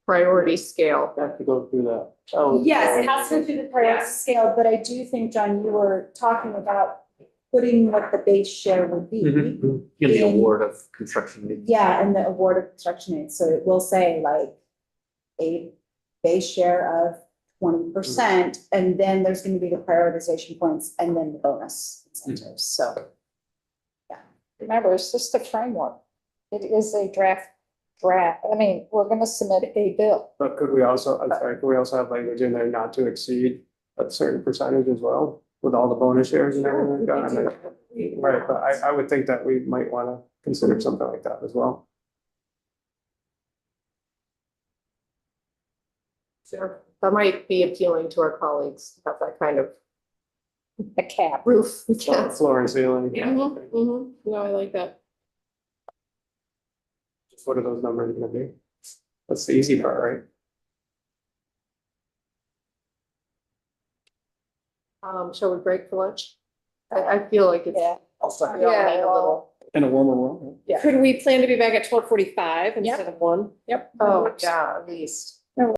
priority scale. Have to go through that. Oh, Yes, it has to go through the priority Yeah. scale, but I do think, John, you were talking about putting what the base share would be. In the award of construction. aid. Yeah, and the award of construction aid, so it will say like a base share of 20%, and then there's gonna be the prioritization points and then the bonus incentives, so. Remember, it's just a framework. It is a draft. I mean, we're gonna submit a bill. But could we also have language in there not to exceed a certain percentage as well with all the bonus shares and everything? like that? Right, but I would think that we might want to consider something like that as well. Sure. That might be appealing to our colleagues, to have that kind of A cap. roof. Floor and ceiling. No, I like that. Just what are those numbers gonna be? That's the easy part, right? Shall we break for lunch? I feel like it's. Yeah. We all Yeah, need a little. In a warmer world. Yeah. Could we plan to be back at 12:45 instead of 1? Yep. Oh, yeah, at least.